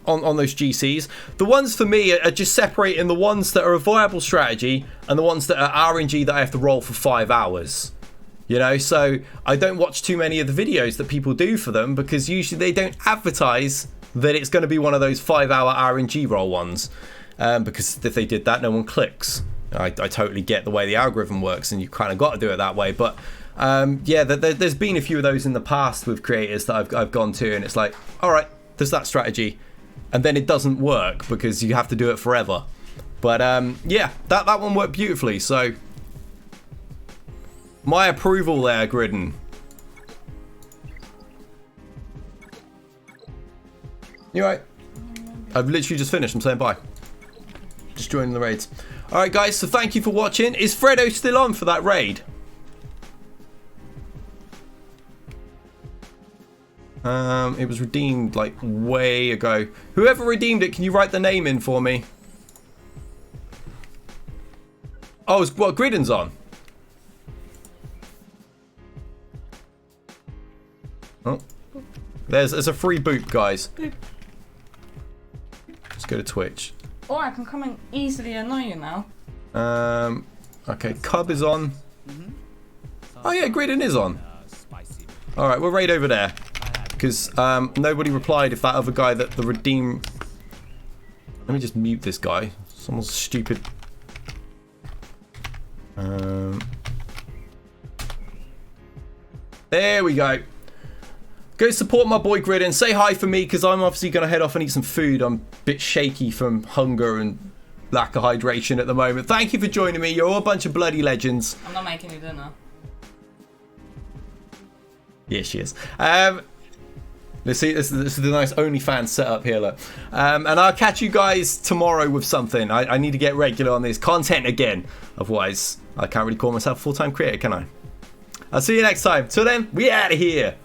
On those GCs. The ones for me are just separating the ones that are a viable strategy and the ones that are RNG that I have to roll for 5 hours. You know, so I don't watch too many of the videos that people do for them because usually they don't advertise that it's going to be one of those 5-hour RNG roll ones. Because if they did that, no one clicks. I totally get the way the algorithm works and you kind of got to do it that way. But yeah, there's been a few of those in the past with creators that I've gone to, and it's like, all right, there's that strategy. And then it doesn't work because you have to do it forever. But yeah, that one worked beautifully. So My approval there, Gridden. You right? I've literally just finished. I'm saying bye. Just joining the raids. Alright guys, so thank you for watching. Is Fredo still on for that raid? It was redeemed like way ago. Whoever redeemed it, can you write the name in for me? Oh, it's what Gridden's on. Oh, there's a free boop, guys. Boop. Let's go to Twitch. Oh, I can come and easily annoy you now. Okay, Cub is on. Oh yeah, Gridden is on. All right, we'll raid over there because nobody replied. If that other guy that the redeem. Let me just mute this guy. Someone's stupid. There we go. Go support my boy Gridden. Say hi for me because I'm obviously going to head off and eat some food. I'm a bit shaky from hunger and lack of hydration at the moment. Thank you for joining me. You're all a bunch of bloody legends. I'm not making you dinner. Yeah, she is. Let's see, this is the nice OnlyFans setup here, look. And I'll catch you guys tomorrow with something. I need to get regular on this content again. Otherwise, I can't really call myself a full-time creator, can I? I'll see you next time. Till then, we out of here.